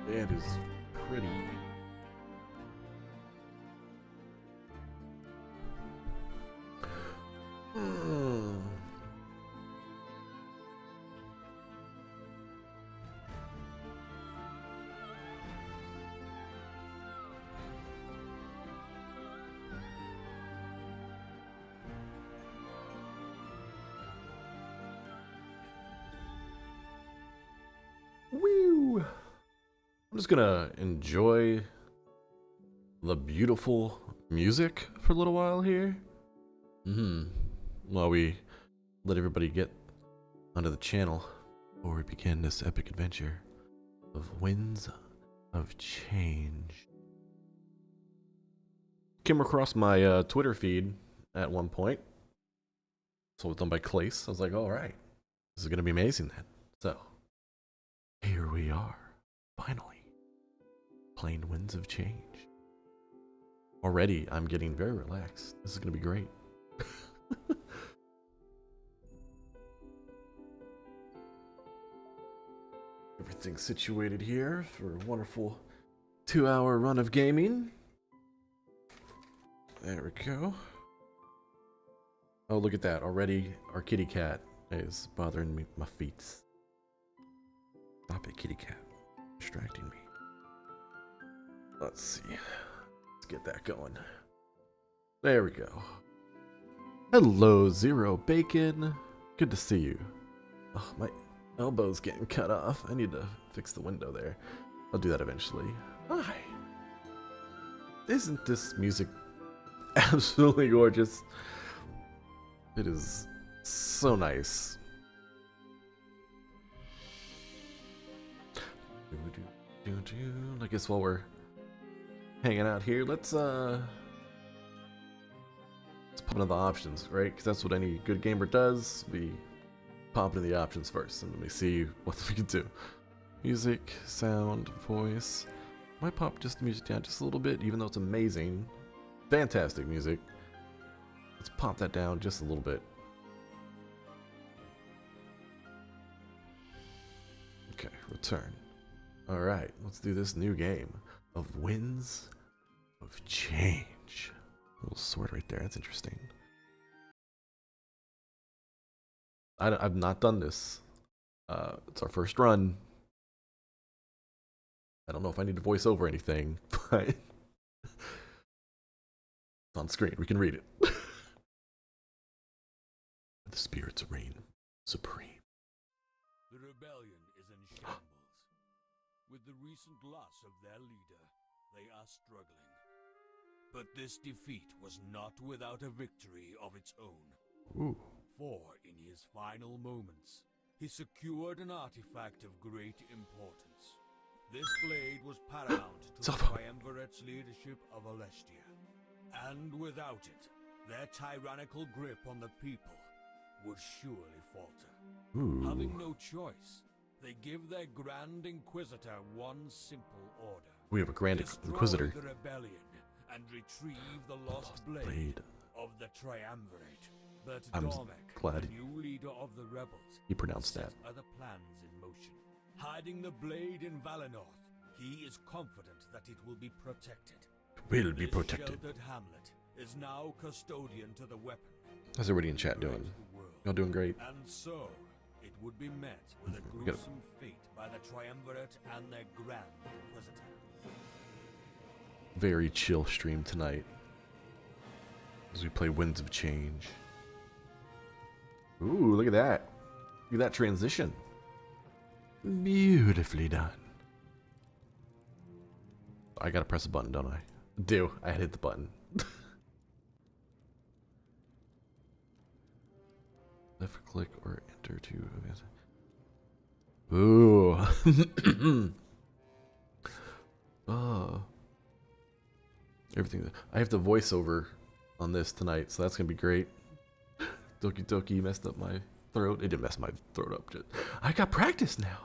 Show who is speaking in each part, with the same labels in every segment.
Speaker 1: That is pretty. Woo! I'm just gonna enjoy the beautiful music for a little while here. While we let everybody get onto the channel before we begin this epic adventure of Winds of Change. Came across my Twitter feed at one point. So it was done by Clace. I was like, alright, this is gonna be amazing then. So, here we are, finally, playing Winds of Change. Already, I'm getting very relaxed. This is gonna be great. Everything's situated here for a wonderful 2-hour run of gaming. There we go. Oh, look at that. Already, our kitty cat is bothering me, my feet. Stop it, kitty cat. Distracting me. Let's see. Let's get that going. There we go. Hello, Zero Bacon. Good to see you. Oh, my elbow's getting cut off. I need to fix the window there. I'll do that eventually. Hi. Isn't this music absolutely gorgeous? It is so nice. I guess while we're hanging out here, let's pop into the options, right? Because that's what any good gamer does. We pop into the options first, and let me see what we can do. Music, sound, voice. Might pop just the music down just a little bit, even though it's amazing. Fantastic music. Let's pop that down just a little bit. Okay, return. Alright, let's do this new game of Winds of Change. A little sword right there, that's interesting. I've not done this. It's our first run. I don't know if I need to voice over anything, but it's on screen. We can read it. The spirits reign supreme.
Speaker 2: The rebellion is in shambles. With the recent loss of their leader, they are struggling. But this defeat was not without a victory of its own.
Speaker 1: Ooh.
Speaker 2: For in his final moments, he secured an artifact of great importance. This blade was paramount to the Triumvirate's leadership of Alestia. And without it, their tyrannical grip on the people would surely falter.
Speaker 1: Ooh.
Speaker 2: Having no choice, they give their Grand Inquisitor one simple order.
Speaker 1: We have a Grand Inquisitor.
Speaker 2: Destroy the rebellion and retrieve the lost blade of the Triumvirate. But
Speaker 1: I'm
Speaker 2: Dormek,
Speaker 1: glad
Speaker 2: the new leader of the rebels,
Speaker 1: he pronounced that.
Speaker 2: other plans in motion. Hiding the blade in Valinor, he is confident that it will be protected.
Speaker 1: Will be protected.
Speaker 2: This sheltered hamlet is now custodian to the weapon.
Speaker 1: How's everybody in chat doing? Y'all doing great?
Speaker 2: And so, it would be met with a gruesome fate by the Triumvirate and their Grand Inquisitor.
Speaker 1: Very chill stream tonight as we play Winds of Change. Ooh, look at that. Look at that transition. Beautifully done. I gotta press a button, don't I? Do. I hit the button. Left click or enter to... Ooh. Oh. Everything. I have the voiceover on this tonight, so that's gonna be great. Doki messed up my throat. It didn't mess my throat up. I got practice now.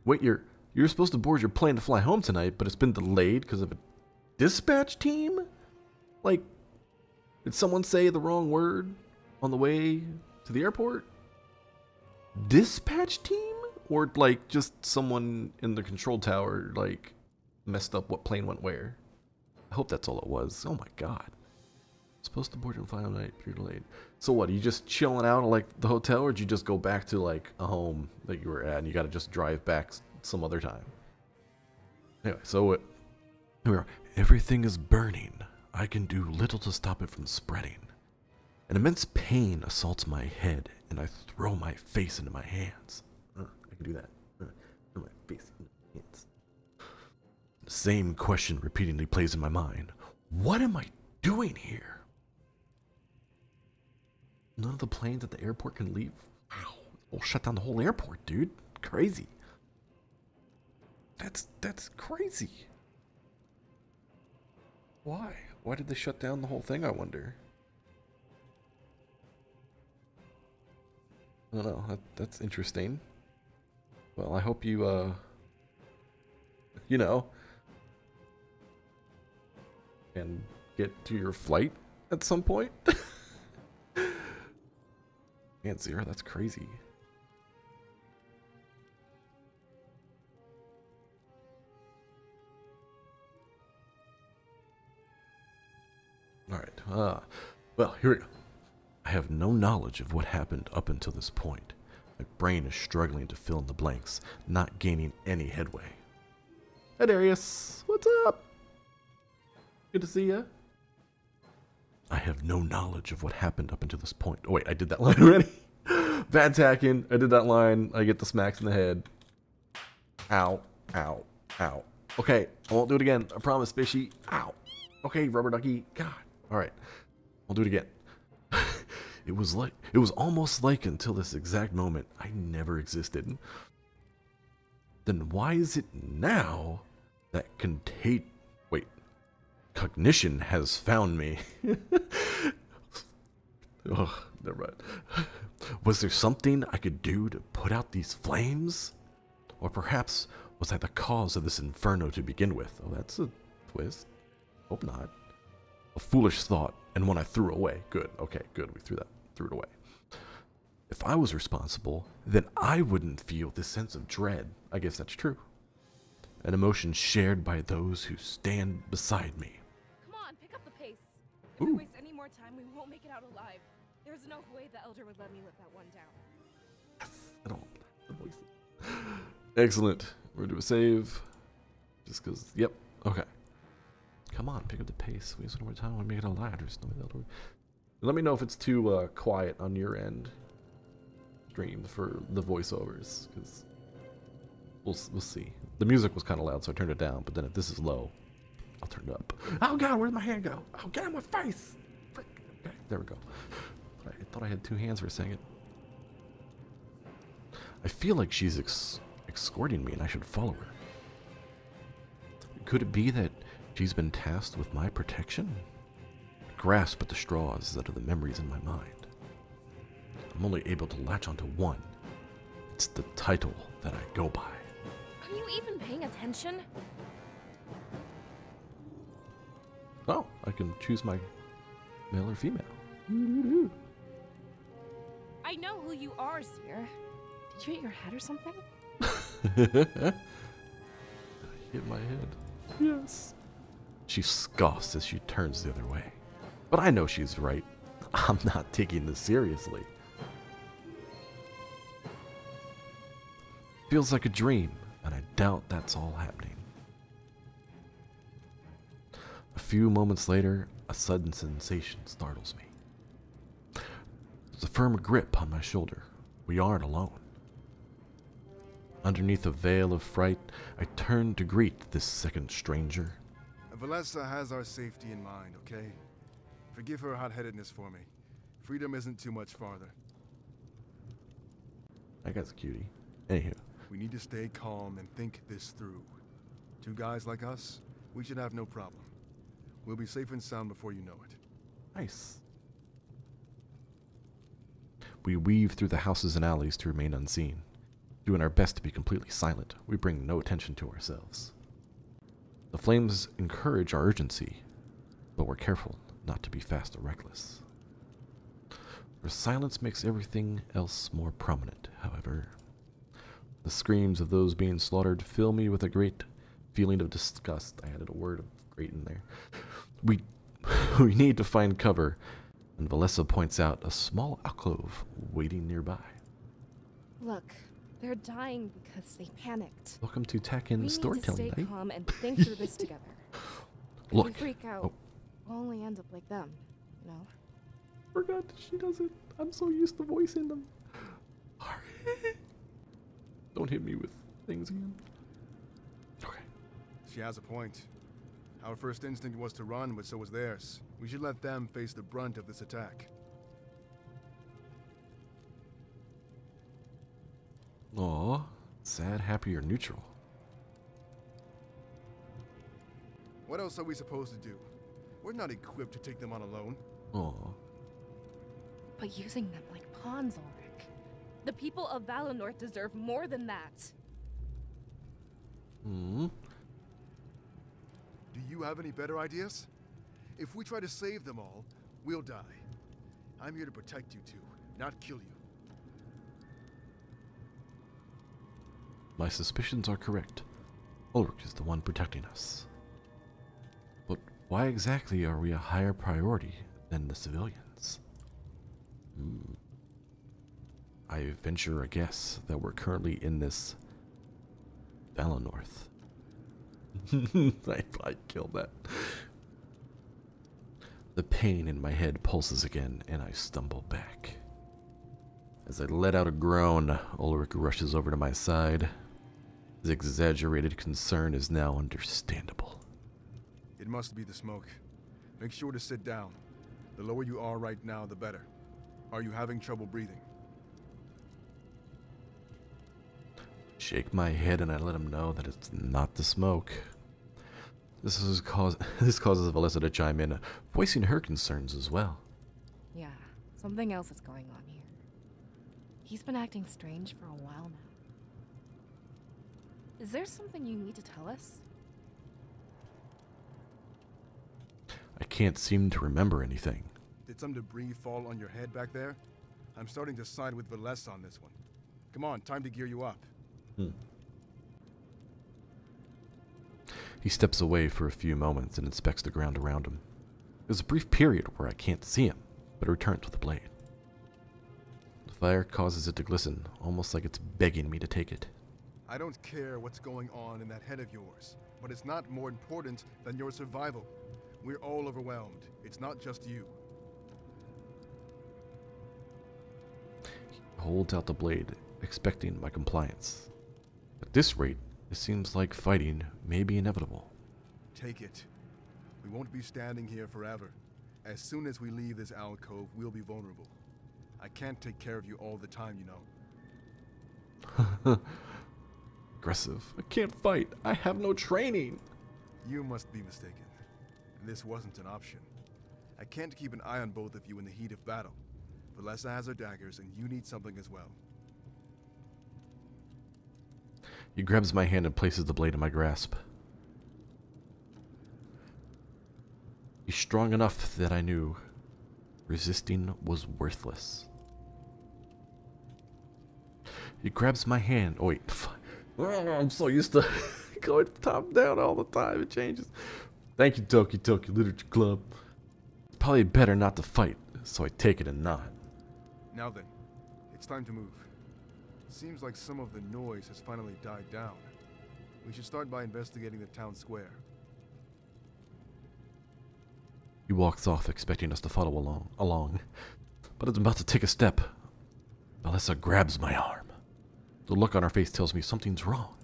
Speaker 1: Wait, you're supposed to board your plane to fly home tonight, but it's been delayed because of a dispatch team? Like, did someone say the wrong word on the way to the airport? Dispatch team? Or, like, just someone in the control tower, like, messed up what plane went where. I hope that's all it was. Oh my god. Supposed to board on final night, you're delayed. So what, are you just chilling out at, like, the hotel, or did you just go back to, like, a home that you were at, and you gotta just drive back some other time? Anyway, so what? Everything is burning. I can do little to stop it from spreading. An immense pain assaults my head, and I throw my face into my hands. I can do that. Throw my face into my hands. The same question repeatedly plays in my mind. What am I doing here? None of the planes at the airport can leave. Wow. We'll shut down the whole airport, dude. Crazy. That's crazy. Why? Why did they shut down the whole thing, I wonder? I don't know. That's interesting. Well, I hope you, you know, can get to your flight at some point. Man, Zero, that's crazy. Alright, well, here we go. I have no knowledge of what happened up until this point. My brain is struggling to fill in the blanks, not gaining any headway. Hey Darius, what's up? Good to see ya. I have no knowledge of what happened up until this point. Oh wait, I did that line already. Bad Takkin, I did that line. I get the smacks in the head. Ow, ow, ow. Okay, I won't do it again. I promise, fishy. Ow. Okay, rubber ducky. God. Alright, I'll do it again. It was almost like until this exact moment I never existed. Then why is it now that cognition has found me? Oh, never mind. Was there something I could do to put out these flames? Or perhaps was I the cause of this inferno to begin with? Oh, that's a twist. Hope not. A foolish thought, and one I threw away. Good. Okay, good. We threw it away. If I was responsible, then I wouldn't feel this sense of dread. I guess that's true. An emotion shared by those who stand beside me.
Speaker 3: Come on, pick up the pace. If we waste any more time, we won't make it out alive. There's no way the Elder would let me live that one down.
Speaker 1: Yes, I don't the voices. Excellent. We're gonna do a save. Just because, yep. Okay. Come on, pick up the pace. We waste no more time. We make it alive. There's no way the Elder would. Let me know if it's too quiet on your end. Stream for the voiceovers, because we'll see. The music was kind of loud, so I turned it down. But then if this is low, I'll turn it up. Oh God, where'd my hand go? Oh, get out of my face! Frick. Okay, there we go. I thought I had two hands for saying it. I feel like she's escorting me, and I should follow her. Could it be that she's been tasked with my protection? I grasp at the straws that are the memories in my mind. I'm only able to latch onto one. It's the title that I go by.
Speaker 3: Are you even paying attention?
Speaker 1: Oh, I can choose my male or female.
Speaker 3: I know who you are, Seer. Did you hit your head or something?
Speaker 1: I hit my head. Yes. She scoffs as she turns the other way. But I know she's right. I'm not taking this seriously. Feels like a dream, and I doubt that's all happening. A few moments later, a sudden sensation startles me. There's a firm grip on my shoulder. We aren't alone. Underneath a veil of fright, I turn to greet this second stranger.
Speaker 4: Valessa has our safety in mind, okay? Forgive her hot-headedness for me. Freedom isn't too much farther.
Speaker 1: That guy's a cutie. Anywho.
Speaker 4: We need to stay calm and think this through. Two guys like us, we should have no problem. We'll be safe and sound before you know it.
Speaker 1: Nice. We weave through the houses and alleys to remain unseen. Doing our best to be completely silent, we bring no attention to ourselves. The flames encourage our urgency, but we're careful not to be fast or reckless. Our silence makes everything else more prominent, however. The screams of those being slaughtered fill me with a great feeling of disgust. I added a word of great in there. We we need to find cover, and Valessa points out a small alcove waiting nearby.
Speaker 3: Look, they're dying because they panicked.
Speaker 1: Welcome to Takkin
Speaker 3: We
Speaker 1: storytelling
Speaker 3: need to stay
Speaker 1: night.
Speaker 3: calm and think through this together. If
Speaker 1: Look,
Speaker 3: we freak out,
Speaker 1: oh.
Speaker 3: we'll only end up like them, you know?
Speaker 1: Forgot that she does it. I'm so used to voicing them. Don't hit me with things again. Okay.
Speaker 4: She has a point. Our first instinct was to run, but so was theirs. We should let them face the brunt of this attack.
Speaker 1: Aw, sad, happy, or neutral?
Speaker 4: What else are we supposed to do? We're not equipped to take them on alone.
Speaker 1: Aw.
Speaker 3: But using them like pawns, Ulrich. The people of Valinor deserve more than that.
Speaker 1: Hmm.
Speaker 4: Do you have any better ideas? If we try to save them all, we'll die. I'm here to protect you two, not kill you.
Speaker 1: My suspicions are correct. Ulrich is the one protecting us. But why exactly are we a higher priority than the civilians? I venture a guess that we're currently in this Valinorth. I killed that. The pain in my head pulses again, and I stumble back. As I let out a groan, Ulrich rushes over to my side. His exaggerated concern is now understandable.
Speaker 4: It must be the smoke. Make sure to sit down. The lower you are right now, the better. Are you having trouble breathing?
Speaker 1: Shake my head and I let him know that it's not the smoke. This causes Valessa to chime in, voicing her concerns as well.
Speaker 3: Yeah, something else is going on here. He's been acting strange for a while now. Is there something you need to tell us?
Speaker 1: I can't seem to remember anything.
Speaker 4: Did some debris fall on your head back there? I'm starting to side with Valessa on this one. Come on, time to gear you up.
Speaker 1: He steps away for a few moments and inspects the ground around him. There's a brief period where I can't see him, but returns with the blade. The fire causes it to glisten, almost like it's begging me to take it.
Speaker 4: I don't care what's going on in that head of yours, but it's not more important than your survival. We're all overwhelmed. It's not just you.
Speaker 1: He holds out the blade, expecting my compliance. At this rate, it seems like fighting may be inevitable.
Speaker 4: Take it. We won't be standing here forever. As soon as we leave this alcove, we'll be vulnerable. I can't take care of you all the time, you know.
Speaker 1: Aggressive. I can't fight. I have no training.
Speaker 4: You must be mistaken. This wasn't an option. I can't keep an eye on both of you in the heat of battle. Valessa has her daggers, and you need something as well.
Speaker 1: He grabs my hand and places the blade in my grasp. He's strong enough that I knew resisting was worthless. He grabs my hand. Oh, wait. I'm so used to going top down all the time. It changes. Thank you, Doki Literature Club. It's probably better not to fight, so I take it and nod.
Speaker 4: Now then, it's time to move. Seems like some of the noise has finally died down. We should start by investigating the town square.
Speaker 1: He walks off, expecting us to follow along. But as I'm about to take a step, Valessa grabs my arm. The look on her face tells me something's wrong.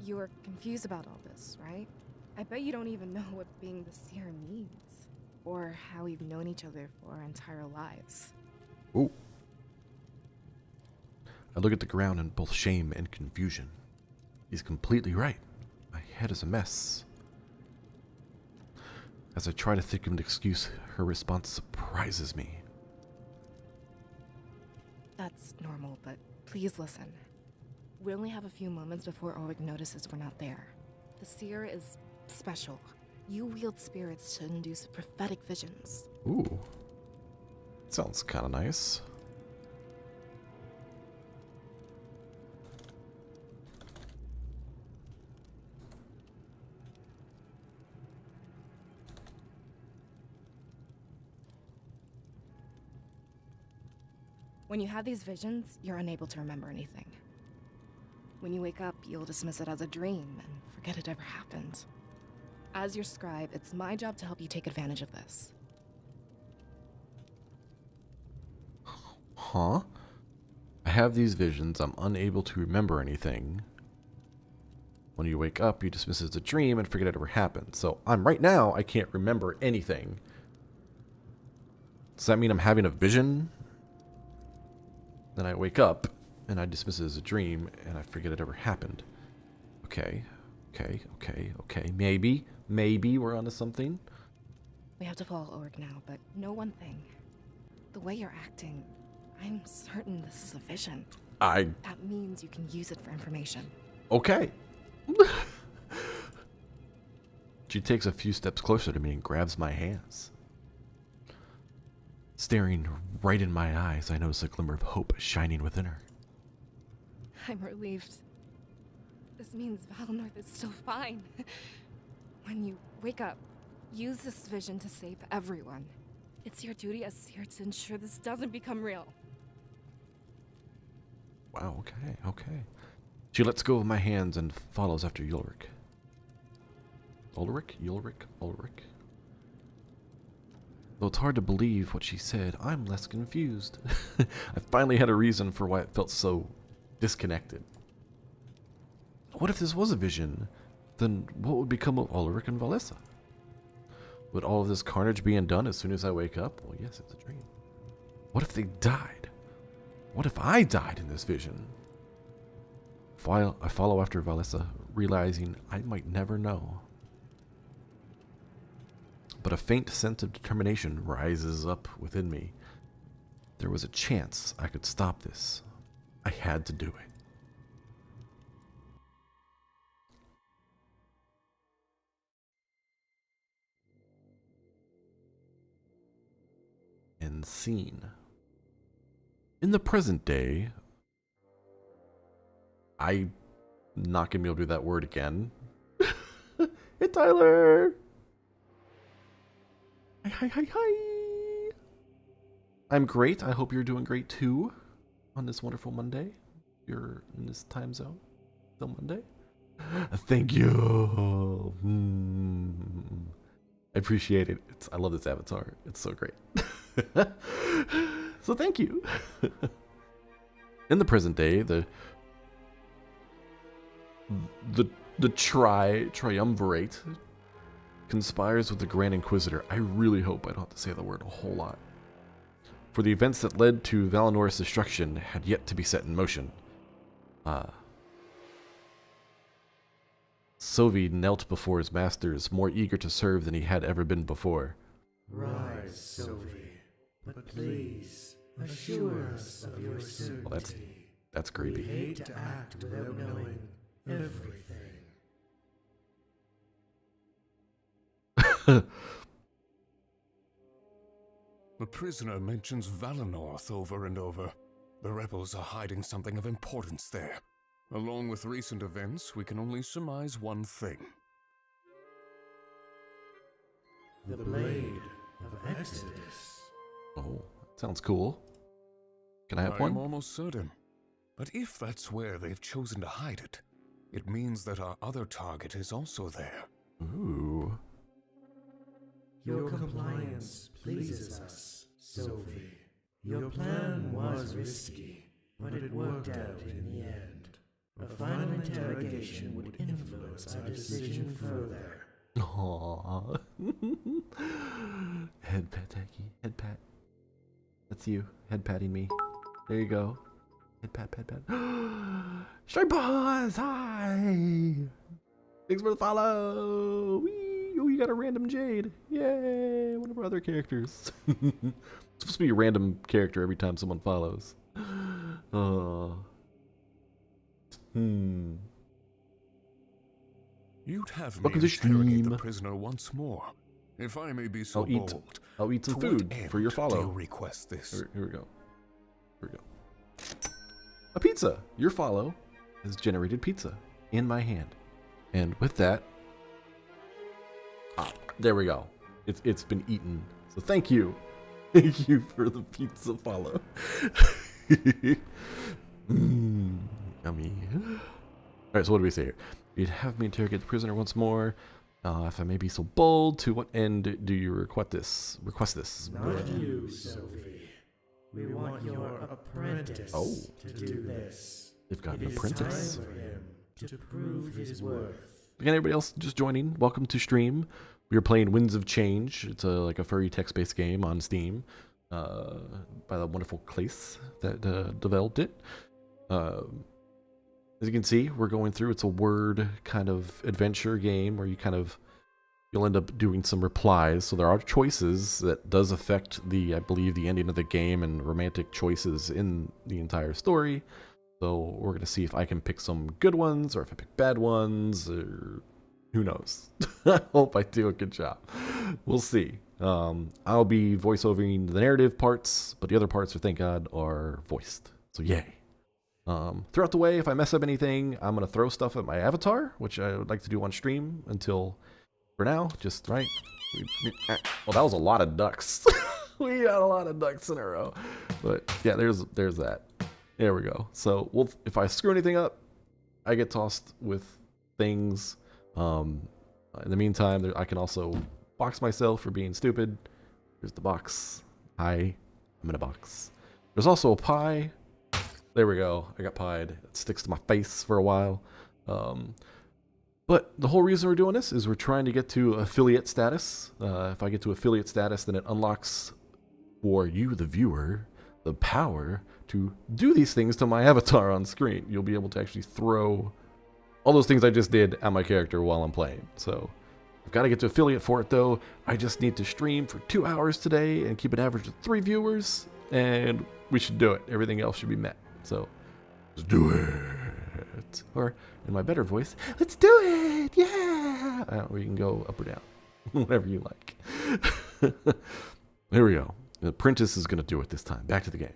Speaker 3: You were confused about all this, right? I bet you don't even know what being the seer means. Or how we've known each other for our entire lives.
Speaker 1: Ooh. I look at the ground in both shame and confusion. He's completely right. My head is a mess. As I try to think of an excuse, her response surprises me.
Speaker 3: That's normal, but please listen. We only have a few moments before Ulrich notices we're not there. The seer is special. You wield spirits to induce prophetic visions.
Speaker 1: Ooh. Sounds kind of nice.
Speaker 3: When you have these visions, you're unable to remember anything. When you wake up, you'll dismiss it as a dream and forget it ever happened. As your scribe, it's my job to help you take advantage of this.
Speaker 1: Huh? I have these visions. I'm unable to remember anything. When you wake up, you dismiss it as a dream and forget it ever happened. So right now, I can't remember anything. Does that mean I'm having a vision? Then I wake up and I dismiss it as a dream and I forget it ever happened. Okay. Maybe we're onto something.
Speaker 3: We have to follow Ulrich now, but know one thing. The way you're acting, I'm certain this is a vision. That means you can use it for information.
Speaker 1: Okay. She takes a few steps closer to me and grabs my hands. Staring right in my eyes, I notice a glimmer of hope shining within her.
Speaker 3: I'm relieved. This means Valnorth is still fine. When you wake up, use this vision to save everyone. It's your duty as seer to ensure this doesn't become real.
Speaker 1: Wow, okay. She lets go of my hands and follows after Ulrich. Ulrich. Though it's hard to believe what she said, I'm less confused. I finally had a reason for why it felt so disconnected. What if this was a vision? Then what would become of Ulrich and Valessa? Would all of this carnage be undone as soon as I wake up? Well, yes, it's a dream. What if they died? What if I died in this vision? While I follow after Valessa, realizing I might never know. But a faint sense of determination rises up within me. There was a chance I could stop this. I had to do it. End scene. In the present day, I'm not gonna be able to do that word again. Hey, Tyler! Hi. I'm great. I hope you're doing great too on this wonderful Monday. You're in this time zone. Still Monday? Thank you. I appreciate it. I love this avatar. It's so great. So thank you. In the present day, the triumvirate conspires with the Grand Inquisitor. I really hope I don't have to say the word a whole lot. For the events that led to Valinor's destruction had yet to be set in motion. Sovi knelt before his masters, more eager to serve than he had ever been before.
Speaker 5: Rise, Sovi, but please assure us of your certainty.
Speaker 1: Well, that's creepy.
Speaker 5: We hate to act without knowing everything.
Speaker 6: The prisoner mentions Valinorth over and over. The rebels are hiding something of importance there. Along with recent events, we can only surmise one thing.
Speaker 5: The Blade of Exodus.
Speaker 1: Oh, sounds cool. Can I have
Speaker 6: I'm
Speaker 1: one?
Speaker 6: almost certain. But if that's where they've chosen to hide it, it means that our other target is also there.
Speaker 1: Ooh.
Speaker 5: Your compliance pleases us, Sophie. Your plan was risky, but it worked out in the end. A final interrogation would influence our decision further.
Speaker 1: Aww. Head pat, Takki. Head pat. That's you. Head patting me. There you go. Head pat, pat, pat. Strike Boss! Hi! Thanks for the follow! Whee! Oh, you got a random Jade. Yay! One of our other characters. It's supposed to be a random character every time someone follows. Oh.
Speaker 6: You'd have me
Speaker 1: Welcome to
Speaker 6: interrogate
Speaker 1: stream.
Speaker 6: the prisoner once more, if I may be so bold.
Speaker 1: I'll eat some
Speaker 6: To
Speaker 1: food
Speaker 6: what end
Speaker 1: for your
Speaker 6: do
Speaker 1: follow.
Speaker 6: you request this?
Speaker 1: Here we go. A pizza. Your follow has generated pizza in my hand, and with that, there we go. It's been eaten. So thank you for the pizza follow. Yummy. Alright, so what do we say here? You'd have me interrogate the prisoner once more. If I may be so bold, to what end do you request this?
Speaker 5: Not you, Sophie. We want your apprentice to do this.
Speaker 1: They've got
Speaker 5: It
Speaker 1: an
Speaker 5: is
Speaker 1: apprentice.
Speaker 5: time for him to prove his worth.
Speaker 1: Again, everybody else just joining, welcome to stream. We are playing Winds of Change. It's like a furry text-based game on Steam by the wonderful Clace that developed it. As you can see, we're going through, it's a word kind of adventure game where you'll end up doing some replies. So there are choices that does affect I believe, the ending of the game and romantic choices in the entire story. So we're going to see if I can pick some good ones or if I pick bad ones, or who knows. I hope I do a good job. We'll see. I'll be voiceovering the narrative parts, but the other parts, thank God, are voiced. So yay. Throughout the way, if I mess up anything, I'm going to throw stuff at my avatar, which I would like to do on stream until, for now, just right. Well, that was a lot of ducks. We got a lot of ducks in a row. But yeah, there's that. There we go. So if I screw anything up, I get tossed with things. In the meantime, I can also box myself for being stupid. Here's the box. Hi, I'm in a box. There's also a pie. There we go. I got pied. It sticks to my face for a while. But the whole reason we're doing this is we're trying to get to affiliate status. If I get to affiliate status, then it unlocks for you, the viewer, the power to do these things to my avatar on screen. You'll be able to actually throw all those things I just did at my character while I'm playing. So I've got to get to affiliate for it, though. I just need to stream for 2 hours today and keep an average of 3 viewers, and we should do it. Everything else should be met. So let's do it. Or in my better voice, let's do it. Yeah. Or you can go up or down, whatever you like. There we go. The apprentice is going to do it this time. Back to the game.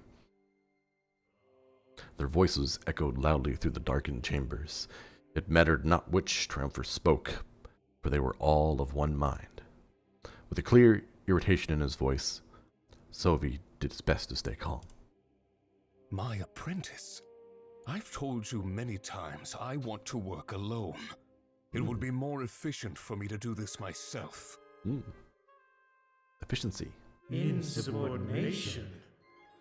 Speaker 1: Their voices echoed loudly through the darkened chambers. It mattered not which triumpher spoke, for they were all of one mind. With a clear irritation in his voice, Sophie did his best to stay calm.
Speaker 6: My apprentice? I've told you many times I want to work alone. It would be more efficient for me to do this myself.
Speaker 1: Efficiency.
Speaker 5: Insubordination.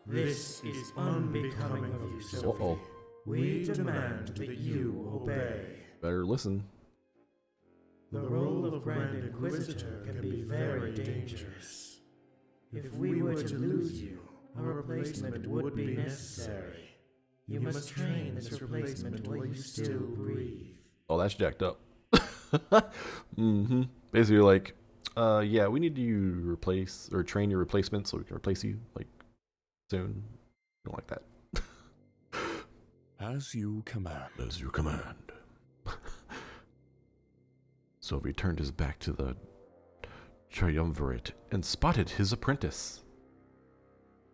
Speaker 5: This is unbecoming of you, Sophie.
Speaker 1: Uh-oh.
Speaker 5: We demand that you obey.
Speaker 1: Better listen.
Speaker 5: The role of Grand Inquisitor can be very dangerous. If we were to lose you, a replacement would be necessary. You must train this replacement while you still breathe.
Speaker 1: Oh, that's jacked up. Basically, like, yeah, we need you to replace or train your replacement so we can replace you, like, soon. Don't like that.
Speaker 6: As you command.
Speaker 1: As you command. Sophie turned his back to the triumvirate and spotted his apprentice.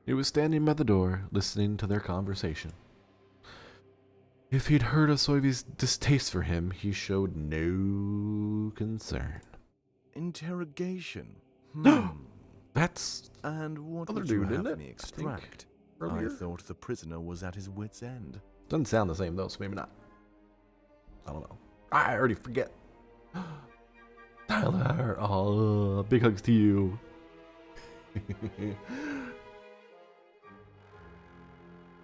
Speaker 1: He was standing by the door, listening to their conversation. If he'd heard of Sophie's distaste for him, he showed no concern.
Speaker 7: Interrogation.
Speaker 1: That's
Speaker 7: And what
Speaker 1: other
Speaker 7: would you
Speaker 1: dude,
Speaker 7: have
Speaker 1: isn't
Speaker 7: me
Speaker 1: it?
Speaker 7: extract? I
Speaker 1: Earlier?
Speaker 7: thought the prisoner was at his wit's end.
Speaker 1: Doesn't sound the same though, so maybe not. I don't know. I already forget. Tyler, oh, big hugs to you.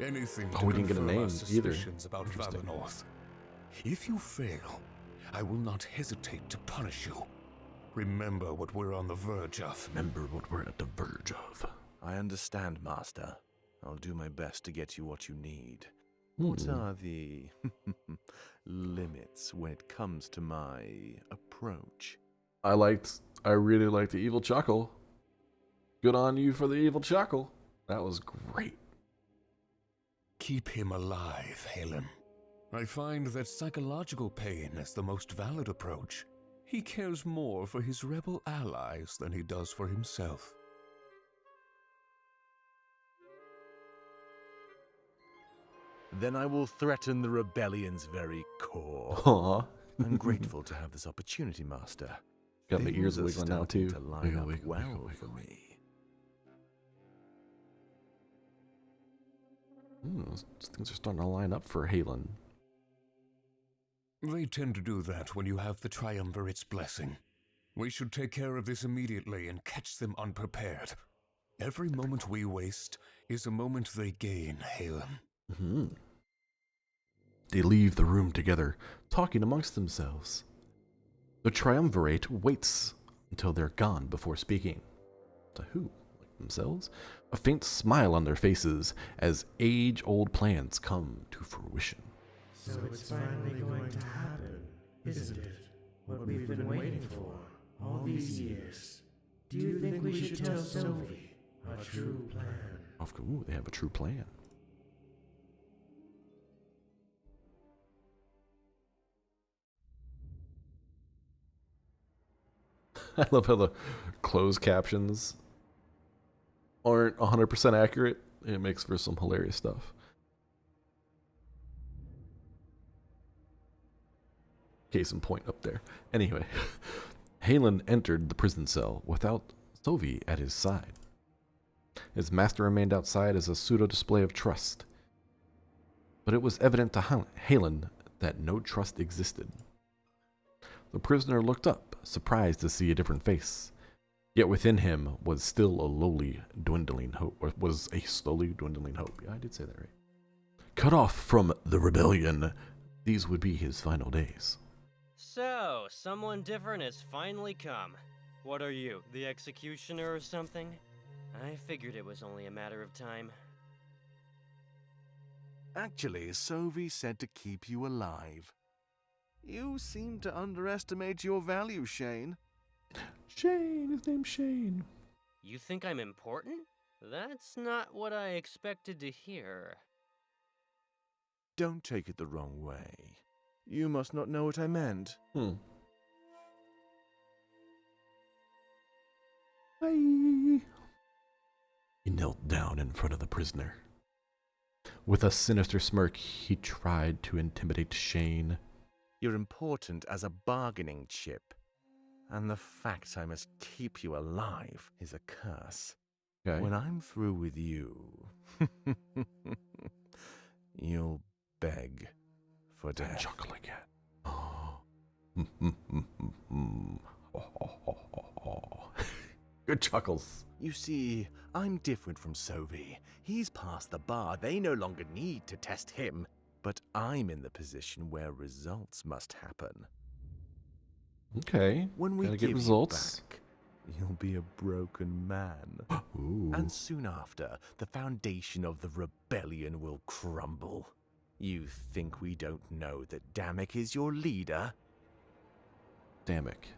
Speaker 6: Anything
Speaker 1: Oh,
Speaker 6: to
Speaker 1: we didn't get a
Speaker 6: confirm our
Speaker 1: name either.
Speaker 6: suspicions about Valinor. If you fail, I will not hesitate to punish you. Remember what we're on the verge of.
Speaker 1: Remember what we're at the verge of.
Speaker 7: I understand, Master. I'll do my best to get you what you need. What are the limits when it comes to my approach?
Speaker 1: I really liked the evil chuckle. Good on you for the evil chuckle. That was great.
Speaker 6: Keep him alive, Halem. I find that psychological pain is the most valid approach. He cares more for his rebel allies than he does for himself.
Speaker 7: Then I will threaten the rebellion's very core.
Speaker 1: Aw.
Speaker 7: I'm grateful to have this opportunity, Master.
Speaker 1: Got my ears
Speaker 7: Things are
Speaker 1: wiggling now
Speaker 7: starting
Speaker 1: too.
Speaker 7: to line up
Speaker 1: Wiggle,
Speaker 7: well
Speaker 1: wiggle,
Speaker 7: for
Speaker 1: wiggle.
Speaker 7: me.
Speaker 1: Those things are starting to line up for Halen.
Speaker 6: They tend to do that when you have the Triumvirate's blessing. We should take care of this immediately and catch them unprepared. Every moment we waste is a moment they gain, Halen.
Speaker 1: Mm-hmm. They leave the room together, talking amongst themselves. The Triumvirate waits until they're gone before speaking. To who? Like themselves? A faint smile on their faces as age-old plans come to fruition.
Speaker 5: So it's finally going to happen, isn't it? What we've been waiting for all these years. Do you think we should tell Sophie our true plan?
Speaker 1: Ooh, they have a true plan. I love how the closed captions aren't 100% accurate. It makes for some hilarious stuff. Case in point up there. Anyway, Halen entered the prison cell without Sophie at his side. His master remained outside as a pseudo-display of trust. But it was evident to Halen that no trust existed. The prisoner looked up, surprised to see a different face. Yet within him was still a slowly dwindling hope. Yeah, I did say that right. Cut off from the rebellion, these would be his final days.
Speaker 8: So, someone different has finally come. What are you, the executioner or something? I figured it was only a matter of time.
Speaker 7: Actually, Sophie said to keep you alive. You seem to underestimate your value, Shane.
Speaker 1: Shane, his name's Shane.
Speaker 8: You think I'm important? That's not what I expected to hear.
Speaker 7: Don't take it the wrong way. You must not know what I meant.
Speaker 1: Bye. He knelt down in front of the prisoner. With a sinister smirk, he tried to intimidate Shane.
Speaker 7: You're important as a bargaining chip. And the fact I must keep you alive is a curse.
Speaker 1: Okay.
Speaker 7: When I'm through with you, you'll beg for death.
Speaker 1: Chuckle again. Good chuckles.
Speaker 7: You see, I'm different from Sophie. He's past the bar. They no longer need to test him. But I'm in the position where results must happen.
Speaker 1: Okay.
Speaker 7: When we
Speaker 1: Gotta
Speaker 7: give
Speaker 1: get results.
Speaker 7: you back, you'll be a broken man.
Speaker 1: Ooh.
Speaker 7: And soon after, the foundation of the rebellion will crumble. You think we don't know that Damek is your leader?
Speaker 1: Damek.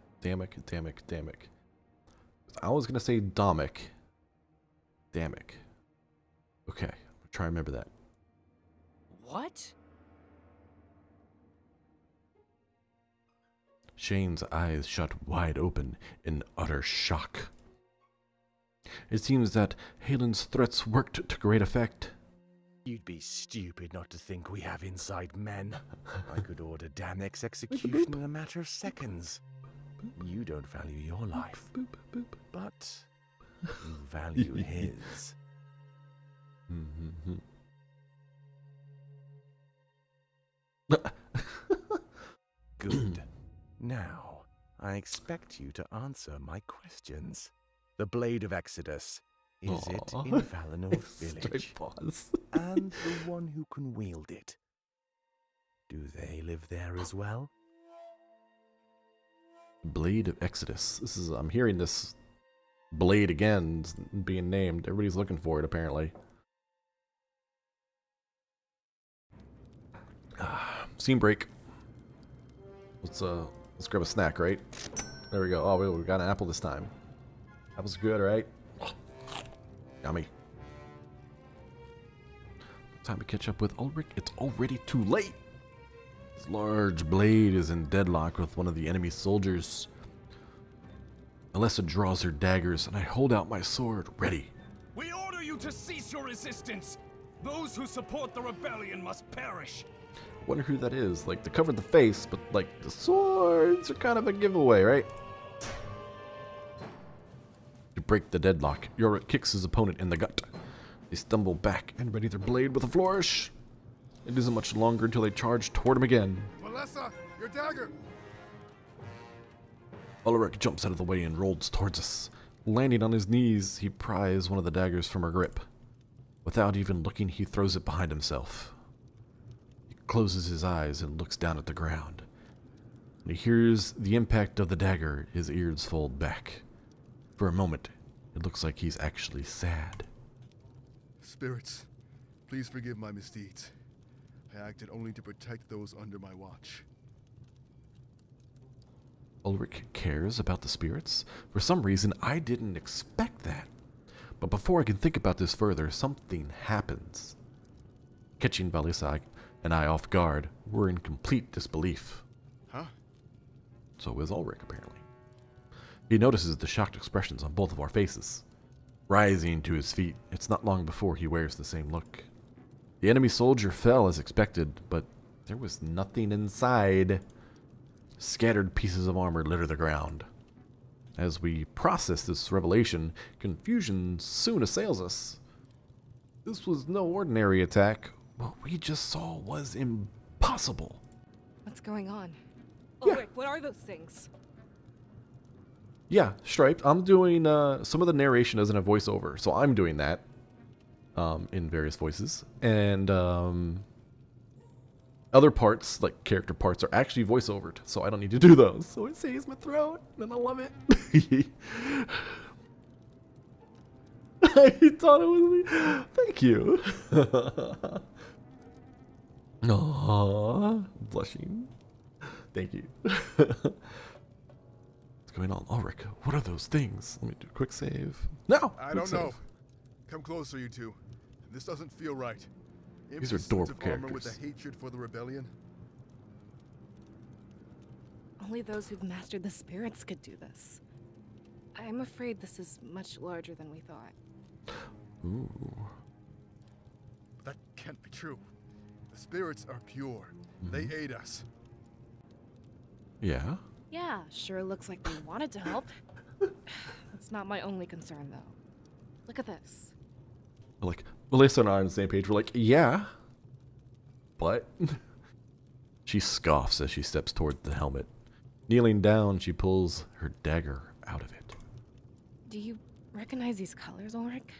Speaker 1: I was gonna say Damek. Okay, I'll try to remember that.
Speaker 8: What?
Speaker 1: Shane's eyes shut wide open in utter shock. It seems that Halen's threats worked to great effect.
Speaker 7: You'd be stupid not to think we have inside men. I could order Damek's execution in a matter of seconds. You don't value your life, but you value his. Good. Now, I expect you to answer my questions. The Blade of Exodus, is it in Valinor Village?
Speaker 1: Straight pause.
Speaker 7: And the one who can wield it, do they live there as well?
Speaker 1: Blade of Exodus. I'm hearing this blade again being named. Everybody's looking for it apparently. Scene break. Let's grab a snack, right? There we go. Oh, we got an apple this time. Apple's good, right? Yummy. Time to catch up with Ulrich. It's already too late. His large blade is in deadlock with one of the enemy soldiers. Alessa draws her daggers, and I hold out my sword, ready.
Speaker 2: We order you to cease your resistance. Those who support the rebellion must perish.
Speaker 1: Wonder who that is. Like, they covered the face, but like the swords are kind of a giveaway, right? To break the deadlock, Ulrich kicks his opponent in the gut. They They stumble back and ready their blade with a flourish. It isn't much longer until they charge toward him again.
Speaker 4: Valessa, your dagger!
Speaker 1: Ulrich jumps out of the way and rolls towards us. Landing on his knees, he pries one of the daggers from her grip. Without even looking, he throws it behind himself. He closes his eyes and looks down at the ground. When he hears the impact of the dagger, his ears fold back. For a moment, it looks like he's actually sad.
Speaker 4: Spirits, please forgive my misdeeds. I acted only to protect those under my watch.
Speaker 1: Ulrich cares about the spirits? For some reason, I didn't expect that. But before I can think about this further, something happens. Catching Valisa and I off guard, we're in complete disbelief.
Speaker 4: Huh?
Speaker 1: So is Ulrich, apparently. He notices the shocked expressions on both of our faces. Rising to his feet, it's not long before he wears the same look. The enemy soldier fell as expected, but there was nothing inside. Scattered pieces of armor litter the ground. As we process this revelation, confusion soon assails us. This was no ordinary attack. What we just saw was impossible.
Speaker 3: What's going on?
Speaker 1: Yeah.
Speaker 3: Ulrich, what are those things?
Speaker 1: Yeah, Striped, I'm doing, some of the narration doesn't have voiceover, so I'm doing that, in various voices. And, other parts, like character parts, are actually voiceovered, so I don't need to do those. So it saves my throat, and I love it. I thought it was me. Thank you. Aww, blushing. Thank you. What's going on? Ulrich, what are those things? Let me do a quick save. No!
Speaker 4: I don't know. Come closer, you two. This doesn't feel right.
Speaker 1: These are
Speaker 4: Empty
Speaker 1: dork
Speaker 4: suits of armor with
Speaker 1: characters.
Speaker 4: a hatred for the rebellion.
Speaker 3: Only those who've mastered the spirits could do this. I'm afraid this is much larger than we thought.
Speaker 1: Ooh.
Speaker 4: That can't be true. The spirits are pure. They aid us.
Speaker 1: Yeah?
Speaker 3: Yeah, sure looks like they wanted to help. That's not my only concern, though. Look at this.
Speaker 1: Like, Melissa and I are on the same page. We're like, yeah. But she scoffs as she steps toward the helmet. Kneeling down, she pulls her dagger out of it.
Speaker 3: Do you recognize these colors, Ulrich?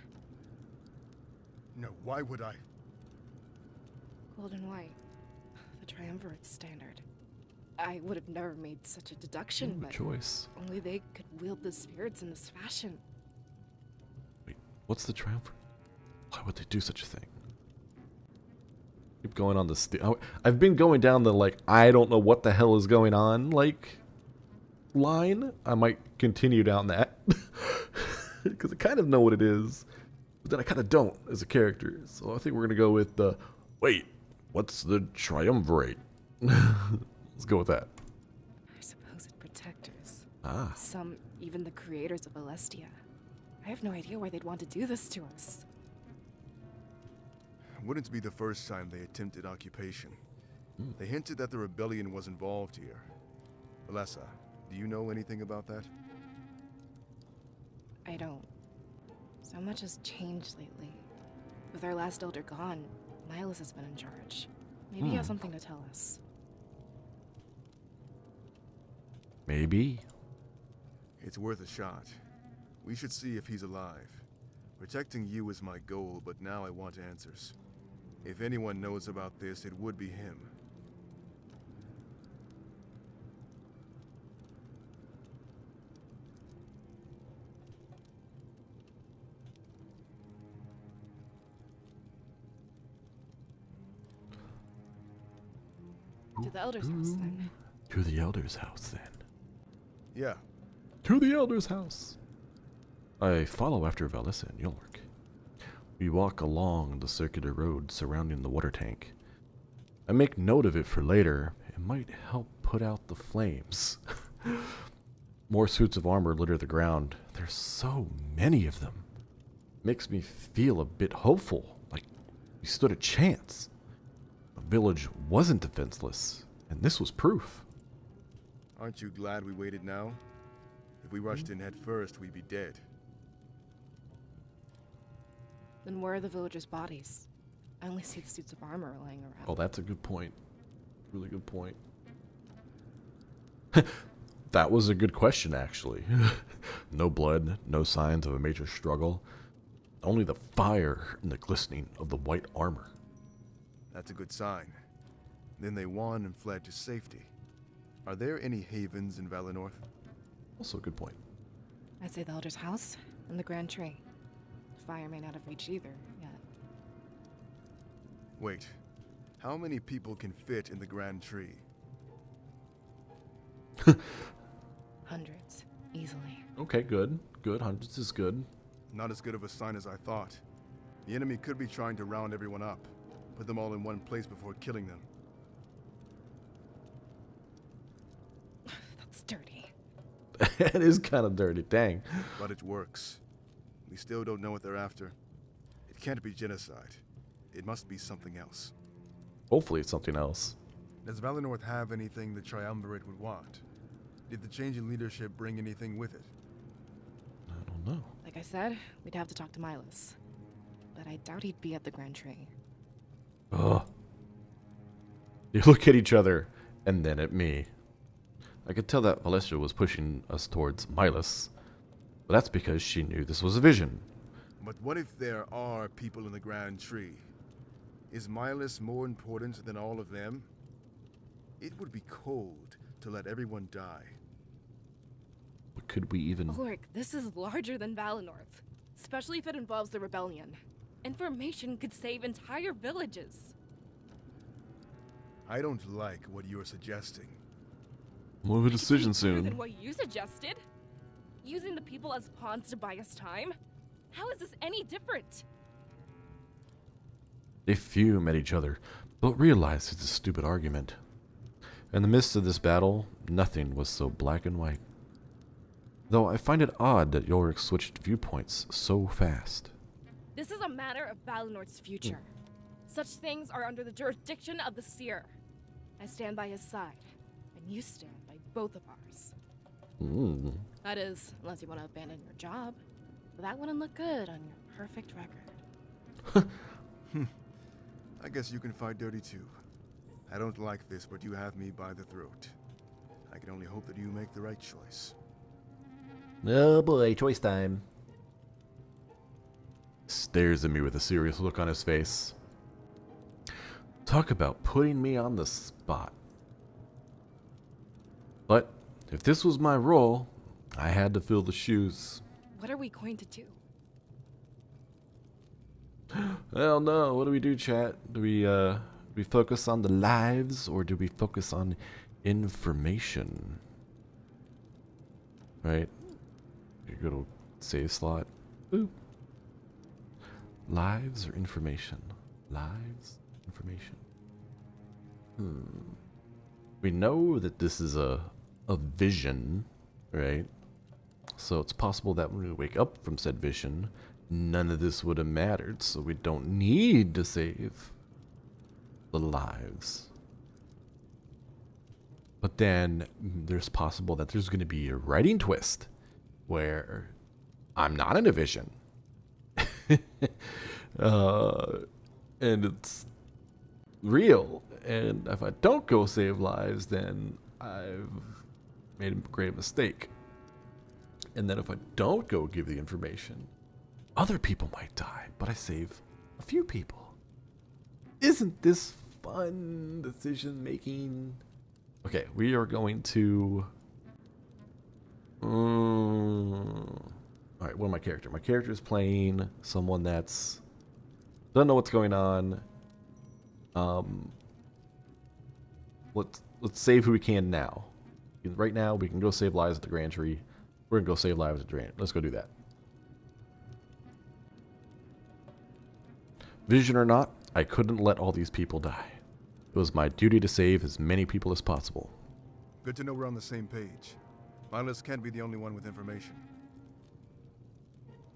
Speaker 4: No, why would I?
Speaker 3: Gold and white. The triumvirate standard. I would have never made such a deduction,
Speaker 1: Good
Speaker 3: but
Speaker 1: choice.
Speaker 3: only they could wield the spirits in this fashion.
Speaker 1: Wait, what's the triumph? Why would they do such a thing? Keep going on the I've been going down the, like, I don't know what the hell is going on, like, line. I might continue down that. Because I kind of know what it is. But then I kind of don't as a character. So I think we're going to go with the, wait, what's the triumvirate? Let's go with that.
Speaker 3: Our supposed protectors.
Speaker 1: Ah.
Speaker 3: Some even the creators of Alestia. I have no idea why they'd want to do this to us.
Speaker 4: Wouldn't be the first time they attempted occupation. They hinted that the rebellion was involved here. Valessa, do you know anything about that?
Speaker 3: I don't. So much has changed lately. With our last elder gone, Miles has been in charge. Maybe he has something to tell us.
Speaker 1: Maybe.
Speaker 4: It's worth a shot. We should see if he's alive. Protecting you is my goal, but now I want answers. If anyone knows about this, it would be him.
Speaker 3: To the elder's house, then.
Speaker 1: To the elder's house, then.
Speaker 4: Yeah,
Speaker 1: To the elder's house. I follow after Valissa and Ulrich. We walk along the circular road surrounding the water tank. I make note of it for later. It might help put out the flames. More suits of armor litter the ground. There's so many of them. Makes me feel a bit hopeful, like we stood a chance. The village wasn't defenseless, and this was proof.
Speaker 4: aren't you glad we waited now? If we rushed in head first, we'd be dead.
Speaker 3: Then where are the villagers' bodies? I only see the suits of armor lying around.
Speaker 1: Oh, that's a good point. Really good point. That was a good question, actually. No blood, no signs of a major struggle. Only the fire and the glistening of the white armor.
Speaker 4: That's a good sign. Then they won and fled to safety. Are there any havens in Valley North?
Speaker 1: Also a good point.
Speaker 3: I'd say the Elder's house and the Grand Tree. The fire may not have reached either yet.
Speaker 4: Wait, how many people can fit in the Grand Tree?
Speaker 3: Hundreds, easily.
Speaker 1: Okay, good. Good. Hundreds is good.
Speaker 4: Not as good of a sign as I thought. The enemy could be trying to round everyone up, put them all in one place before killing them.
Speaker 3: That's dirty.
Speaker 1: It is kind of dirty, dang.
Speaker 4: But it works. We still don't know what they're after. It can't be genocide. It must be something else.
Speaker 1: Hopefully it's something else.
Speaker 4: Does Valinor have anything the Triumvirate would want? Did the change in leadership bring anything with it?
Speaker 1: I don't know.
Speaker 3: Like I said, we'd have to talk to Milos. But I doubt he'd be at the Grand Tree.
Speaker 1: Ugh. You look at each other, and then at me. I could tell that Valestra was pushing us towards Milos, but that's because she knew this was a vision.
Speaker 4: But what if there are people in the Grand Tree? Is Milos more important than all of them? It would be cold to let everyone die.
Speaker 1: But could we even...
Speaker 3: Ulrich, this is larger than Valinorth. Especially if it involves the rebellion. Information could save entire villages.
Speaker 4: I don't like what you're suggesting.
Speaker 1: We'll have a decision
Speaker 3: It's better than
Speaker 1: soon.
Speaker 3: what you suggested. Using the people as pawns to buy us time. How is this any different?
Speaker 1: They fume at each other, but realize it's a stupid argument. In the midst of this battle, nothing was so black and white. Though I find it odd that Ulrich switched viewpoints so fast.
Speaker 3: This is a matter of Valinor's future. Such things are under the jurisdiction of the Seer. I stand by his side, and you stand by both of ours. That is, unless you want to abandon your job. That wouldn't look good on your perfect record.
Speaker 4: I guess you can fight dirty too. I don't like this, but you have me by the throat. I can only hope that you make the right choice.
Speaker 1: Oh boy, choice time. Stares at me with a serious look on his face. Talk about putting me on the spot. But if this was my role, I had to fill the shoes.
Speaker 3: What are we going to do?
Speaker 1: Hell no, what do we do, chat? Do we focus on the lives or do we focus on information? Right? You go to save slot. Boop. Lives or information? Lives, information. We know that this is a vision, right? So it's possible that when we wake up from said vision, none of this would have mattered, so we don't need to save the lives. But then there's possible that there's going to be a writing twist where I'm not in a vision. And it's real. And if I don't go save lives, then I've made a great mistake. And then if I don't go give the information, other people might die, but I save a few people. Isn't this fun decision making? Okay, we are going to... Alright, what am my character? My character is playing someone that's... doesn't know what's going on. Let's save who we can now. Right now, we can go save lives at the Grand Tree. We're gonna go save lives at the Grand. Let's go do that. Vision or not, I couldn't let all these people die. It was my duty to save as many people as possible.
Speaker 4: Good to know we're on the same page. Milos can't be the only one with information.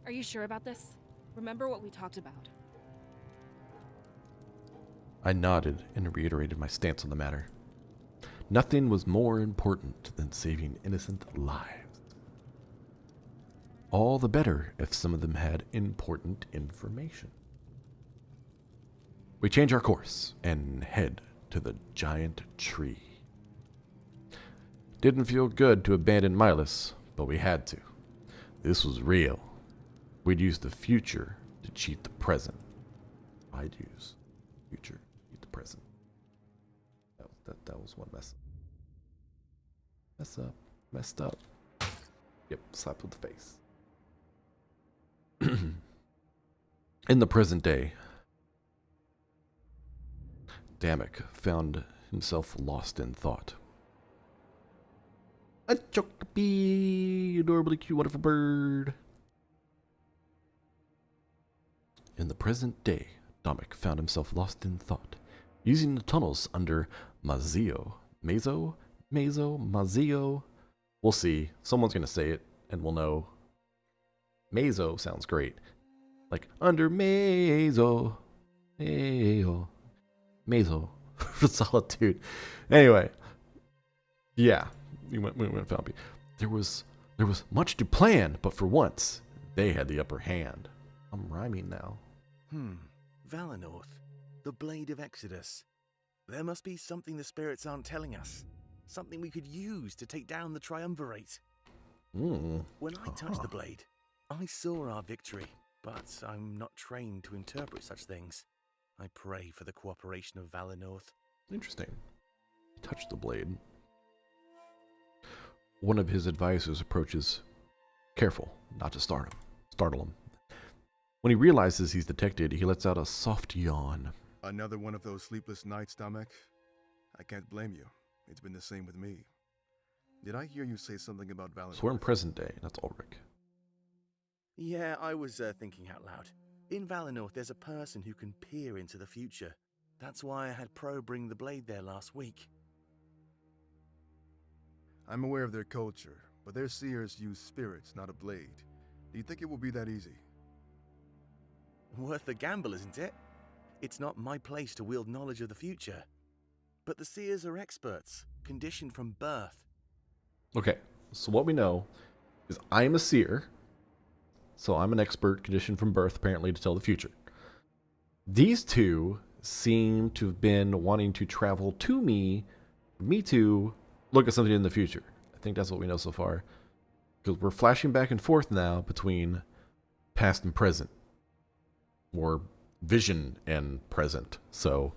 Speaker 3: Are you sure about this? Remember what we talked about.
Speaker 1: I nodded and reiterated my stance on the matter. Nothing was more important than saving innocent lives. All the better if some of them had important information. We change our course and head to the giant tree. Didn't feel good to abandon Milas, but we had to. This was real. We'd use the future to cheat the present. I'd use future to cheat the present. That was one mess. Messed up. Yep, slapped with the face. In the present day, Damek found himself lost in thought. A chocobee, adorably cute, wonderful bird. In the present day, Damek found himself lost in thought, using the tunnels under Mazio. Mazio. We'll see. Someone's going to say it, and we'll know. Mazo sounds great. Like, under Mazo. Mazo. For Solitude. Anyway. Yeah. We went found me. There was much to plan, but for once, they had the upper hand. I'm rhyming now.
Speaker 7: Valenorth. The Blade of Exodus. There must be something the spirits aren't telling us. Something we could use to take down the Triumvirate. When I touched the blade, I saw our victory, but I'm not trained to interpret such things. I pray for the cooperation of Valenorth.
Speaker 1: Interesting. Touch the blade. One of his advisors approaches, careful not to startle him. When he realizes he's detected, he lets out a soft yawn.
Speaker 4: Another one of those sleepless nights, Damek? I can't blame you. It's been the same with me. Did I hear you say something about Valenorth?
Speaker 1: So we're in present day. That's Ulrich.
Speaker 7: Yeah, I was thinking out loud. In Valenorth, there's a person who can peer into the future. That's why I had Pro bring the blade there last week.
Speaker 4: I'm aware of their culture, but their seers use spirits, not a blade. Do you think it will be that easy?
Speaker 7: Worth the gamble, isn't it? It's not my place to wield knowledge of the future. But the seers are experts, conditioned from birth.
Speaker 1: Okay, so what we know is I'm a seer, so I'm an expert conditioned from birth, apparently, to tell the future. These two seem to have been wanting to travel to me to look at something in the future. I think that's what we know so far. Because we're flashing back and forth now between past and present. Or vision and present. So,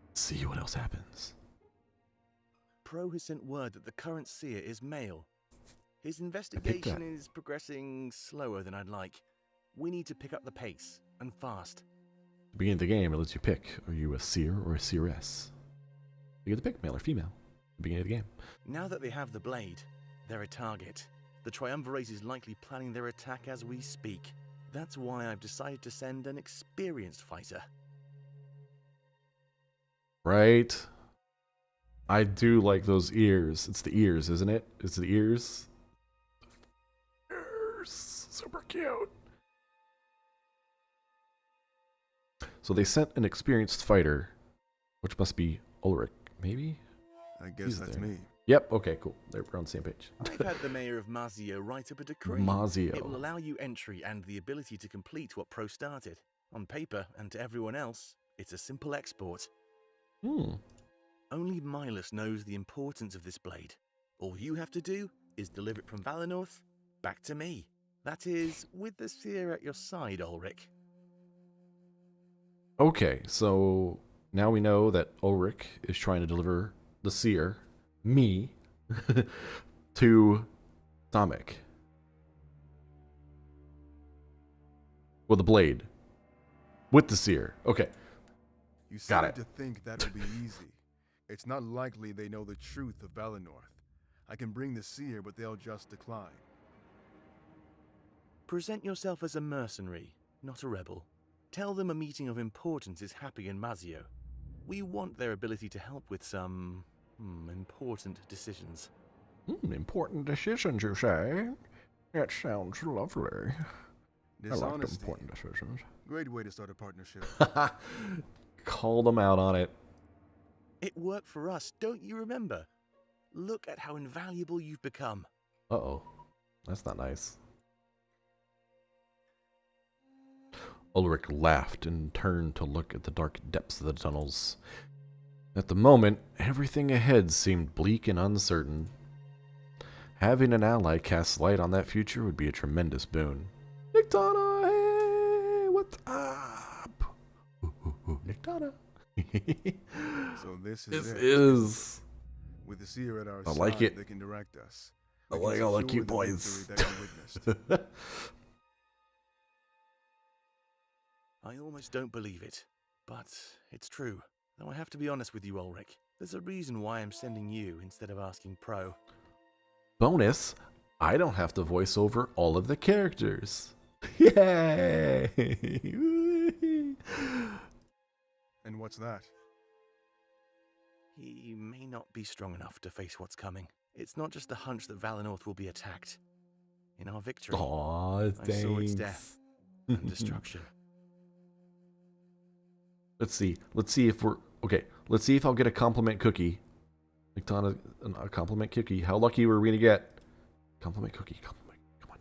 Speaker 1: let's see what else happens.
Speaker 7: Pro has sent word that the current seer is male. His investigation is progressing slower than I'd like. We need to pick up the pace, and fast.
Speaker 1: At the beginning of the game, it lets you pick. Are you a seer or a seeress? You get to pick, male or female, at the beginning of the game.
Speaker 7: Now that they have the blade, they're a target. The Triumvirate is likely planning their attack as we speak. That's why I've decided to send an experienced fighter.
Speaker 1: Right? I do like those ears. It's the ears, isn't it? It's the ears. Ears. Super cute. So they sent an experienced fighter, which must be Ulrich, maybe?
Speaker 4: I guess that's me.
Speaker 1: Yep, okay, cool. We're on the same page.
Speaker 7: I've had the mayor of Mazio write up a decree.
Speaker 1: Mazio.
Speaker 7: It will allow you entry and the ability to complete what Pro started. On paper, and to everyone else, it's a simple export. Only Milas knows the importance of this blade. All you have to do is deliver it from Valenorth back to me. That is, with the seer at your side, Ulrich.
Speaker 1: Okay, so now we know that Ulrich is trying to deliver the seer, me, to Damek. With the blade. With the seer. Okay.
Speaker 4: You
Speaker 1: Got
Speaker 4: seem
Speaker 1: it.
Speaker 4: to think that'll be easy. It's not likely they know the truth of Valenorth. I can bring the seer, but they'll just decline.
Speaker 7: Present yourself as a mercenary, not a rebel. Tell them a meeting of importance is happening in Mazio. We want their ability to help with some important decisions.
Speaker 1: Important decisions, you say? That sounds lovely. I like
Speaker 4: Dishonesty.
Speaker 1: important decisions.
Speaker 4: Great way to start a partnership.
Speaker 1: Call them out on it.
Speaker 7: It worked for us, don't you remember? Look at how invaluable you've become.
Speaker 1: Uh-oh. That's not nice. Ulrich laughed and turned to look at the dark depths of the tunnels. At the moment, everything ahead seemed bleak and uncertain. Having an ally cast light on that future would be a tremendous boon. Nick Donna, hey, what's up? Nick Donna.
Speaker 4: So this
Speaker 1: This
Speaker 4: it.
Speaker 1: is.
Speaker 4: With the seer at our
Speaker 1: I
Speaker 4: side,
Speaker 1: like it.
Speaker 4: they can direct us.
Speaker 1: I
Speaker 4: We can
Speaker 1: like all the
Speaker 4: secure
Speaker 1: cute
Speaker 4: the
Speaker 1: boys.
Speaker 4: victory that you witnessed.
Speaker 7: I almost don't believe it, but it's true. Though I have to be honest with you, Ulrich. There's a reason why I'm sending you instead of asking Pro.
Speaker 1: Bonus, I don't have to voice over all of the characters. Yay!
Speaker 4: And what's that?
Speaker 7: He may not be strong enough to face what's coming. It's not just a hunch that Valinor will be attacked. In our victory,
Speaker 1: Aw,
Speaker 7: I
Speaker 1: thanks.
Speaker 7: saw its death and destruction.
Speaker 1: Let's see if we're okay. Let's see if I'll get a compliment cookie. McDonough, a compliment cookie. How lucky were we gonna get? Compliment cookie. Compliment. Come on,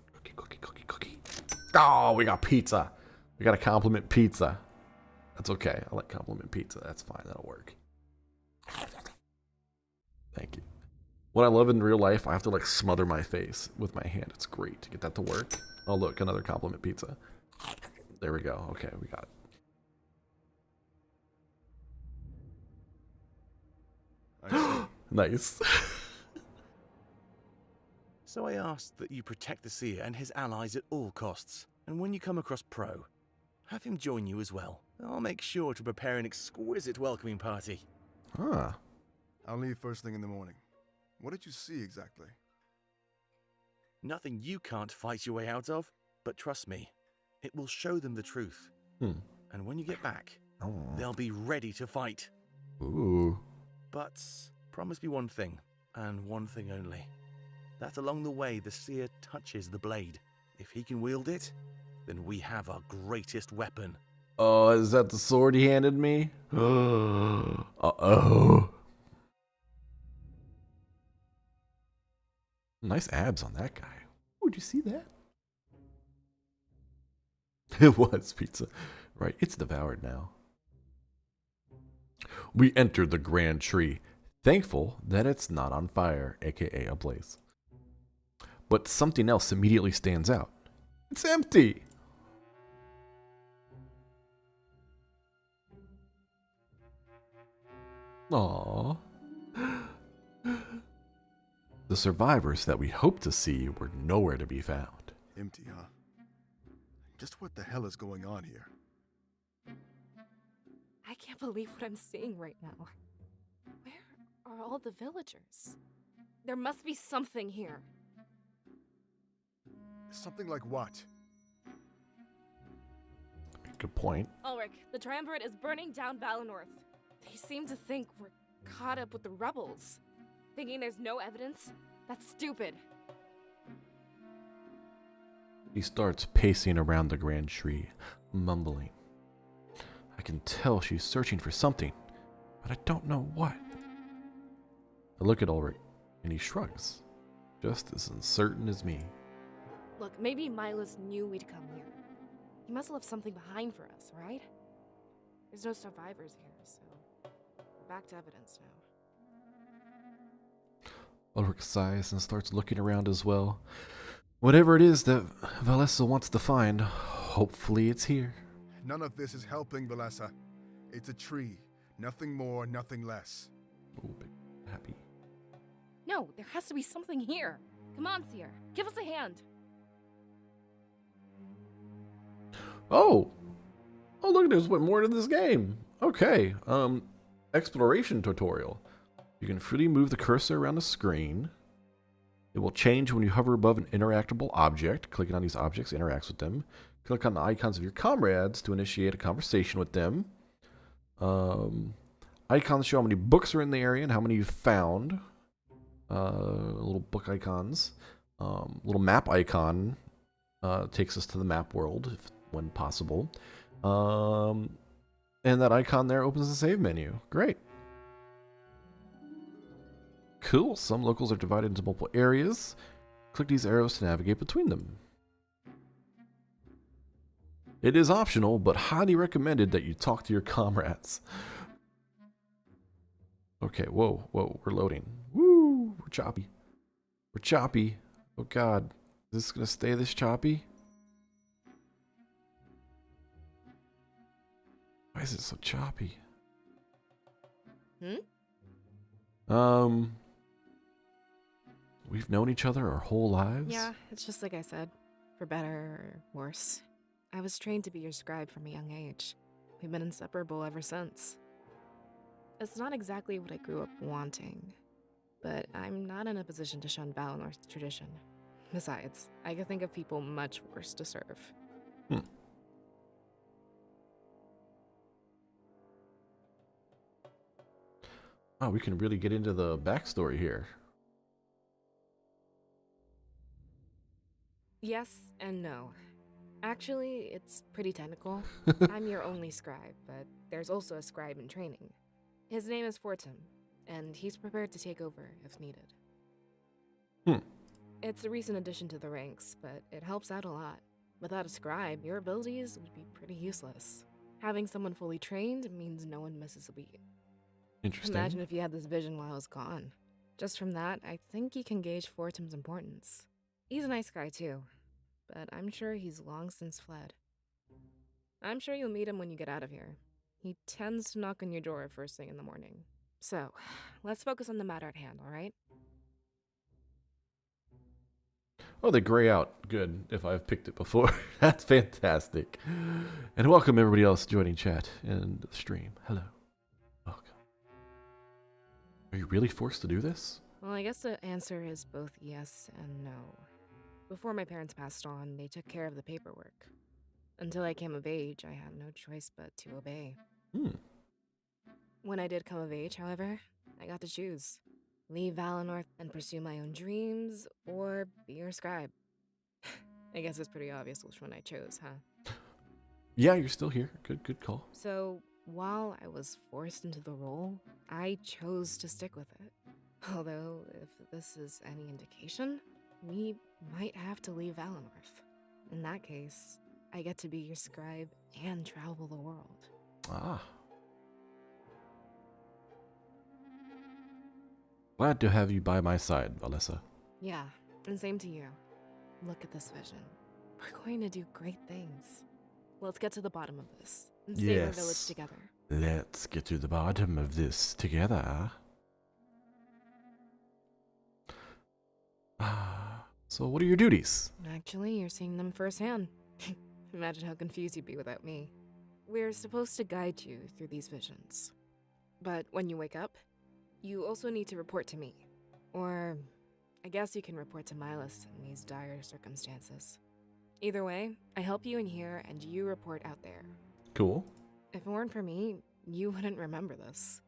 Speaker 1: cookie. Oh, we got pizza. We got a compliment pizza. That's okay. I like compliment pizza. That's fine. That'll work. Thank you. What I love in real life, I have to like smother my face with my hand. It's great to get that to work. Oh look, another compliment pizza. There we go. Okay, we got it.
Speaker 4: I see.
Speaker 1: Nice.
Speaker 7: So I asked that you protect the Seer and his allies at all costs. And when you come across Pro, have him join you as well. I'll make sure to prepare an exquisite welcoming party.
Speaker 1: Ah.
Speaker 4: I'll leave first thing in the morning. What did you see exactly?
Speaker 7: Nothing you can't fight your way out of, but trust me, it will show them the truth. And when you get back,
Speaker 1: Oh.
Speaker 7: they'll be ready to fight.
Speaker 1: Ooh.
Speaker 7: But promise me one thing, and one thing only. That along the way the Seer touches the blade. If he can wield it, then we have our greatest weapon.
Speaker 1: Oh, is that the sword he handed me? Uh-oh. Nice abs on that guy. Would you see that? It was pizza. Right, it's devoured now. We entered the grand tree, thankful that it's not on fire, aka ablaze. But something else immediately stands out. It's empty! Aww. The survivors that we hoped to see were nowhere to be found.
Speaker 4: Empty, huh? Just what the hell is going on here?
Speaker 3: I can't believe what I'm seeing right now. Where are all the villagers? There must be something here.
Speaker 4: Something like what?
Speaker 1: Good point.
Speaker 3: Ulrich, the triumvirate is burning down Valinor. They seem to think we're caught up with the rebels. Thinking there's no evidence? That's stupid.
Speaker 1: He starts pacing around the grand tree, mumbling. I can tell she's searching for something, but I don't know what. I look at Ulrich, and he shrugs, just as uncertain as me.
Speaker 3: Look, maybe Milos knew we'd come here. He must have left something behind for us, right? There's no survivors here, so we're back to evidence now.
Speaker 1: Ulrich sighs and starts looking around as well. Whatever it is that Valessa wants to find, hopefully it's here.
Speaker 4: None of this is helping, Valessa. It's a tree. Nothing more, nothing less.
Speaker 1: Oh, big happy.
Speaker 3: No, there has to be something here. Come on, Seer. Give us a hand.
Speaker 1: Oh! Oh, look, there's more to this game. Okay, exploration tutorial. You can freely move the cursor around the screen. It will change when you hover above an interactable object. Clicking on these objects interacts with them. Click on the icons of your comrades to initiate a conversation with them. Icons show how many books are in the area and how many you've found. Little book icons. Little map icon takes us to the map world when possible. And that icon there opens the save menu. Great. Cool. Some locals are divided into multiple areas. Click these arrows to navigate between them. It is optional, but highly recommended that you talk to your comrades. Okay, whoa, we're loading. Woo, we're choppy. We're choppy. Oh god, is this gonna stay this choppy? Why is it so choppy? We've known each other our whole lives?
Speaker 3: Yeah, it's just like I said. For better or worse. I was trained to be your scribe from a young age. We've been inseparable ever since. It's not exactly what I grew up wanting, but I'm not in a position to shun Valenor's tradition. Besides, I could think of people much worse to serve.
Speaker 1: Oh, we can really get into the backstory here.
Speaker 3: Yes and no. Actually, it's pretty technical. I'm your only scribe, but there's also a scribe in training. His name is Fortum, and he's prepared to take over if needed. It's a recent addition to the ranks, but it helps out a lot. Without a scribe, your abilities would be pretty useless. Having someone fully trained means no one misses a beat.
Speaker 1: Interesting.
Speaker 3: Imagine if you had this vision while I was gone. Just from that, I think you can gauge Fortum's importance. He's a nice guy too, but I'm sure he's long since fled. I'm sure you'll meet him when you get out of here. He tends to knock on your door first thing in the morning. So, let's focus on the matter at hand, alright?
Speaker 1: Oh, they gray out. Good, if I've picked it before. That's fantastic. And welcome everybody else joining chat and the stream. Hello. Welcome. Are you really forced to do this?
Speaker 3: Well, I guess the answer is both yes and no. Before my parents passed on, they took care of the paperwork. Until I came of age, I had no choice but to obey. When I did come of age, however, I got to choose. Leave Valinor and pursue my own dreams, or be your scribe. I guess it's pretty obvious which one I chose, huh?
Speaker 1: Yeah, you're still here. Good call.
Speaker 3: So, while I was forced into the role, I chose to stick with it. Although, if this is any indication, we might have to leave Valinor. In that case, I get to be your scribe and travel the world.
Speaker 1: Ah. Glad to have you by my side, Valessa.
Speaker 3: Yeah, and same to you. Look at this vision. We're going to do great things. Let's get to the bottom of this and save our village
Speaker 1: Yes.
Speaker 3: together.
Speaker 1: Let's get to the bottom of this together. So what are your duties?
Speaker 3: Actually, you're seeing them firsthand. Imagine how confused you'd be without me. We're supposed to guide you through these visions. But when you wake up, you also need to report to me. Or, I guess you can report to Milas in these dire circumstances. Either way, I help you in here and you report out there.
Speaker 1: Cool.
Speaker 3: If it weren't for me, you wouldn't remember this.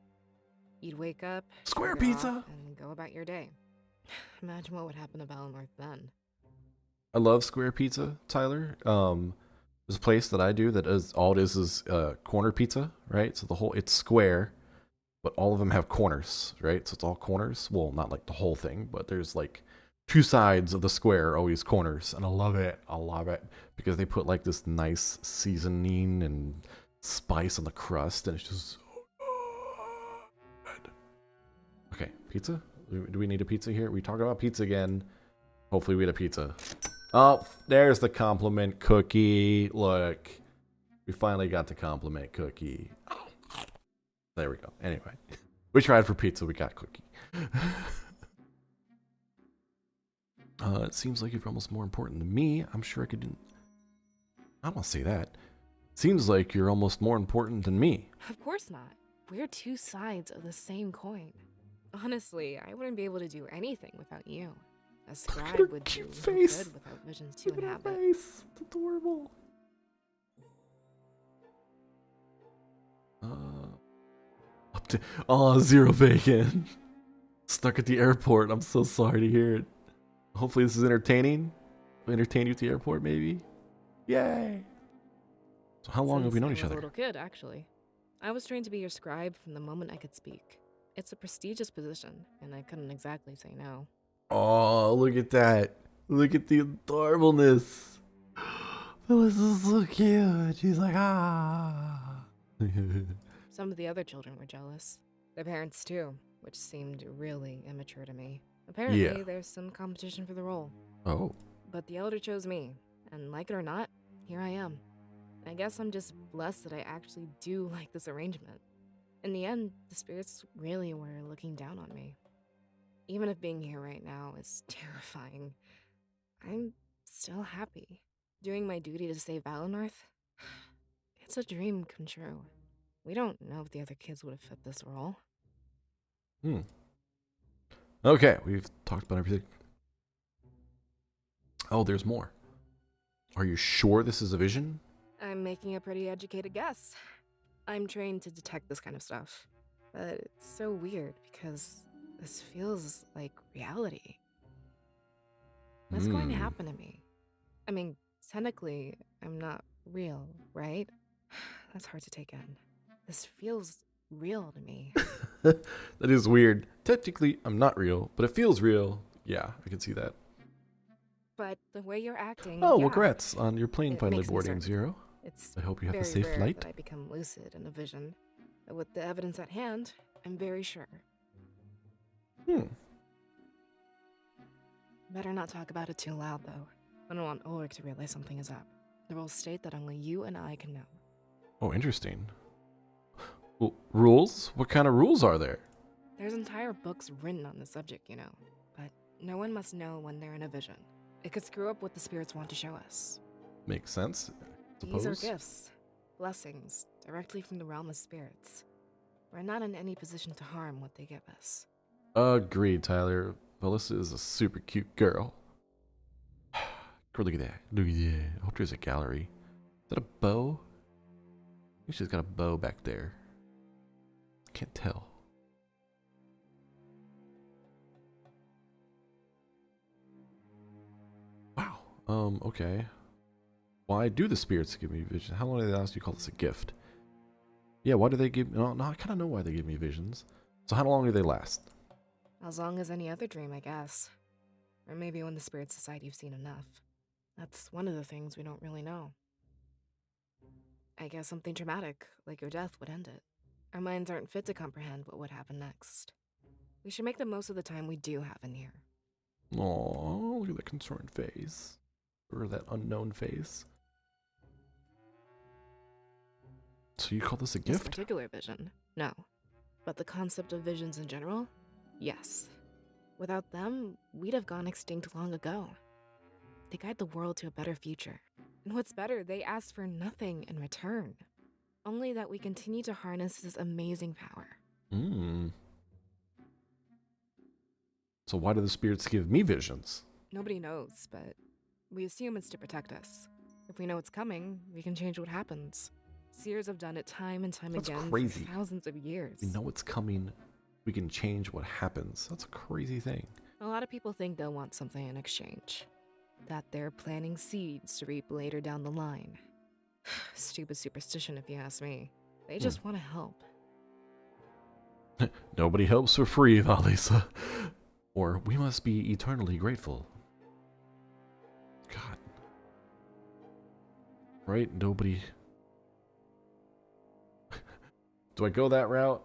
Speaker 3: You'd wake up,
Speaker 1: Square
Speaker 3: get off,
Speaker 1: pizza!
Speaker 3: and go about your day. Imagine what would happen to Valinor then.
Speaker 1: I love square pizza, Tyler. There's a place that I do that is all it is corner pizza, right? So it's square, but all of them have corners, right? So it's all corners. Well, not like the whole thing, but there's like two sides of the square are always corners, and I love it. I love it because they put like this nice seasoning and spice on the crust, and it's just so good. Okay, pizza. Do we need a pizza here? We talk about pizza again. Hopefully we get a pizza. Oh, there's the compliment cookie. Look, we finally got the compliment cookie. There we go. Anyway, we tried for pizza. We got cookie. It seems like you're almost more important than me. I'm sure I could. I don't want to say that. Seems like you're almost more important than me.
Speaker 3: Of course not. We're two sides of the same coin. Honestly, I wouldn't be able to do anything without you. A scribe would do
Speaker 1: cute
Speaker 3: no
Speaker 1: face.
Speaker 3: good without visions to
Speaker 1: Look at her
Speaker 3: inhabit.
Speaker 1: face. It's adorable. Oh, zero bacon. Stuck at the airport. I'm so sorry to hear it. Hopefully this is entertaining. Entertain you at the airport, maybe. Yay. So how long have we known each
Speaker 3: Since I was
Speaker 1: other?
Speaker 3: a little kid, actually. I was trained to be your scribe from the moment I could speak. It's a prestigious position, and I couldn't exactly say no.
Speaker 1: Oh, look at that. Look at the adorableness. This is so cute. She's like, ah.
Speaker 3: Some of the other children were jealous. Their parents too, which seemed really immature to me. Apparently,
Speaker 1: Yeah.
Speaker 3: there's some competition for the role.
Speaker 1: Oh.
Speaker 3: But the elder chose me, and like it or not, here I am. I guess I'm just blessed that I actually do like this arrangement. In the end, the spirits really were looking down on me. Even if being here right now is terrifying, I'm still happy. Doing my duty to save Valinor, it's a dream come true. We don't know if the other kids would have fit this role.
Speaker 1: Okay, we've talked about everything. Oh, there's more. Are you sure this is a vision?
Speaker 3: I'm making a pretty educated guess. I'm trained to detect this kind of stuff. But it's so weird because this feels like reality. What's going to happen to me? I mean, technically, I'm not real, right? That's hard to take in. This feels real to me.
Speaker 1: That is weird. Technically, I'm not real, but it feels real. Yeah, I can see that.
Speaker 3: But the way you're acting.
Speaker 1: Oh,
Speaker 3: yeah,
Speaker 1: well, congrats on your plane
Speaker 3: it
Speaker 1: finally
Speaker 3: makes me
Speaker 1: boarding,
Speaker 3: certain.
Speaker 1: Zero.
Speaker 3: It's
Speaker 1: I hope you have a
Speaker 3: very
Speaker 1: safe
Speaker 3: rare
Speaker 1: flight.
Speaker 3: that I become lucid in a vision. But with the evidence at hand, I'm very sure. Better not talk about it too loud, though. I don't want Ulrich to realize something is up. The rules state that only you and I can know.
Speaker 1: Oh, interesting. Well, rules? What kind of rules are there?
Speaker 3: There's entire books written on the subject, you know. But no one must know when they're in a vision. It could screw up what the spirits want to show us.
Speaker 1: Makes sense, I
Speaker 3: These
Speaker 1: suppose.
Speaker 3: are gifts, blessings, directly from the realm of spirits. We're not in any position to harm what they give us.
Speaker 1: Agreed, Tyler. Melissa is a super cute girl. Girl, look at that. Look at that. I hope there's a gallery. Is that a bow? I think she's got a bow back there. Can't tell. Wow. Okay. Why do the spirits give me vision? How long do they last? You call this a gift? Yeah, why do they give... No, I kind of know why they give me visions. So how long do they last?
Speaker 3: As long as any other dream, I guess. Or maybe when the spirits decide you've seen enough. That's one of the things we don't really know. I guess something traumatic, like your death, would end it. Our minds aren't fit to comprehend what would happen next. We should make the most of the time we do have in here.
Speaker 1: Oh, look at that concerned face. Or that unknown face. So you call this a
Speaker 3: This
Speaker 1: gift?
Speaker 3: particular vision, no. But the concept of visions in general, yes. Without them, we'd have gone extinct long ago. They guide the world to a better future. And what's better, they ask for nothing in return. Only that we continue to harness this amazing power.
Speaker 1: So why do the spirits give me visions?
Speaker 3: Nobody knows, but we assume it's to protect us. If we know it's coming, we can change what happens. Seers have done it time and time
Speaker 1: That's
Speaker 3: again
Speaker 1: crazy.
Speaker 3: for thousands of years.
Speaker 1: We know it's coming. We can change what happens. That's a crazy thing.
Speaker 3: A lot of people think they'll want something in exchange. That they're planting seeds to reap later down the line. Stupid superstition, if you ask me. They just want to help.
Speaker 1: Nobody helps for free, Valisa. Or we must be eternally grateful. God. Right? Nobody... Do I go that route?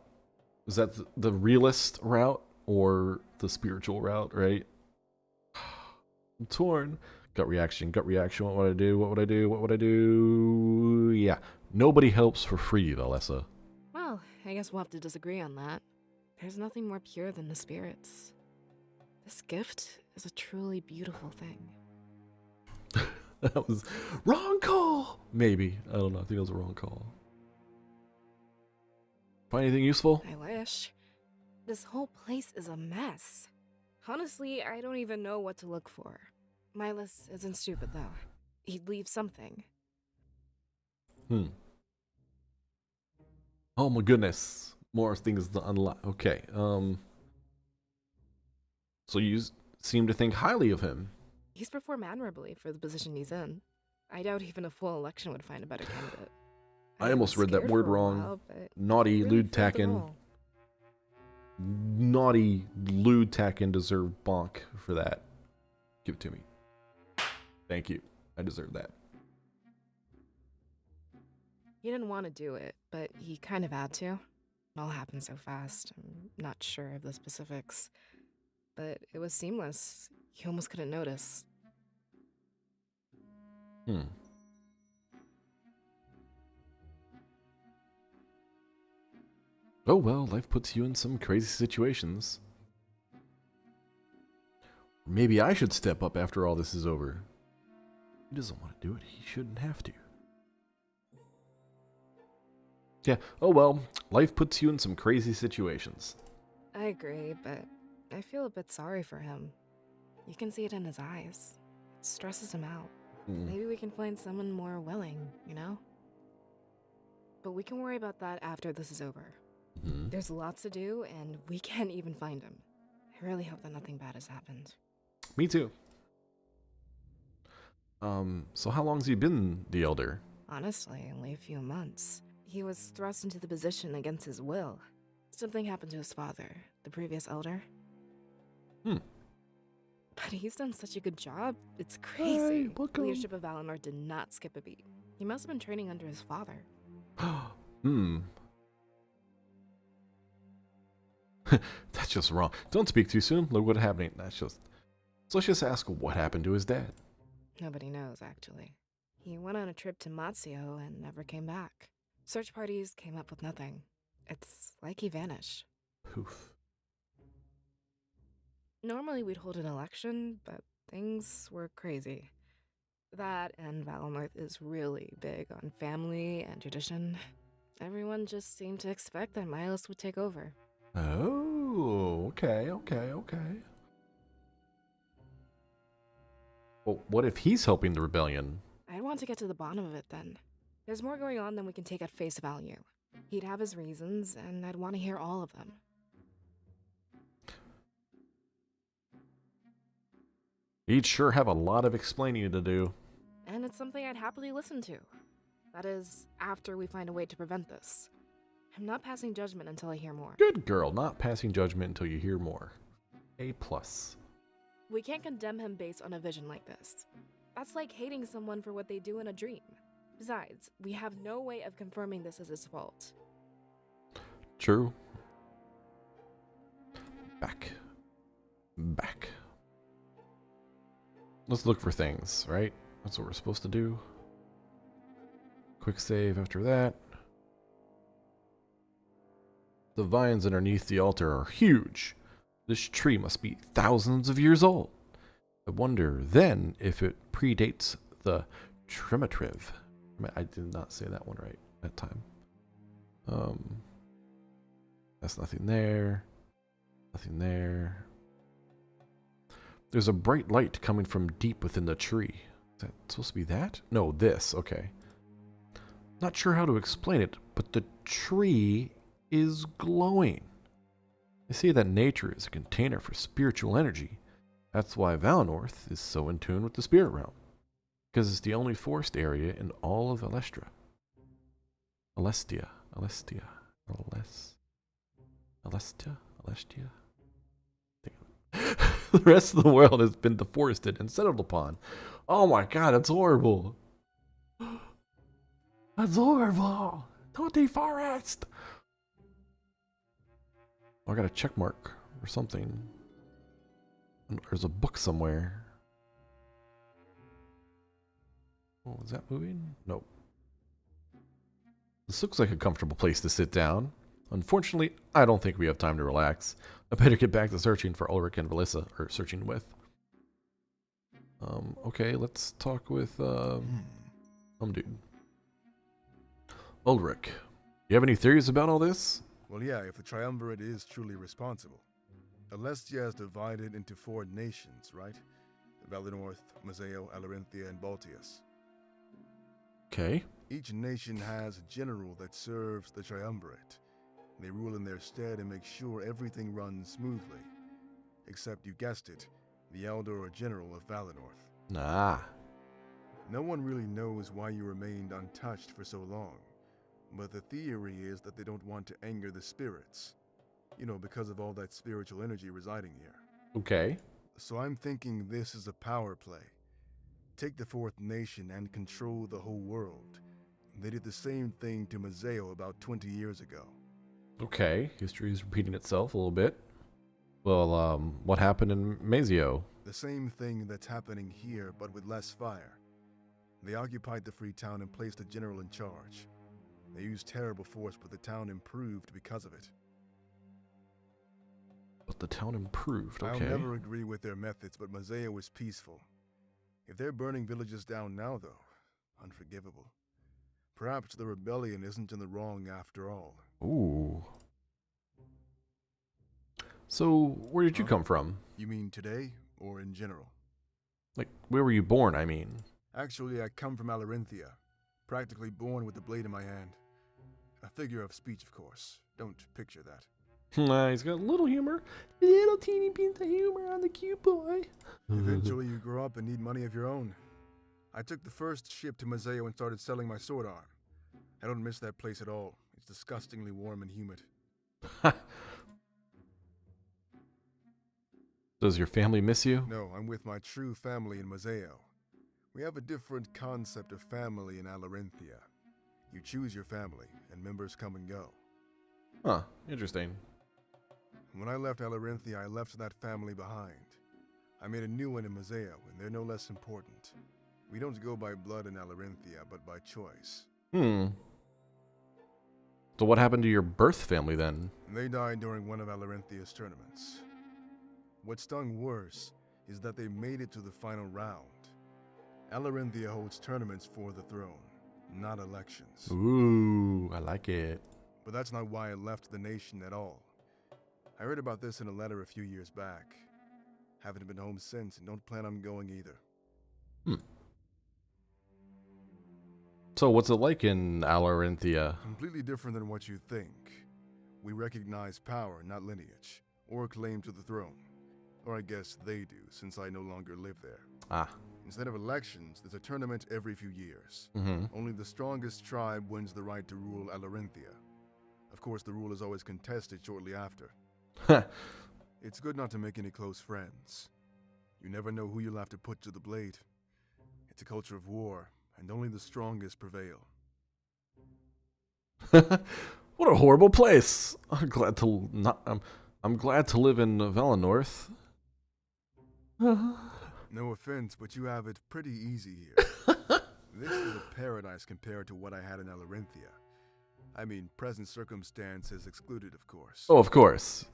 Speaker 1: Is that the realist route or the spiritual route, right? I'm torn. Gut reaction, gut reaction. What would I do? What would I do? What would I do? Yeah. Nobody helps for free, Valessa.
Speaker 3: Well, I guess we'll have to disagree on that. There's nothing more pure than the spirits. This gift is a truly beautiful thing.
Speaker 1: That was wrong call. Maybe. I don't know. I think it was a wrong call. Find anything useful?
Speaker 3: I wish. This whole place is a mess. Honestly, I don't even know what to look for. Milas isn't stupid, though. He'd leave something.
Speaker 1: Oh my goodness. More things to unlock. Okay. So you seem to think highly of him.
Speaker 3: He's performed admirably for the position he's in. I doubt even a full election would find a better candidate.
Speaker 1: I almost read that word wrong. Naughty lewd Takkin. Naughty lewd Takkin deserved bonk for that. Give it to me. Thank you. I deserve that.
Speaker 3: He didn't want to do it, but he kind of had to. It all happened so fast. I'm not sure of the specifics, but it was seamless. You almost couldn't notice.
Speaker 1: Hmm. Oh well, life puts you in some crazy situations. Maybe I should step up after all this is over. He doesn't want to do it. He shouldn't have to. Yeah, oh well, life puts you in some crazy situations.
Speaker 3: I agree, but I feel a bit sorry for him. You can see it in his eyes. It stresses him out. Maybe we can find someone more willing, you know? But we can worry about that after this is over. There's lots to do, and we can't even find him. I really hope that nothing bad has happened.
Speaker 1: Me too. So how long's he been the Elder?
Speaker 3: Honestly, only a few months. He was thrust into the position against his will. Something happened to his father, the previous Elder. But he's done such a good job, it's crazy.
Speaker 1: Hey, welcome.
Speaker 3: Leadership of Valinor did not skip a beat. He must have been training under his father.
Speaker 1: That's just wrong. Don't speak too soon. Look what's happening. So let's just ask what happened to his dad.
Speaker 3: Nobody knows, actually. He went on a trip to Matsio and never came back. Search parties came up with nothing. It's like he vanished.
Speaker 1: Poof.
Speaker 3: Normally we'd hold an election, but things were crazy. That and Valinor is really big on family and tradition. Everyone just seemed to expect that Milos would take over.
Speaker 1: Oh, okay. Well, what if he's helping the rebellion?
Speaker 3: I'd want to get to the bottom of it then. There's more going on than we can take at face value. He'd have his reasons, and I'd want to hear all of them.
Speaker 1: He'd sure have a lot of explaining to do.
Speaker 3: And it's something I'd happily listen to. That is, after we find a way to prevent this. I'm not passing judgment until I hear more.
Speaker 1: Good girl, not passing judgment until you hear more. A+.
Speaker 3: We can't condemn him based on a vision like this. That's like hating someone for what they do in a dream. Besides, we have no way of confirming this is his fault.
Speaker 1: True. Back. Let's look for things, right? That's what we're supposed to do. Quick save after that. The vines underneath the altar are huge. This tree must be thousands of years old. I wonder then if it predates the Trematriv. I did not say that one right that time. That's nothing there. Nothing there. There's a bright light coming from deep within the tree. Is that supposed to be that? No, this. Okay. Not sure how to explain it, but the tree is glowing. They say that nature is a container for spiritual energy. That's why Valinor is so in tune with the spirit realm. Because it's the only forest area in all of Alestia. The rest of the world has been deforested and settled upon. Oh my god, that's horrible. That's horrible. Don't deforest. Oh, I got a check mark or something. There's a book somewhere. Oh, is that moving? Nope. This looks like a comfortable place to sit down. Unfortunately, I don't think we have time to relax. I better get back to searching for Ulrich and Valissa, or searching with. Okay, let's talk with, dude. Ulrich, you have any theories about all this?
Speaker 4: Well, yeah, if the Triumvirate is truly responsible. Alestia is divided into 4 nations, right? Valinor, Mazeo, Alarinthia, and Baltius.
Speaker 1: Okay.
Speaker 4: Each nation has a general that serves the Triumvirate. They rule in their stead and make sure everything runs smoothly. Except, you guessed it, the Elder or General of Valinor.
Speaker 1: Nah.
Speaker 4: No one really knows why you remained untouched for so long, but the theory is that they don't want to anger the spirits. You know, because of all that spiritual energy residing here.
Speaker 1: Okay.
Speaker 4: So I'm thinking this is a power play. Take the 4th nation and control the whole world. They did the same thing to Mazeo about 20 years ago.
Speaker 1: Okay, history is repeating itself a little bit. Well, what happened in Mazio?
Speaker 4: The same thing that's happening here, but with less fire. They occupied the free town and placed a general in charge. They used terrible force, but the town improved because of it.
Speaker 1: But the town improved, okay.
Speaker 4: I'll never agree with their methods, but Mazeo is peaceful. If they're burning villages down now, though, unforgivable. Perhaps the rebellion isn't in the wrong after all.
Speaker 1: Ooh. So, where did you come from?
Speaker 4: You mean today, or in general?
Speaker 1: Like, where were you born, I mean?
Speaker 4: Actually, I come from Alarinthia, practically born with the blade in my hand. A figure of speech, of course. Don't picture that.
Speaker 1: He's got a little humor. Little teeny bit of humor on the cute boy.
Speaker 4: Eventually, you grow up and need money of your own. I took the first ship to Mazeo and started selling my sword arm. I don't miss that place at all. It's disgustingly warm and humid.
Speaker 1: Does your family miss you?
Speaker 4: No, I'm with my true family in Mazeo. We have a different concept of family in Alarinthia. You choose your family, and members come and go.
Speaker 1: Huh, interesting.
Speaker 4: When I left Alarinthia, I left that family behind. I made a new one in Mazeo, and they're no less important. We don't go by blood in Alarinthia, but by choice.
Speaker 1: So what happened to your birth family then?
Speaker 4: They died during one of Alarinthia's tournaments. What stung worse is that they made it to the final round. Alarinthia holds tournaments for the throne, not elections.
Speaker 1: Ooh, I like it.
Speaker 4: But that's not why I left the nation at all. I heard about this in a letter a few years back. Haven't been home since and don't plan on going either.
Speaker 1: So what's it like in Alarinthia?
Speaker 4: Completely different than what you think. We recognize power, not lineage, or claim to the throne. Or I guess they do, since I no longer live there.
Speaker 1: Ah.
Speaker 4: Instead of elections, there's a tournament every few years.
Speaker 1: Mm-hmm.
Speaker 4: Only the strongest tribe wins the right to rule Alarinthia. Of course, the rule is always contested shortly after. It's good not to make any close friends. You never know who you'll have to put to the blade. It's a culture of war, and only the strongest prevail.
Speaker 1: What a horrible place. I'm glad to live in Valenorth.
Speaker 4: No offense, but you have it pretty easy here. This is a paradise compared to what I had in Alarinthia. I mean, present circumstances excluded, of course.
Speaker 1: Oh, of course.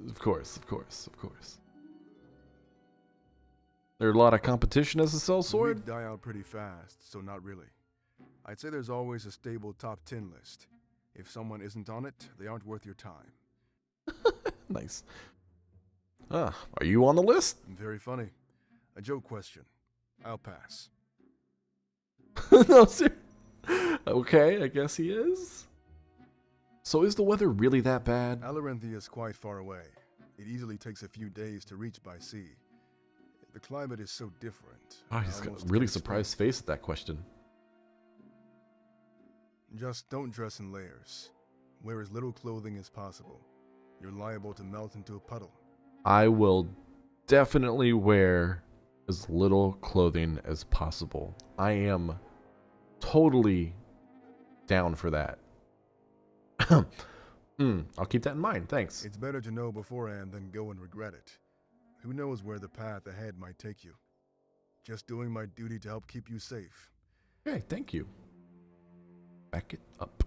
Speaker 1: There a lot of competition as a sellsword?
Speaker 4: We'd die out pretty fast, so not really. I'd say there's always a stable top 10 list. If someone isn't on it, they aren't worth your time.
Speaker 1: Nice. Are you on the list?
Speaker 4: Very funny. A joke question. I'll pass.
Speaker 1: No, sir. Okay, I guess he is. So is the weather really that bad?
Speaker 4: Alarinthia is quite far away. It easily takes a few days to reach by sea. The climate is so different.
Speaker 1: Oh, he's got a
Speaker 4: Almost
Speaker 1: really
Speaker 4: can't
Speaker 1: surprised
Speaker 4: explain.
Speaker 1: face at that question.
Speaker 4: Just don't dress in layers. Wear as little clothing as possible. You're liable to melt into a puddle.
Speaker 1: I will definitely wear as little clothing as possible. I am totally down for that. I'll keep that in mind. Thanks.
Speaker 4: It's better to know beforehand than go and regret it. Who knows where the path ahead might take you. Just doing my duty to help keep you safe.
Speaker 1: Okay, thank you. Back it up.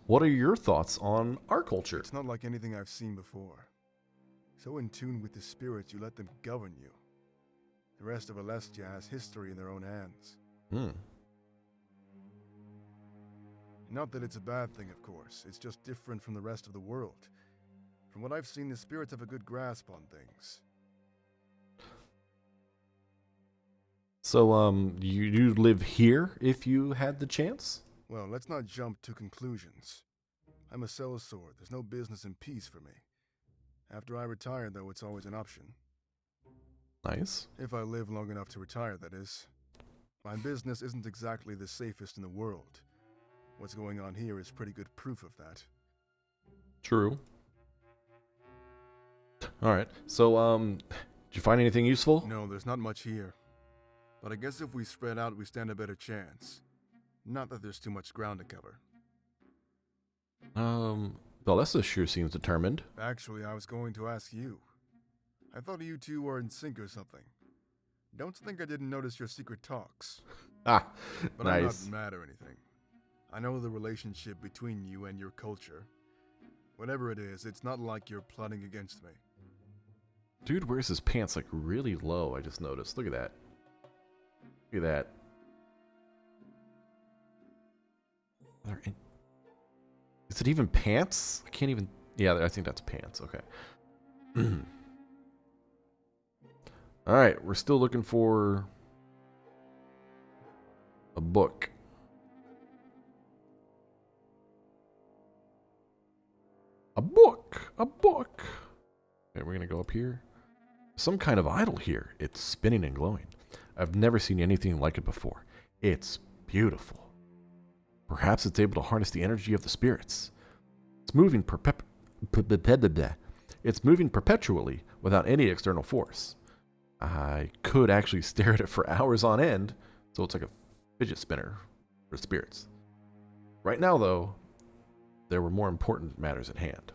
Speaker 1: What are your thoughts on our culture?
Speaker 4: It's not like anything I've seen before. So in tune with the spirits, you let them govern you. The rest of Alestia has history in their own hands. Not that it's a bad thing, of course. It's just different from the rest of the world. From what I've seen, the spirits have a good grasp on things.
Speaker 1: So, you live here if you had the chance?
Speaker 4: Well, let's not jump to conclusions. I'm a sellsword. There's no business in peace for me. After I retire, though, it's always an option.
Speaker 1: Nice.
Speaker 4: If I live long enough to retire, that is. My business isn't exactly the safest in the world. What's going on here is pretty good proof of that.
Speaker 1: True. Alright, so, did you find anything useful?
Speaker 4: No, there's not much here. But I guess if we spread out, we stand a better chance. Not that there's too much ground to cover.
Speaker 1: Valessa sure seems determined.
Speaker 4: Actually, I was going to ask you. I thought you two were in sync or something. Don't think I didn't notice your secret talks.
Speaker 1: Ah,
Speaker 4: But
Speaker 1: nice.
Speaker 4: I'm not mad or anything. I know the relationship between you and your culture. Whatever it is, it's not like you're plotting against me.
Speaker 1: Dude wears his pants like really low, I just noticed. Look at that. Look at that. Is it even pants? I can't even... Yeah, I think that's pants. Okay. Alright, we're still looking for... a book. A book! A book! Okay, we're gonna go up here. Some kind of idol here. It's spinning and glowing. I've never seen anything like it before. It's beautiful. Perhaps it's able to harness the energy of the spirits. It's moving perpetually without any external force. I could actually stare at it for hours on end, so it's like a fidget spinner for spirits. Right now, though, there were more important matters at hand.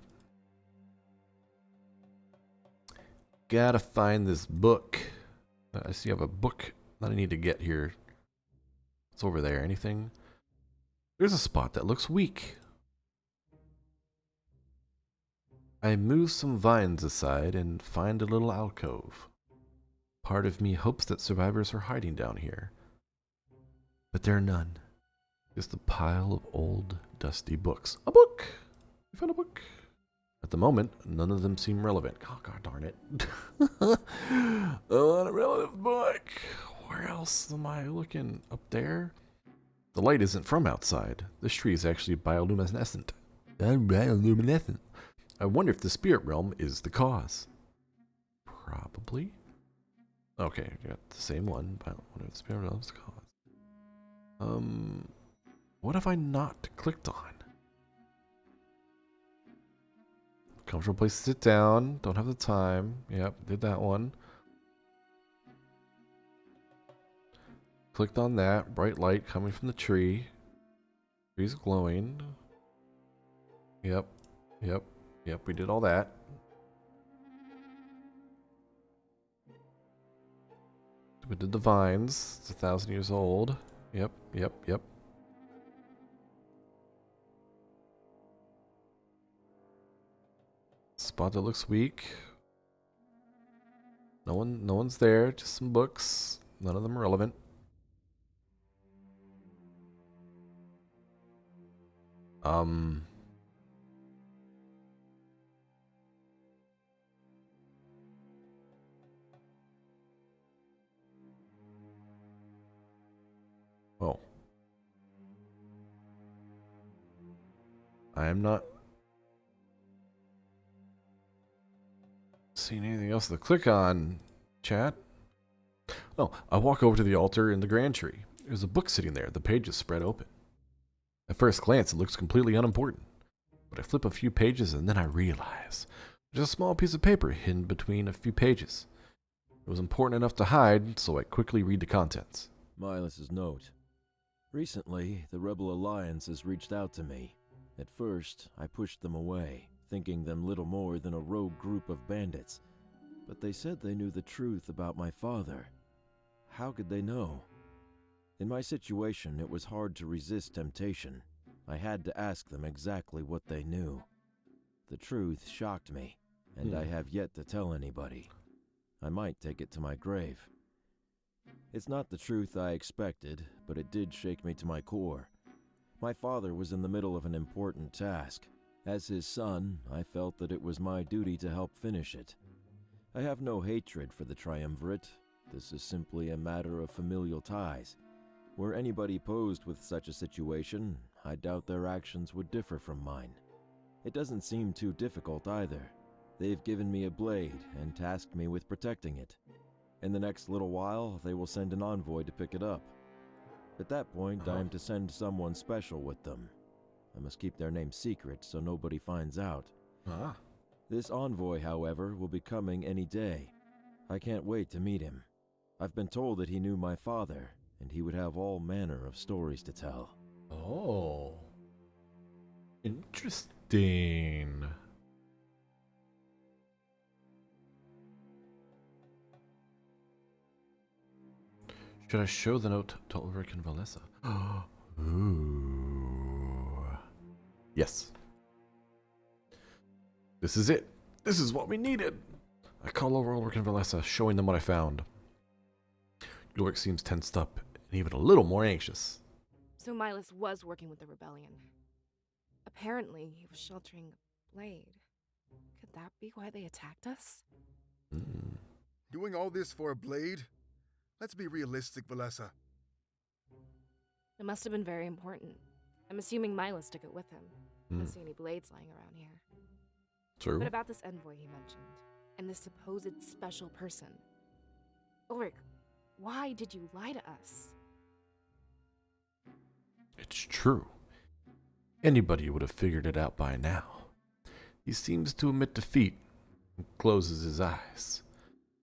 Speaker 1: Gotta find this book. I see you have a book that I need to get here. It's over there. Anything? There's a spot that looks weak. I move some vines aside and find a little alcove. Part of me hopes that survivors are hiding down here. But there are none. Just a pile of old, dusty books. A book! We found a book. At the moment, none of them seem relevant. Oh, god darn it. I want a relevant book. Where else am I looking? Up there? The light isn't from outside. This tree is actually bioluminescent. I wonder if the spirit realm is the cause. Probably. Okay, you got the same one. But I wonder if the spirit realm is the cause. What have I not clicked on? Comfortable place to sit down. Don't have the time. Yep, did that one. Clicked on that. Bright light coming from the tree. Tree's glowing. Yep. Yep. Yep, we did all that. We did the vines. It's 1,000 years old. Yep, yep, yep. Spot that looks weak. No one's there. Just some books. None of them are relevant. Oh. I am not seeing anything else to click on, chat. Oh, I walk over to the altar in the grand tree. There's a book sitting there. The page is spread open. At first glance, it looks completely unimportant. But I flip a few pages and then I realize there's a small piece of paper hidden between a few pages. It was important enough to hide, so I quickly read the contents.
Speaker 9: Milas's note. Recently, the Rebel Alliance has reached out to me. At first, I pushed them away, thinking them little more than a rogue group of bandits. But they said they knew the truth about my father. How could they know? In my situation, it was hard to resist temptation. I had to ask them exactly what they knew. The truth shocked me, and I have yet to tell anybody. I might take it to my grave. It's not the truth I expected, but it did shake me to my core. My father was in the middle of an important task. As his son, I felt that it was my duty to help finish it. I have no hatred for the Triumvirate. This is simply a matter of familial ties. Were anybody posed with such a situation, I doubt their actions would differ from mine. It doesn't seem too difficult either. They've given me a blade and tasked me with protecting it. In the next little while, they will send an envoy to pick it up. At that point, I am to send someone special with them. I must keep their name secret so nobody finds out. This envoy, however, will be coming any day. I can't wait to meet him. I've been told that he knew my father, and he would have all manner of stories to tell.
Speaker 1: Oh. Interesting. Should I show the note to Ulrich and Valessa? Ooh. Yes. This is it. This is what we needed. I call over Ulrich and Valessa, showing them what I found. Ulrich seems tensed up and even a little more anxious.
Speaker 3: So Milas was working with the rebellion. Apparently, he was sheltering a blade. Could that be why they attacked us?
Speaker 4: Doing all this for a blade? Let's be realistic, Valessa.
Speaker 3: It must have been very important. I'm assuming Milas took it with him. I don't see any blades lying around here.
Speaker 1: True.
Speaker 3: But about this envoy he mentioned, and this supposed special person. Ulrich, why did you lie to us?
Speaker 1: It's true. Anybody would have figured it out by now. He seems to admit defeat and closes his eyes,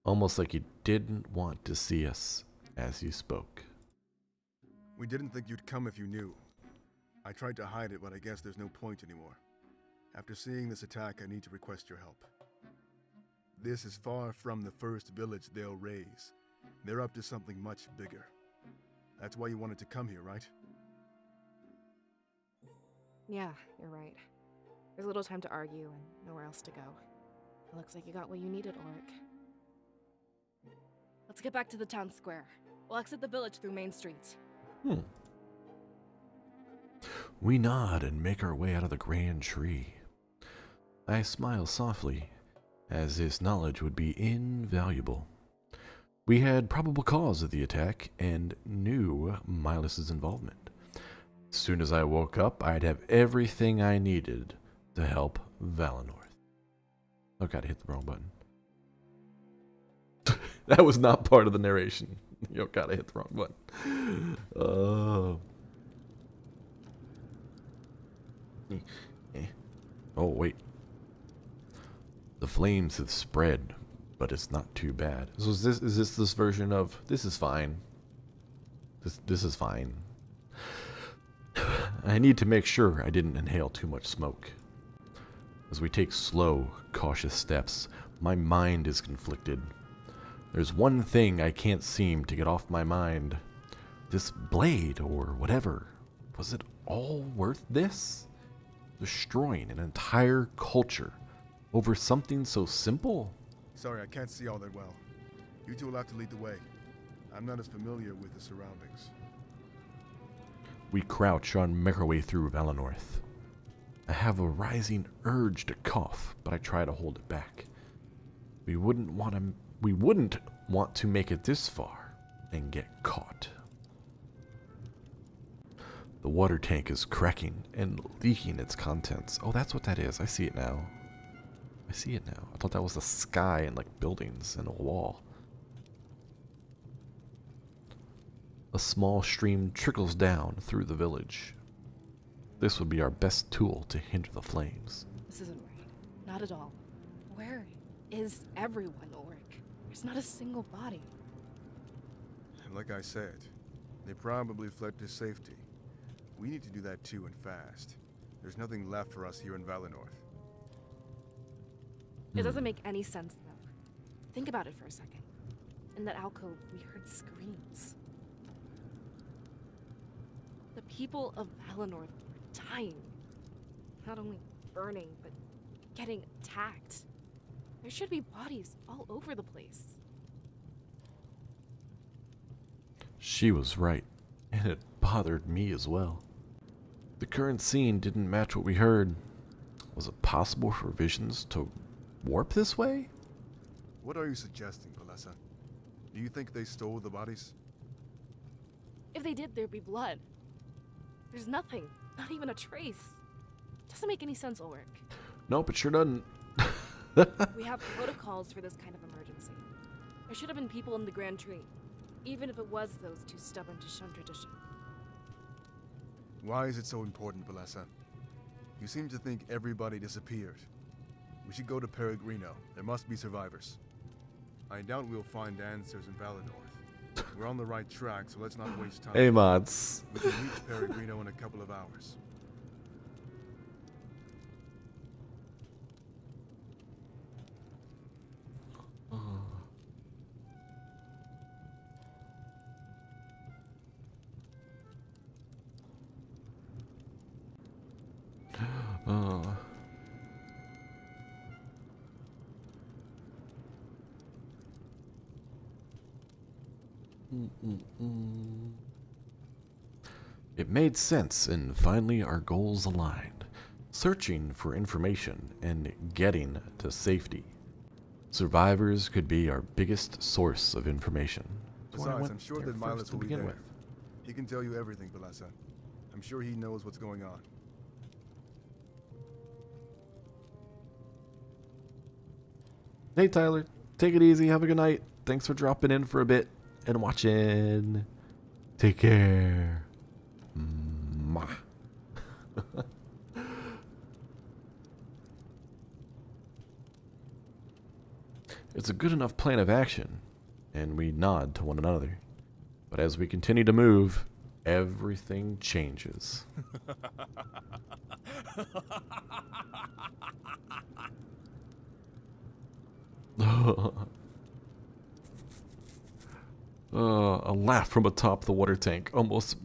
Speaker 1: almost like he didn't want to see us as he spoke.
Speaker 4: We didn't think you'd come if you knew. I tried to hide it, but I guess there's no point anymore. After seeing this attack, I need to request your help. This is far from the first village they'll raise. They're up to something much bigger. That's why you wanted to come here, right?
Speaker 3: Yeah, you're right. There's little time to argue and nowhere else to go. It looks like you got what you needed, Ulrich. Let's get back to the town square. We'll exit the village through Main Street.
Speaker 1: We nod and make our way out of the grand tree. I smile softly, as this knowledge would be invaluable. We had probable cause of the attack and knew Milas's involvement. As soon as I woke up, I'd have everything I needed to help Valenorth. Oh god, I hit the wrong button. That was not part of the narration. Oh god, I hit the wrong button. Oh wait. The flames have spread, but it's not too bad. So is this version of this is fine? This is fine. I need to make sure I didn't inhale too much smoke. As we take slow, cautious steps, my mind is conflicted. There's one thing I can't seem to get off my mind. This blade, or whatever, was it all worth this? Destroying an entire culture over something so simple?
Speaker 4: Sorry, I can't see all that well. You two will have to lead the way. I'm not as familiar with the surroundings.
Speaker 1: We crouch and make our way through Valenorth. I have a rising urge to cough, but I try to hold it back. We wouldn't want to make it this far and get caught. The water tank is cracking and leaking its contents. Oh, that's what that is. I see it now. I see it now. I thought that was the sky and like buildings and a wall. A small stream trickles down through the village. This would be our best tool to hinder the flames.
Speaker 3: This isn't right. Not at all. Where is everyone, Ulrich? There's not a single body.
Speaker 4: Like I said, they probably fled to safety. We need to do that too, and fast. There's nothing left for us here in Valenorth.
Speaker 3: It doesn't make any sense, though. Think about it for a second. In that alcove, we heard screams. The people of Valenorth were dying. Not only burning, but getting attacked. There should be bodies all over the place.
Speaker 1: She was right, and it bothered me as well. The current scene didn't match what we heard. Was it possible for visions to warp this way?
Speaker 4: What are you suggesting, Valessa? Do you think they stole the bodies?
Speaker 3: If they did, there'd be blood. There's nothing, not even a trace. Doesn't make any sense, Ulrich.
Speaker 1: Nope, it sure doesn't.
Speaker 3: We have protocols for this kind of emergency. There should have been people in the Grand Tree, even if it was those too stubborn to shun tradition.
Speaker 4: Why is it so important, Valessa? You seem to think everybody disappeared. We should go to Peregrino. There must be survivors. I doubt we'll find answers in Valenorth, We're on the right track, so let's not waste time.
Speaker 1: Hey, mods.
Speaker 4: We can reach Peregrino in a couple of hours.
Speaker 1: It made sense, and finally our goals aligned. Searching for information and getting to safety. Survivors could be our biggest source of information. That's why I
Speaker 4: Besides,
Speaker 1: went
Speaker 4: I'm sure
Speaker 1: there
Speaker 4: that
Speaker 1: first
Speaker 4: Miles
Speaker 1: to
Speaker 4: will be
Speaker 1: begin
Speaker 4: there.
Speaker 1: with.
Speaker 4: He can tell you everything, Valessa. I'm sure he knows what's going on.
Speaker 1: Hey Tyler, take it easy, have a good night. Thanks for dropping in for a bit and watching. Take care. Mwah. It's a good enough plan of action, and we nod to one another. But as we continue to move, everything changes. A laugh from atop the water tank, almost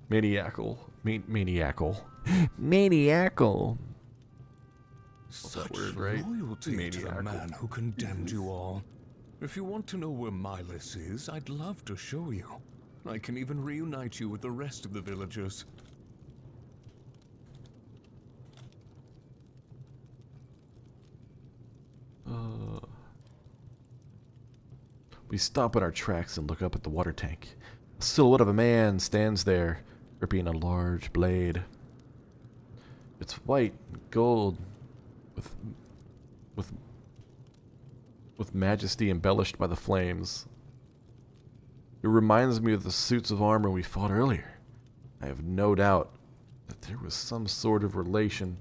Speaker 1: maniacal. Maniacal. Maniacal.
Speaker 6: Such
Speaker 1: word, right?
Speaker 6: loyalty to the
Speaker 1: Maniacal.
Speaker 6: man who condemned you all. If you want to know where Miles is, I'd love to show you. I can even reunite you with the rest of the villagers.
Speaker 1: We stop in our tracks and look up at the water tank. A silhouette of a man stands there, gripping a large blade. It's white and gold, with majesty embellished by the flames. It reminds me of the suits of armor we fought earlier. I have no doubt that there was some sort of relation.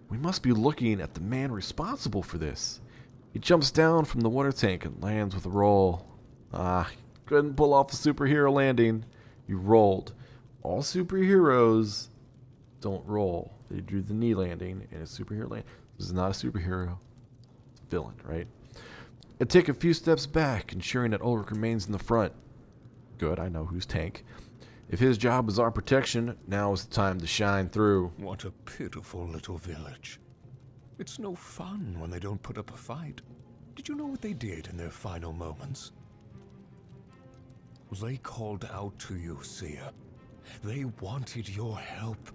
Speaker 1: We must be looking at the man responsible for this. He jumps down from the water tank and lands with a roll. Couldn't pull off the superhero landing. He rolled. All superheroes don't roll. They do the knee landing and a superhero land. This is not a superhero. It's a villain, right? I take a few steps back, ensuring that Ulrich remains in the front. Good, I know who's tank. If his job is our protection, now is the time to shine through.
Speaker 6: What a pitiful little village. It's no fun when they don't put up a fight. Did you know what they did in their final moments? They called out to you, Seer. They wanted your help,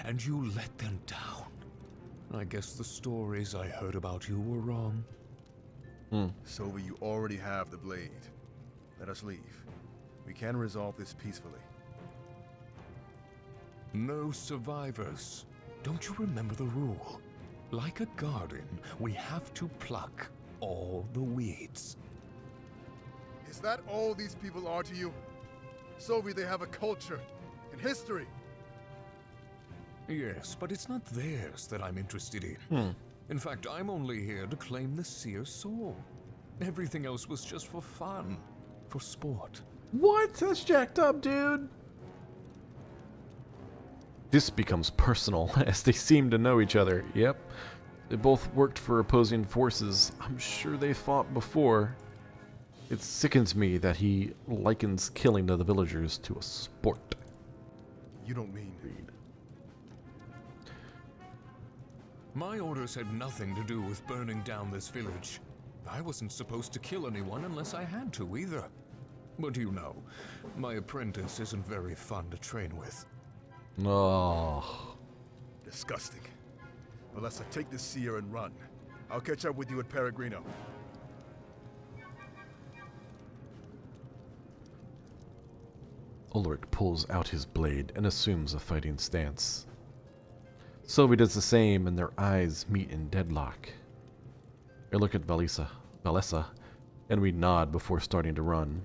Speaker 6: and you let them down. I guess the stories I heard about you were wrong.
Speaker 4: Sylvie, you already have the blade. Let us leave. We can resolve this peacefully.
Speaker 6: No survivors. Don't you remember the rule? Like a garden, we have to pluck all the weeds.
Speaker 4: Is that all these people are to you? Sylvie, they have a culture and history.
Speaker 6: Yes, but it's not theirs that I'm interested in. In fact, I'm only here to claim the Seer's soul. Everything else was just for fun, for sport.
Speaker 1: What? That's jacked up, dude. This becomes personal as they seem to know each other. Yep. They both worked for opposing forces. I'm sure they fought before. It sickens me that he likens killing of the villagers to a sport.
Speaker 4: You don't mean...
Speaker 6: My orders had nothing to do with burning down this village. I wasn't supposed to kill anyone unless I had to, either. But you know, my apprentice isn't very fun to train with.
Speaker 1: Oh.
Speaker 4: Disgusting. Valessa, take this seer and run. I'll catch up with you at Peregrino.
Speaker 1: Ulrich pulls out his blade and assumes a fighting stance. Sylvie does the same, and their eyes meet in deadlock. I look at Valessa, and we nod before starting to run.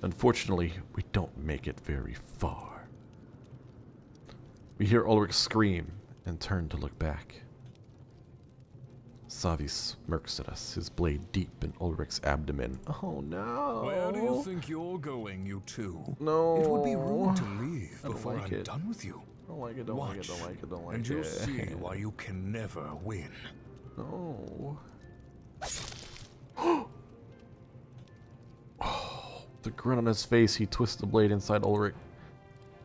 Speaker 1: Unfortunately, we don't make it very far. We hear Ulrich scream and turn to look back. Savi smirks at us, his blade deep in Ulrich's abdomen. Oh no!
Speaker 6: Where do you think you're going, you two?
Speaker 1: No.
Speaker 6: It would be rude to leave
Speaker 1: I don't
Speaker 6: before
Speaker 1: like
Speaker 6: I'm
Speaker 1: it.
Speaker 6: done with you.
Speaker 1: Don't like it, don't like it, don't like it, don't like
Speaker 6: and
Speaker 1: it.
Speaker 6: you'll see why you can never win.
Speaker 1: No. The grin on his face, he twists the blade inside Ulrich.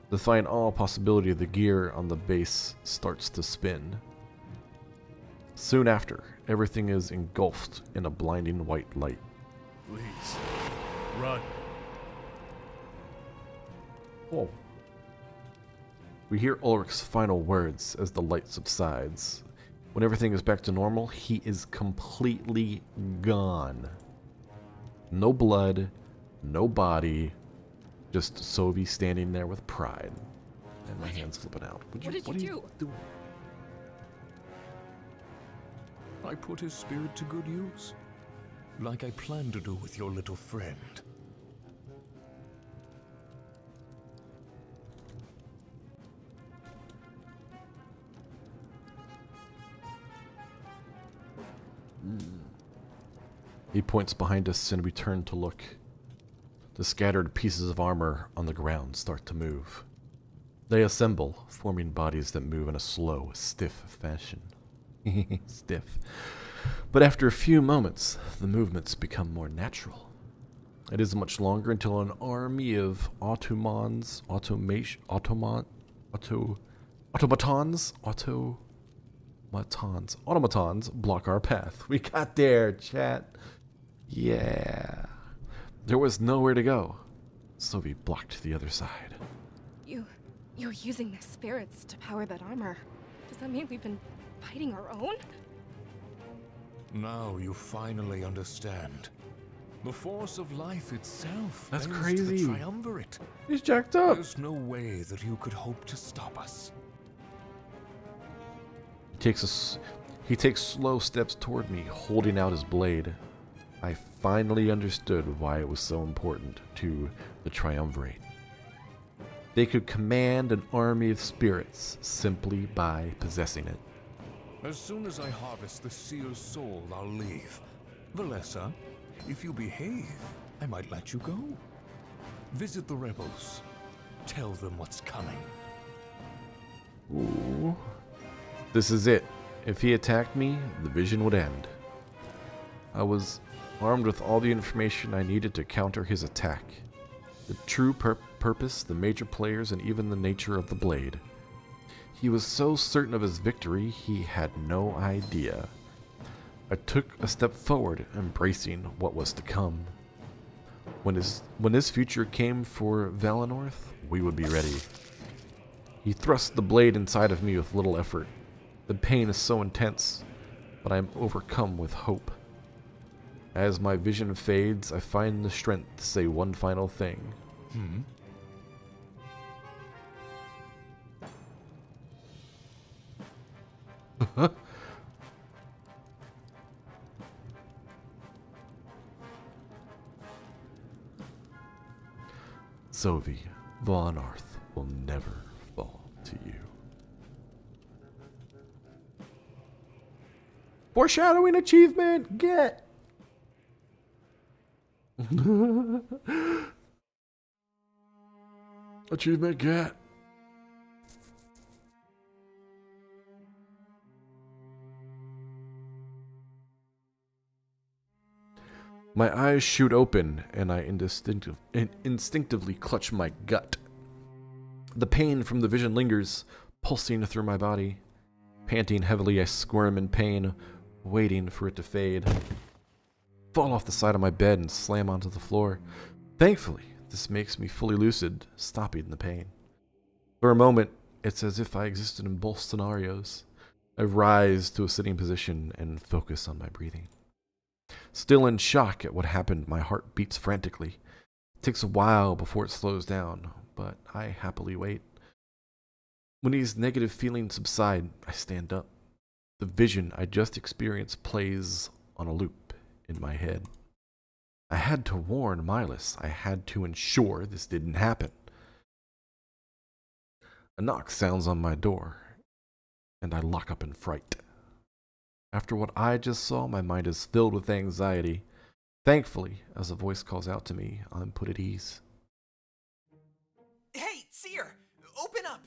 Speaker 1: Defying all possibility, the gear on the base starts to spin. Soon after, everything is engulfed in a blinding white light.
Speaker 4: Please, run.
Speaker 1: Oh. We hear Ulrich's final words as the light subsides. When everything is back to normal, he is completely gone. No blood, no body, just Sovi standing there with pride. And my hand's flipping out.
Speaker 3: What did you do?
Speaker 1: Doing?
Speaker 6: I put his spirit to good use. Like I planned to do with your little friend.
Speaker 1: He points behind us and we turn to look. The scattered pieces of armor on the ground start to move. They assemble, forming bodies that move in a slow, stiff fashion. Stiff. But after a few moments, the movements become more natural. It isn't much longer until an army of automatons block our path. We got there, chat. Yeah. There was nowhere to go, so we blocked the other side.
Speaker 3: You're using their spirits to power that armor. Does that mean we've been fighting our own?
Speaker 6: Now you finally understand. The force of life itself
Speaker 1: That's
Speaker 6: bends
Speaker 1: crazy.
Speaker 6: to the triumvirate.
Speaker 1: He's jacked up.
Speaker 6: There's no way that you could hope to stop us.
Speaker 1: He takes slow steps toward me, holding out his blade. I finally understood why it was so important to the triumvirate. They could command an army of spirits simply by possessing it.
Speaker 6: As soon as I harvest the seal's soul, I'll leave. Valessa, if you behave, I might let you go. Visit the rebels. Tell them what's coming.
Speaker 1: Ooh. This is it. If he attacked me, the vision would end. I was armed with all the information I needed to counter his attack. The true purpose, the major players, and even the nature of the blade. He was so certain of his victory, he had no idea. I took a step forward, embracing what was to come. When his future came for Valenorth, we would be ready. He thrust the blade inside of me with little effort. The pain is so intense, but I am overcome with hope. As my vision fades, I find the strength to say one final thing. Sovi, Valenorth will never fall to you. Foreshadowing achievement, get! Achievement, get! My eyes shoot open, and I instinctively clutch my gut. The pain from the vision lingers, pulsing through my body. Panting heavily, I squirm in pain, waiting for it to fade. Fall off the side of my bed and slam onto the floor. Thankfully, this makes me fully lucid, stopping the pain. For a moment, it's as if I existed in both scenarios. I rise to a sitting position and focus on my breathing. Still in shock at what happened, my heart beats frantically. It takes a while before it slows down, but I happily wait. When these negative feelings subside, I stand up. The vision I just experienced plays on a loop in my head. I had to warn Milas. I had to ensure this didn't happen. A knock sounds on my door, and I lock up in fright. After what I just saw, my mind is filled with anxiety. Thankfully, as a voice calls out to me, I'm put at ease.
Speaker 10: Hey, Seer! Open up!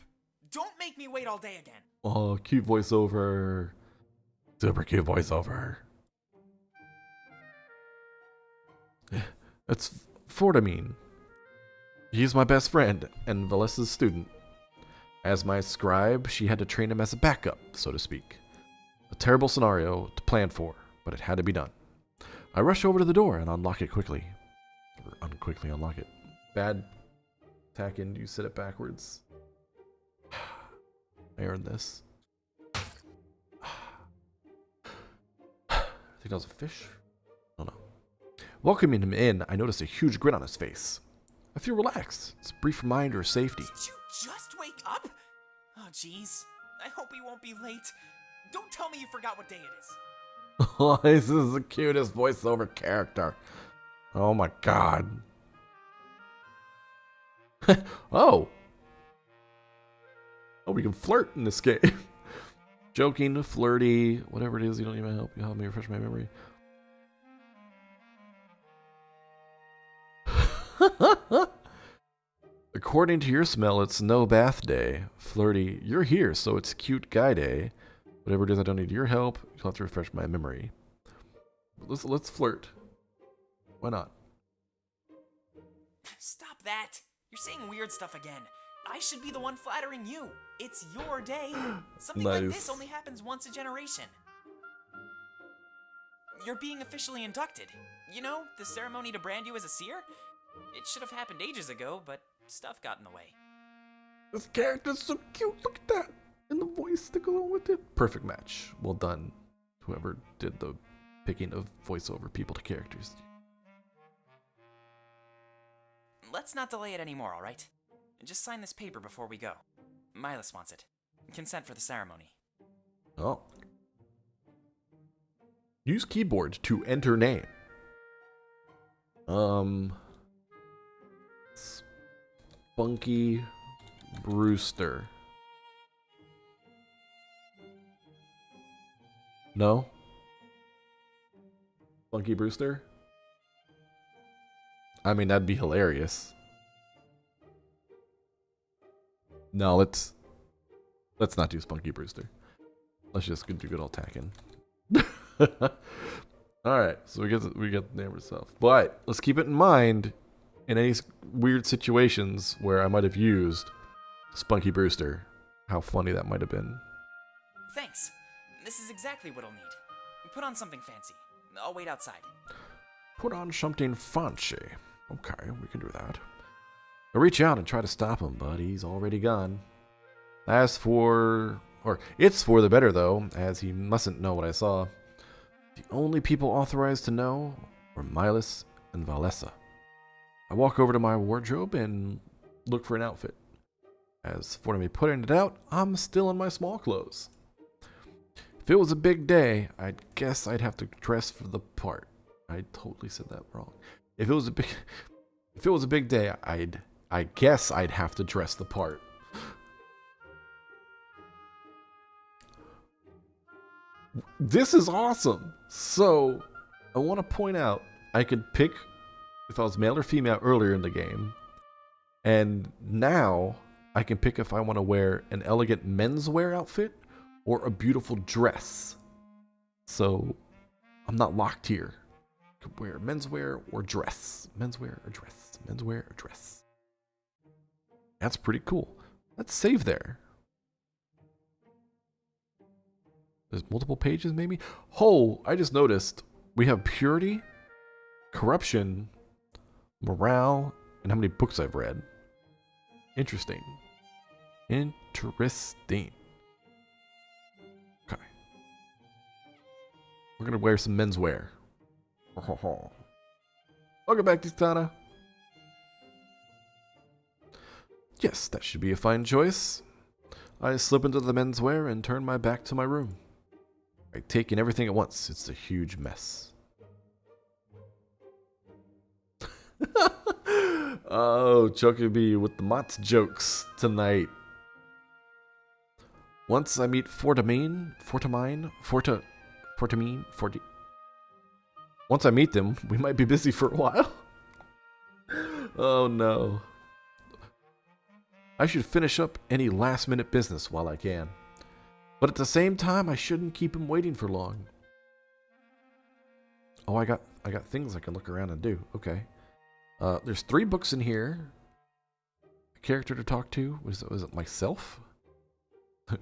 Speaker 10: Don't make me wait all day again.
Speaker 1: Oh, cute voiceover. Super cute voiceover. It's Fortamine. He's my best friend and Valesa's student. As my scribe, she had to train him as a backup, so to speak. A terrible scenario to plan for, but it had to be done. I rush over to the door and unlock it quickly. Or unquickly unlock it. Bad. Takkin, you said it backwards. I earned this. I think that was a fish? I don't know. Welcoming him in, I notice a huge grin on his face. I feel relaxed. It's a brief reminder of safety.
Speaker 10: Did you just wake up? Oh, jeez. I hope he won't be late. Don't tell me you forgot what day it is.
Speaker 1: Oh, this is the cutest voiceover character. Oh my god. Oh. Oh, we can flirt in this game. Joking, flirty, whatever it is, you don't need my help. You help me refresh my memory. According to your smell, it's no bath day. Flirty, you're here, so it's cute guy day. Whatever it is, I don't need your help. You'll have to refresh my memory. Let's flirt. Why not?
Speaker 10: Stop that. You're saying weird stuff again. I should be the one flattering you. It's your day. Something like this only happens once a generation. You're being officially inducted. You know, the ceremony to brand you as a seer? It should have happened ages ago, but stuff got in the way.
Speaker 1: This character's so cute. Look at that. And the voice to go along with it. Perfect match. Well done. Whoever did the picking of voiceover people to characters.
Speaker 10: Let's not delay it anymore, alright? Just sign this paper before we go. Milas wants it. Consent for the ceremony.
Speaker 1: Oh. Use keyboard to enter name. Spunky Brewster. No? Spunky Brewster? I mean, that'd be hilarious. No, let's not do Spunky Brewster. Let's just do good old Takkin. All right, so we get the name itself, but let's keep it in mind in any weird situations where I might have used Spunky Brewster. How funny that might have been.
Speaker 10: Thanks. This is exactly what I'll need. Put on something fancy. I'll wait outside.
Speaker 1: Put on something fancy. Okay, we can do that. I reach out and try to stop him, but he's already gone. It's for the better though, as he mustn't know what I saw. The only people authorized to know were Milas and Valesa. I walk over to my wardrobe and look for an outfit. As for me putting it out, I'm still in my small clothes. If it was a big day, I'd guess I'd have to dress for the part. I totally said that wrong. If it was a big day, I guess I'd have to dress the part. This is awesome. So, I want to point out, I could pick if I was male or female earlier in the game. And now, I can pick if I want to wear an elegant menswear outfit or a beautiful dress. So, I'm not locked here. I could wear menswear or dress. Menswear or dress. Menswear or dress. That's pretty cool. Let's save there. There's multiple pages, maybe? Oh, I just noticed we have purity, corruption, morale, and how many books I've read. Interesting. Interesting. Okay. We're gonna wear some menswear. Welcome back, Titana. Yes, that should be a fine choice. I slip into the menswear and turn my back to my room. I take in everything at once. It's a huge mess. Oh, Chocobi with the Mott's jokes tonight. Once I meet Fortamine, Once I meet them, we might be busy for a while. Oh no. I should finish up any last-minute business while I can. But at the same time, I shouldn't keep him waiting for long. Oh, I got things I can look around and do. Okay. There's 3 books in here. A character to talk to. Was it myself?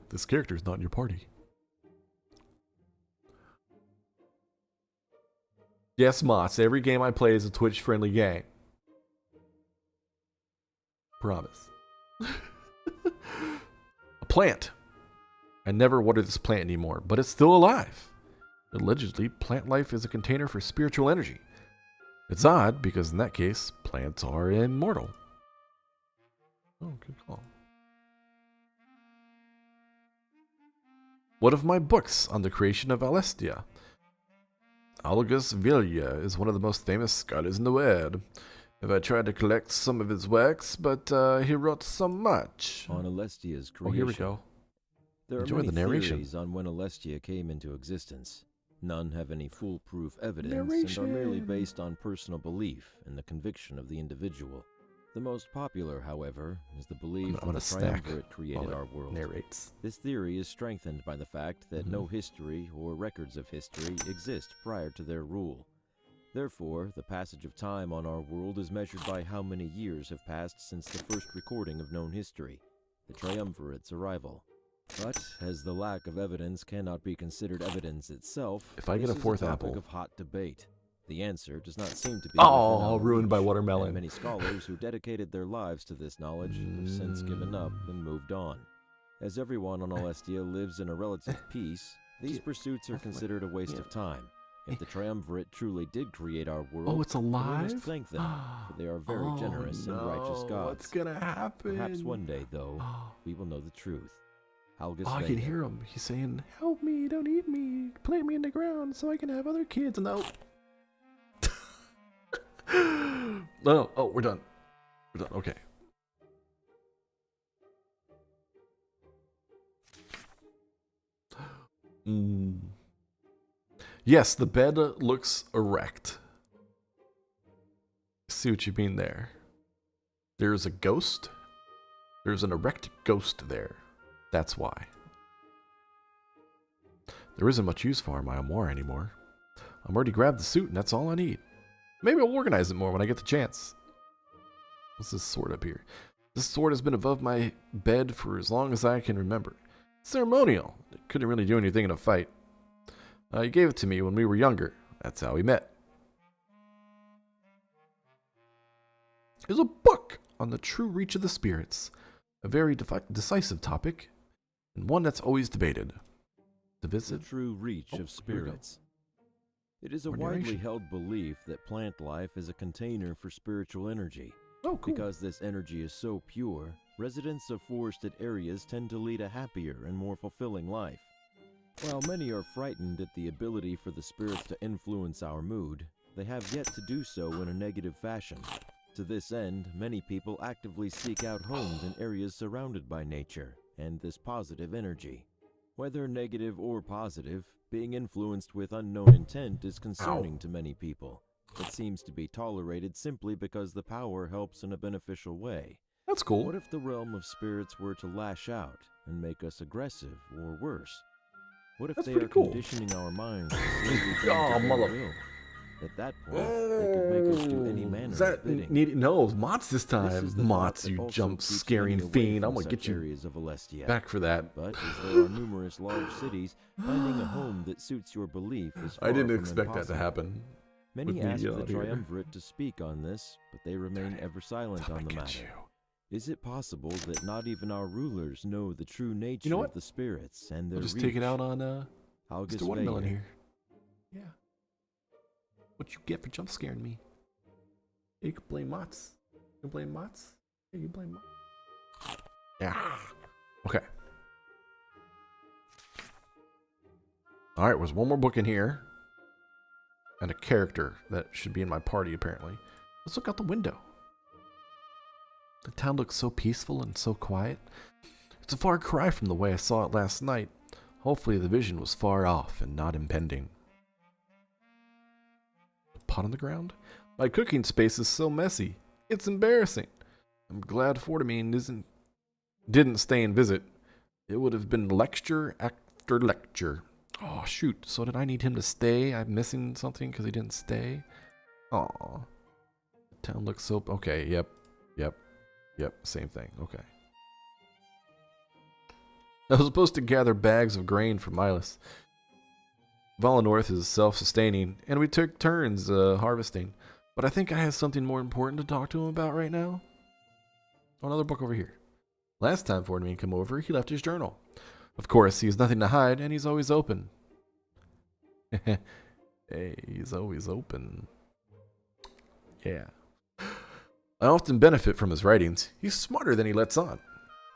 Speaker 1: This character's not in your party. Yes, Moss. Every game I play is a Twitch-friendly game. Promise. A plant. I never water this plant anymore, but it's still alive. Allegedly, plant life is a container for spiritual energy. It's odd, because in that case, plants are immortal. Oh, good call. What of my books on the creation of Alestia? Algus Vilja is one of the most famous scholars in the world. I tried to collect some of his works, but he wrote so much.
Speaker 9: On Alestia's creation.
Speaker 1: Oh, here we go.
Speaker 9: There
Speaker 1: Enjoy
Speaker 9: are many
Speaker 1: the narration.
Speaker 9: theories on when Alestia came into existence. None have any foolproof evidence and are merely based on personal belief and the conviction of the individual. The most popular, however, is the belief that the Triumvirate created our world.
Speaker 1: Narrates.
Speaker 9: This theory is strengthened by the fact that no history or records of history exist prior to their rule. Therefore, the passage of time on our world is measured by how many years have passed since the first recording of known history, the Triumvirate's arrival. But, as the lack of evidence cannot be considered evidence itself,
Speaker 1: if I get a 4th apple,
Speaker 9: topic of hot debate. The answer does not seem to be
Speaker 1: ruined by watermelon.
Speaker 9: And many scholars who dedicated their lives to this knowledge have since given up and moved on. As everyone on Alestia lives in a relative peace, these pursuits are considered a waste of time. If the Triumvirate truly did create our world,
Speaker 1: it's alive?
Speaker 9: we must thank them, for they are very generous and righteous gods.
Speaker 1: What's gonna happen?
Speaker 9: Perhaps one day, though, we will know the truth. Algus
Speaker 1: I can hear him. He's saying, "Help me, don't eat me, plant me in the ground so I can have other kids." No. No. Oh, we're done. We're done. Okay. Yes, the bed looks erect. See what you mean there. There's a ghost. There's an erect ghost there. That's why. There isn't much use for my Amora anymore. I'm already grabbed the suit and that's all I need. Maybe I'll organize it more when I get the chance. What's this sword up here? This sword has been above my bed for as long as I can remember. It's ceremonial. It couldn't really do anything in a fight. He gave it to me when we were younger. That's how we met. There's a book on the true reach of the spirits. A very decisive topic, and one that's always debated.
Speaker 9: The true reach of spirits. It is a widely held belief that plant life is a container for spiritual energy.
Speaker 1: Oh, cool.
Speaker 9: Because this energy is so pure, residents of forested areas tend to lead a happier and more fulfilling life. While many are frightened at the ability for the spirits to influence our mood, they have yet to do so in a negative fashion. To this end, many people actively seek out homes in areas surrounded by nature and this positive energy. Whether negative or positive, being influenced with unknown intent is concerning to many people. It seems to be tolerated simply because the power helps in a beneficial way.
Speaker 1: That's cool.
Speaker 9: What if the realm of spirits were to lash out and make us aggressive or worse? What if they are conditioning our minds to will? At that point, they could make us do any manner of bidding.
Speaker 1: No, Mott's this time. Mott's, you jump-scaring fiend. I'm gonna get you back for that.
Speaker 9: But as there are numerous large cities, finding a home that suits your belief is far
Speaker 1: I didn't
Speaker 9: from
Speaker 1: expect
Speaker 9: impossible.
Speaker 1: that to happen.
Speaker 9: Many ask the Triumvirate to speak on this, but they remain ever silent on the matter. Is it possible that not even our rulers know the true nature of the spirits and their
Speaker 1: We'll just
Speaker 9: reach?
Speaker 1: take it out on
Speaker 9: August
Speaker 1: Mr. Watermelon
Speaker 9: Vader.
Speaker 1: here. Yeah. What you get for jump scaring me? You can blame Mott's. You can blame Mott's. Yeah, you blame Mott's. Yeah. Okay. Alright, there's one more book in here. And a character that should be in my party, apparently. Let's look out the window. The town looks so peaceful and so quiet. It's a far cry from the way I saw it last night. Hopefully the vision was far off and not impending. A pot on the ground? My cooking space is so messy. It's embarrassing. I'm glad Fortamine didn't stay and visit. It would have been lecture after lecture. Oh, shoot. So did I need him to stay? I'm missing something because he didn't stay? Aw. The town looks so... Okay, yep. Same thing. Okay. I was supposed to gather bags of grain for Milas. Valenorth is self-sustaining, and we took turns harvesting. But I think I have something more important to talk to him about right now. Oh, another book over here. Last time Fortamine came over, he left his journal. Of course, he has nothing to hide, and he's always open. Hey, he's always open. Yeah. I often benefit from his writings. He's smarter than he lets on.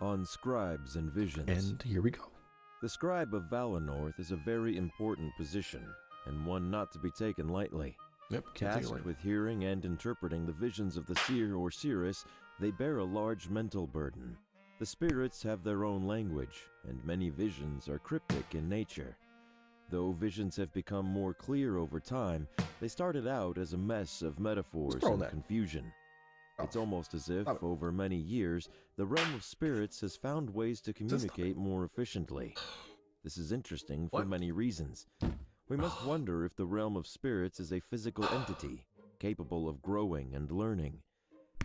Speaker 9: On scribes and visions.
Speaker 1: And here we go.
Speaker 9: The scribe of Valenorth is a very important position, and one not to be taken lightly.
Speaker 1: Yep, can't take it
Speaker 9: Tasked
Speaker 1: lightly.
Speaker 9: with hearing and interpreting the visions of the seer or seeress, they bear a large mental burden. The spirits have their own language, and many visions are cryptic in nature. Though visions have become more clear over time, they started out as a mess of metaphors
Speaker 1: throw
Speaker 9: and
Speaker 1: that.
Speaker 9: confusion. It's almost as if,
Speaker 1: Stop it.
Speaker 9: over many years, the realm of spirits has found ways to communicate more efficiently. This is interesting for
Speaker 1: What?
Speaker 9: many reasons. We must wonder if the realm of spirits is a physical entity, capable of growing and learning.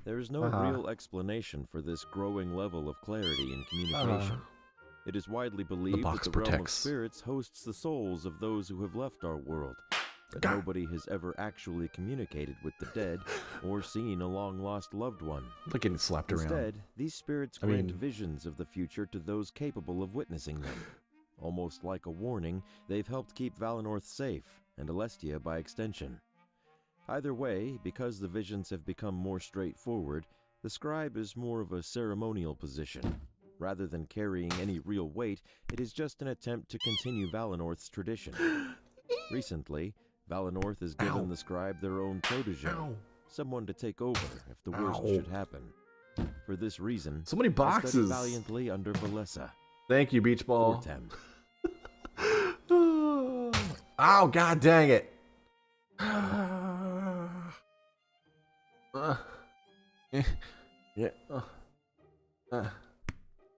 Speaker 9: There is no real explanation for this growing level of clarity in communication. It is widely believed
Speaker 1: box
Speaker 9: that the realm of
Speaker 1: protects.
Speaker 9: spirits hosts the souls of those who have left our world, but
Speaker 1: Gah.
Speaker 9: nobody has ever actually communicated with the dead or seen a long-lost loved one.
Speaker 1: Like getting slapped around.
Speaker 9: Instead, these spirits
Speaker 1: I
Speaker 9: grant
Speaker 1: mean-
Speaker 9: visions of the future to those capable of witnessing them. Almost like a warning, they've helped keep Valenorth safe, and Alestia by extension. Either way, because the visions have become more straightforward, the scribe is more of a ceremonial position. Rather than carrying any real weight, it is just an attempt to continue Valenorth's tradition. Recently, Valenorth has given the scribe their own protege, someone to take over if the worst should happen. For this reason,
Speaker 1: So many
Speaker 9: I studied
Speaker 1: boxes.
Speaker 9: valiantly under Valessa.
Speaker 1: Thank you, Beach Ball.
Speaker 9: Fortem.
Speaker 1: Oh, god dang it. Yeah.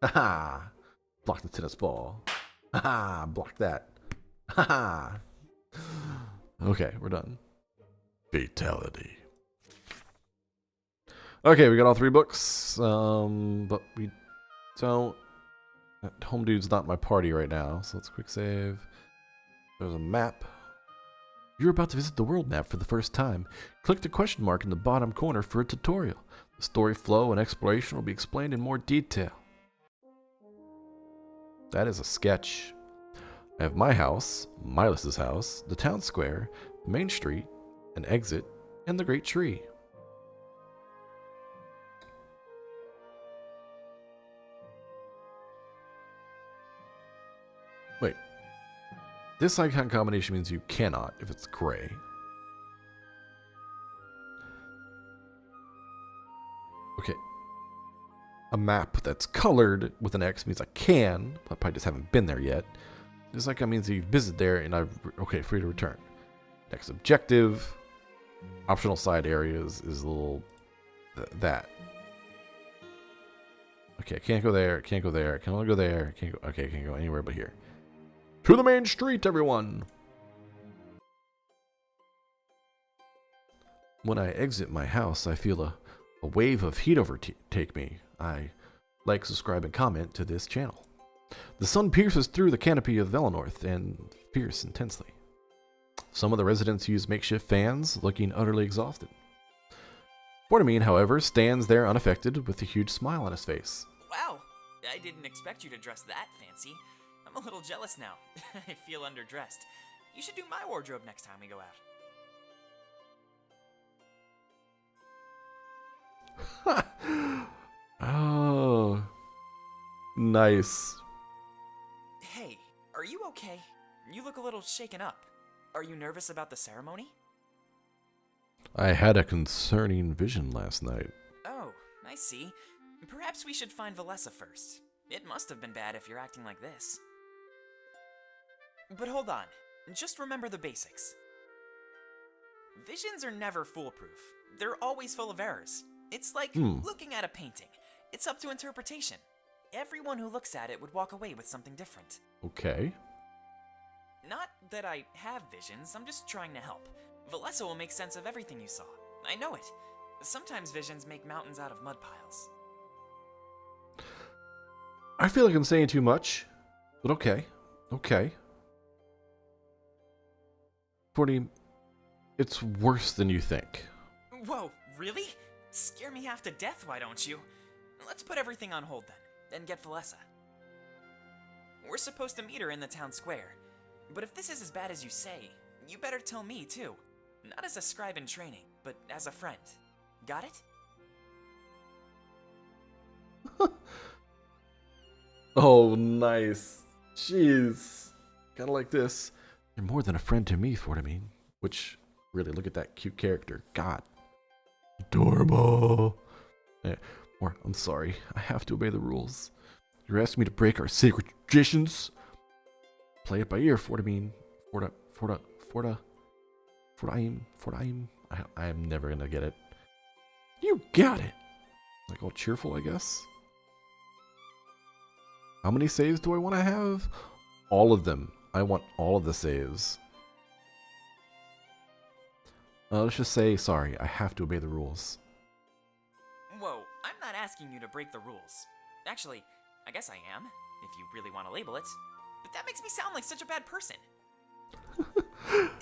Speaker 1: Haha. Block the tennis ball. Haha. Block that. Haha. Okay, we're done. Fatality. Okay, we got all 3 books. But we don't. Home dude's not in my party right now, so let's quick save. There's a map. You're about to visit the world map for the first time. Click the question mark in the bottom corner for a tutorial. The story flow and exploration will be explained in more detail. That is a sketch. I have my house, Milas's house, the town square, the main street, an exit, and the great tree. Wait. This icon combination means you cannot if it's gray. Okay. A map that's colored with an X means I can, but I probably just haven't been there yet. This icon means you've visited there and I've... Okay, free to return. Next objective. Optional side areas is a little... that. Okay, I can't go there, can't go there, I can only go there, can't go... Okay, I can't go anywhere but here. To the main street, everyone! When I exit my house, I feel a wave of heat overtake me. I like, subscribe, and comment to this channel. The sun pierces through the canopy of Valenorth and pierces intensely. Some of the residents use makeshift fans, looking utterly exhausted. Fortamine, however, stands there unaffected with a huge smile on his face.
Speaker 10: Wow, I didn't expect you to dress that fancy. I'm a little jealous now. I feel underdressed. You should do my wardrobe next time we go out.
Speaker 1: Oh, nice.
Speaker 10: Hey, are you okay? You look a little shaken up. Are you nervous about the ceremony?
Speaker 1: I had a concerning vision last night.
Speaker 10: Oh, I see. Perhaps we should find Valessa first. It must have been bad if you're acting like this. But hold on. Just remember the basics. Visions are never foolproof. They're always full of errors. It's like looking at a painting. It's up to interpretation. Everyone who looks at it would walk away with something different.
Speaker 1: Okay.
Speaker 10: Not that I have visions, I'm just trying to help. Valessa will make sense of everything you saw. I know it. Sometimes visions make mountains out of mud piles.
Speaker 1: I feel like I'm saying too much, but okay. Okay. 40. It's worse than you think.
Speaker 10: Whoa, really? Scare me half to death, why don't you? Let's put everything on hold then, and get Valessa. We're supposed to meet her in the town square. But if this is as bad as you say, you better tell me too. Not as a scribe in training, but as a friend. Got it?
Speaker 1: Oh, nice. Jeez. Kinda like this. You're more than a friend to me, Fortamine. Which, really, look at that cute character. God. Adorable. Yeah. Or, I'm sorry. I have to obey the rules. You're asking me to break our sacred traditions? Play it by ear, Fortamine. Fortaim. I am never gonna get it. You got it. Like all cheerful, I guess. How many saves do I want to have? All of them. I want all of the saves. Let's just say, sorry, I have to obey the rules.
Speaker 10: Whoa, I'm not asking you to break the rules. Actually, I guess I am, if you really want to label it. But that makes me sound like such a bad person.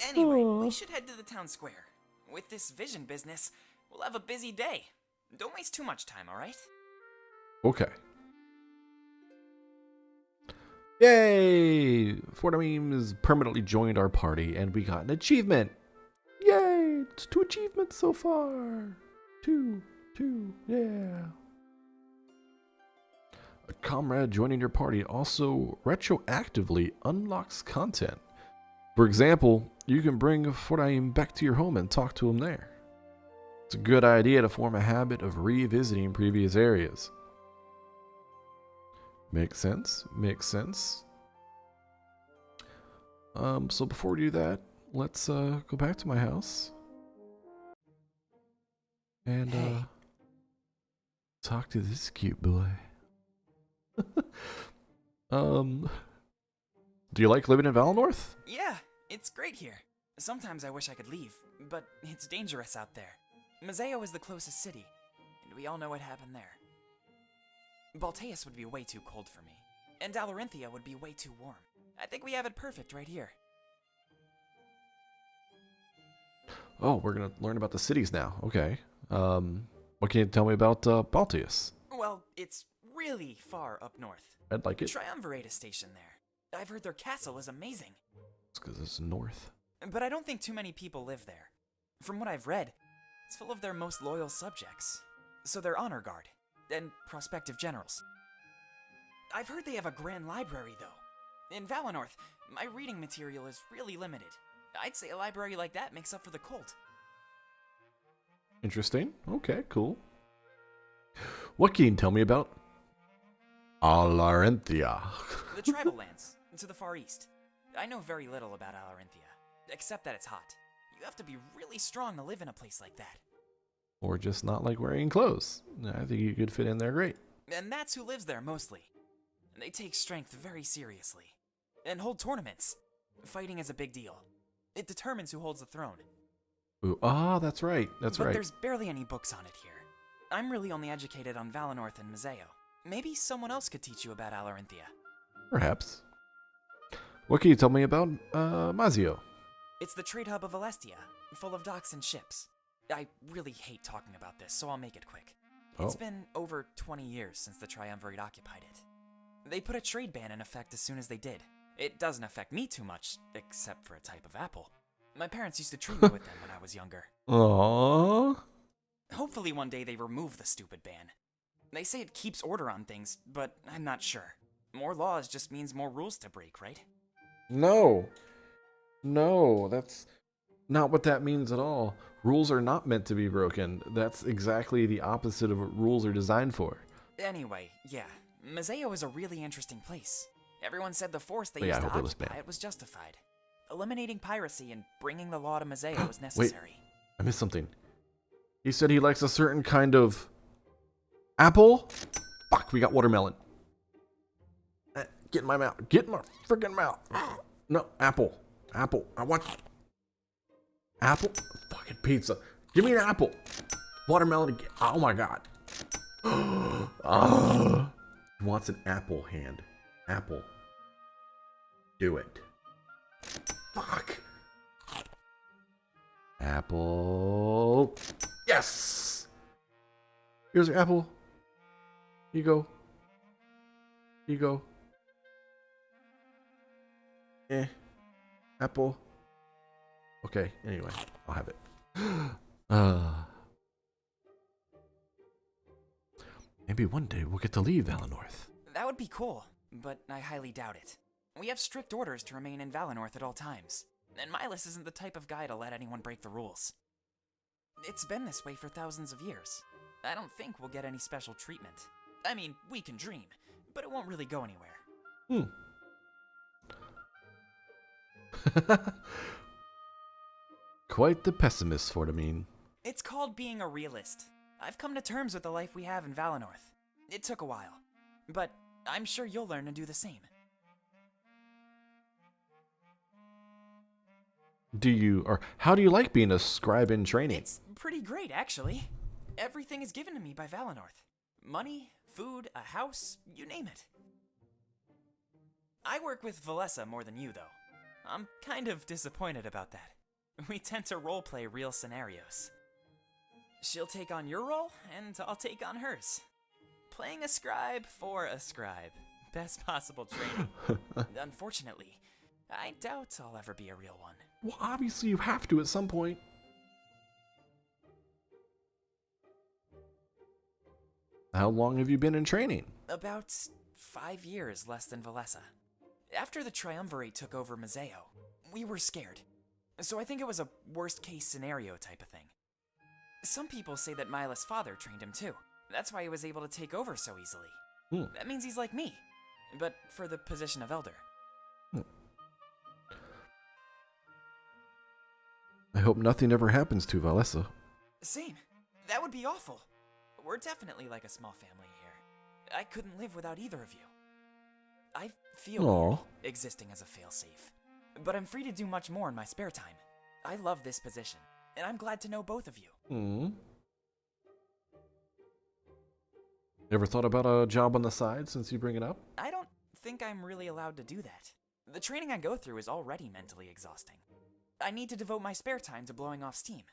Speaker 10: Anyway, we should head to the town square. With this vision business, we'll have a busy day. Don't waste too much time, alright?
Speaker 1: Okay. Yay! Fortamine has permanently joined our party, and we got an achievement. Yay! It's 2 achievements so far. 2, yeah. A comrade joining your party also retroactively unlocks content. For example, you can bring Fortamine back to your home and talk to him there. It's a good idea to form a habit of revisiting previous areas. Makes sense. Makes sense. So before we do that, let's go back to my house and talk to this cute boy. Do you like living in Valinor?
Speaker 10: Yeah, it's great here. Sometimes I wish I could leave, but it's dangerous out there. Mazeo is the closest city, and we all know what happened there. Balteus would be way too cold for me, and Dalarinthia would be way too warm. I think we have it perfect right here.
Speaker 1: Oh, we're gonna learn about the cities now. Okay. What can you tell me about Balteus?
Speaker 10: Well, it's really far up north.
Speaker 1: I'd like it.
Speaker 10: Triumvirate is stationed there. I've heard their castle is amazing.
Speaker 1: It's because it's north.
Speaker 10: But I don't think too many people live there. From what I've read, it's full of their most loyal subjects. So they're honor guard and prospective generals. I've heard they have a grand library, though. In Valinor, my reading material is really limited. I'd say a library like that makes up for the cold.
Speaker 1: Interesting. Okay, cool. What can you tell me about Alarenthia?
Speaker 10: The tribal lands, to the far east. I know very little about Alarenthia, except that it's hot. You have to be really strong to live in a place like that.
Speaker 1: Or just not like wearing clothes. I think you could fit in there great.
Speaker 10: And that's who lives there mostly. They take strength very seriously. And hold tournaments. Fighting is a big deal. It determines who holds the throne.
Speaker 1: Ooh, that's right. That's
Speaker 10: but
Speaker 1: right.
Speaker 10: There's barely any books on it here. I'm really only educated on Valinor and Mazeo. Maybe someone else could teach you about Alarenthia.
Speaker 1: Perhaps. What can you tell me about Mazio?
Speaker 10: It's the trade hub of Alestia, full of docks and ships. I really hate talking about this, so I'll make it quick. It's been over 20 years since the Triumvirate occupied it. They put a trade ban in effect as soon as they did. It doesn't affect me too much, except for a type of apple. My parents used to treat me with them when I was younger.
Speaker 1: Aww.
Speaker 10: Hopefully one day they remove the stupid ban. They say it keeps order on things, but I'm not sure. More laws just means more rules to break, right?
Speaker 1: No, that's not what that means at all. Rules are not meant to be broken. That's exactly the opposite of what rules are designed for.
Speaker 10: Anyway, yeah, Mazeo is a really interesting place. Everyone said the force they
Speaker 1: Oh, yeah,
Speaker 10: used
Speaker 1: I
Speaker 10: to
Speaker 1: hope it was
Speaker 10: occupy
Speaker 1: banned.
Speaker 10: it was justified. Eliminating piracy and bringing the law to Mazeo was necessary.
Speaker 1: I missed something. He said he likes a certain kind of apple. Fuck, we got watermelon. Get in my mouth. Get in my freaking mouth. No, apple. Apple. I want apple. Fucking pizza. Give me an apple. Watermelon again. Oh my god. He wants an apple hand. Apple. Do it. Fuck. Apple. Yes. Here's your apple. Here you go. Here you go. Apple. Okay, anyway, I'll have it. Maybe one day we'll get to leave Valinor.
Speaker 10: That would be cool, but I highly doubt it. We have strict orders to remain in Valinor at all times, and Milas isn't the type of guy to let anyone break the rules. It's been this way for thousands of years. I don't think we'll get any special treatment. I mean, we can dream, but it won't really go anywhere.
Speaker 1: Quite the pessimist for the mean.
Speaker 10: It's called being a realist. I've come to terms with the life we have in Valinor. It took a while, but I'm sure you'll learn to do the same.
Speaker 1: How do you like being a scribe in training?
Speaker 10: It's pretty great, actually. Everything is given to me by Valinor. Money, food, a house, you name it. I work with Valessa more than you, though. I'm kind of disappointed about that. We tend to roleplay real scenarios. She'll take on your role, and I'll take on hers. Playing a scribe for a scribe. Best possible training. Unfortunately, I doubt I'll ever be a real one.
Speaker 1: Well, obviously you have to at some point. How long have you been in training?
Speaker 10: About 5 years less than Valessa. After the Triumvirate took over Mazeo, we were scared. So I think it was a worst-case scenario type of thing. Some people say that Mila's father trained him too. That's why he was able to take over so easily. That means he's like me, but for the position of Elder.
Speaker 1: I hope nothing ever happens to Valessa.
Speaker 10: Same. That would be awful. We're definitely like a small family here. I couldn't live without either of you. I feel weird existing as a failsafe, but I'm free to do much more in my spare time. I love this position, and I'm glad to know both of you.
Speaker 1: Ever thought about a job on the side since you bring it up?
Speaker 10: I don't think I'm really allowed to do that. The training I go through is already mentally exhausting. I need to devote my spare time to blowing off steam.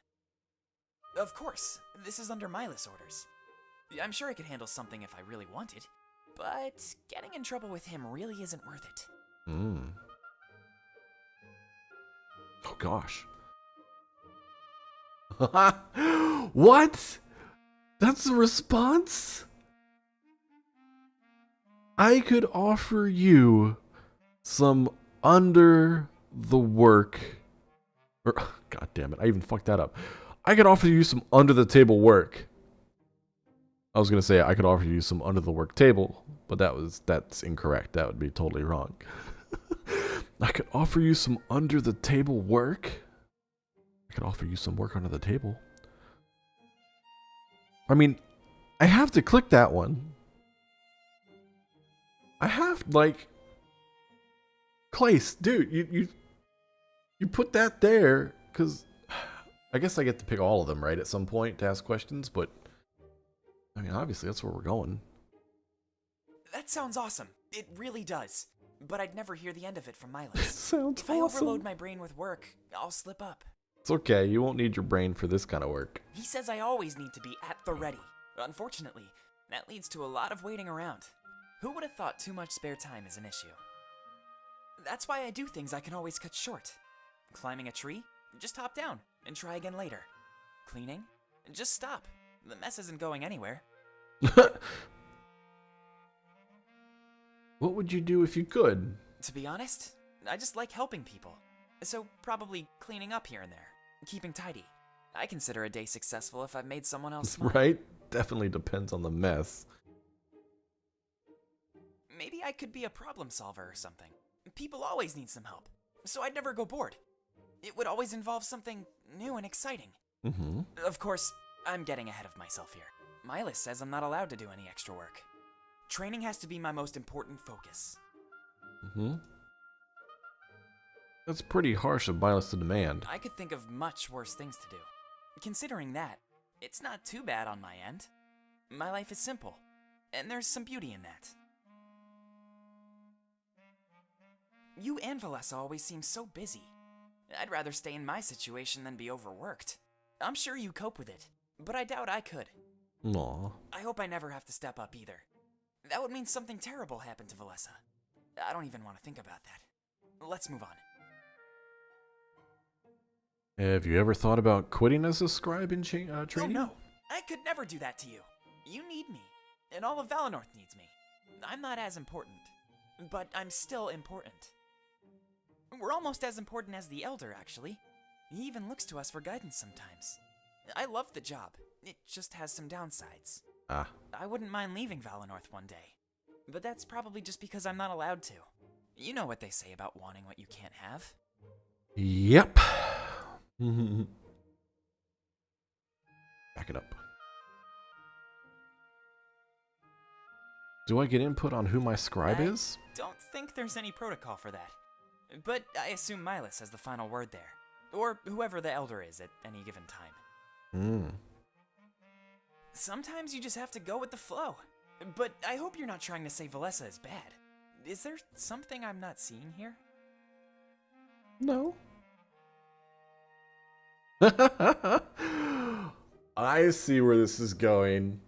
Speaker 10: Of course, this is under Milas orders. I'm sure I could handle something if I really wanted, but getting in trouble with him really isn't worth it.
Speaker 1: Oh gosh. What? That's the response? I could offer you some under the work. God damn it, I even fucked that up. I could offer you some under the table work. I was gonna say I could offer you some under the work table, but that's incorrect. That would be totally wrong. I could offer you some under the table work. I could offer you some work under the table. I mean, I have to click that one. I have, like, Clace, dude, you put that there, because I guess I get to pick all of them, right, at some point to ask questions, but, I mean, obviously, that's where we're going.
Speaker 10: That sounds awesome. It really does. But I'd never hear the end of it from Milas.
Speaker 1: Sounds
Speaker 10: If I overload my brain with work, I'll slip up.
Speaker 1: It's okay, you won't need your brain for this kind of work.
Speaker 10: He says I always need to be at the ready. Unfortunately, that leads to a lot of waiting around. Who would have thought too much spare time is an issue? That's why I do things I can always cut short. Climbing a tree? Just hop down and try again later. Cleaning? Just stop. The mess isn't going anywhere.
Speaker 1: What would you do if you could?
Speaker 10: To be honest, I just like helping people. So probably cleaning up here and there. Keeping tidy. I consider a day successful if I've made someone else smile.
Speaker 1: Right? Definitely depends on the mess.
Speaker 10: Maybe I could be a problem solver or something. People always need some help, so I'd never go bored. It would always involve something new and exciting.
Speaker 1: Mm-hmm.
Speaker 10: Of course, I'm getting ahead of myself here. My list says I'm not allowed to do any extra work. Training has to be my most important focus.
Speaker 1: Mm-hmm. That's pretty harsh of violence to demand.
Speaker 10: I could think of much worse things to do. Considering that, it's not too bad on my end. My life is simple, and there's some beauty in that. You and Valessa always seem so busy. I'd rather stay in my situation than be overworked. I'm sure you cope with it, but I doubt I could.
Speaker 1: Aw.
Speaker 10: I hope I never have to step up either. That would mean something terrible happened to Valessa. I don't even want to think about that. Let's move on.
Speaker 1: Have you ever thought about quitting as a scribe in training?
Speaker 10: Oh no, I could never do that to you. You need me, and all of Valenorth needs me. I'm not as important, but I'm still important. We're almost as important as the Elder, actually. He even looks to us for guidance sometimes. I love the job. It just has some downsides.
Speaker 1: Ah.
Speaker 10: I wouldn't mind leaving Valenorth one day, but that's probably just because I'm not allowed to. You know what they say about wanting what you can't have.
Speaker 1: Yep. Back it up. Do I get input on who my scribe is?
Speaker 10: Don't think there's any protocol for that. But I assume Milas has the final word there. Or whoever the Elder is at any given time. Sometimes you just have to go with the flow. But I hope you're not trying to say Valessa is bad. Is there something I'm not seeing here?
Speaker 1: No. I see where this is going.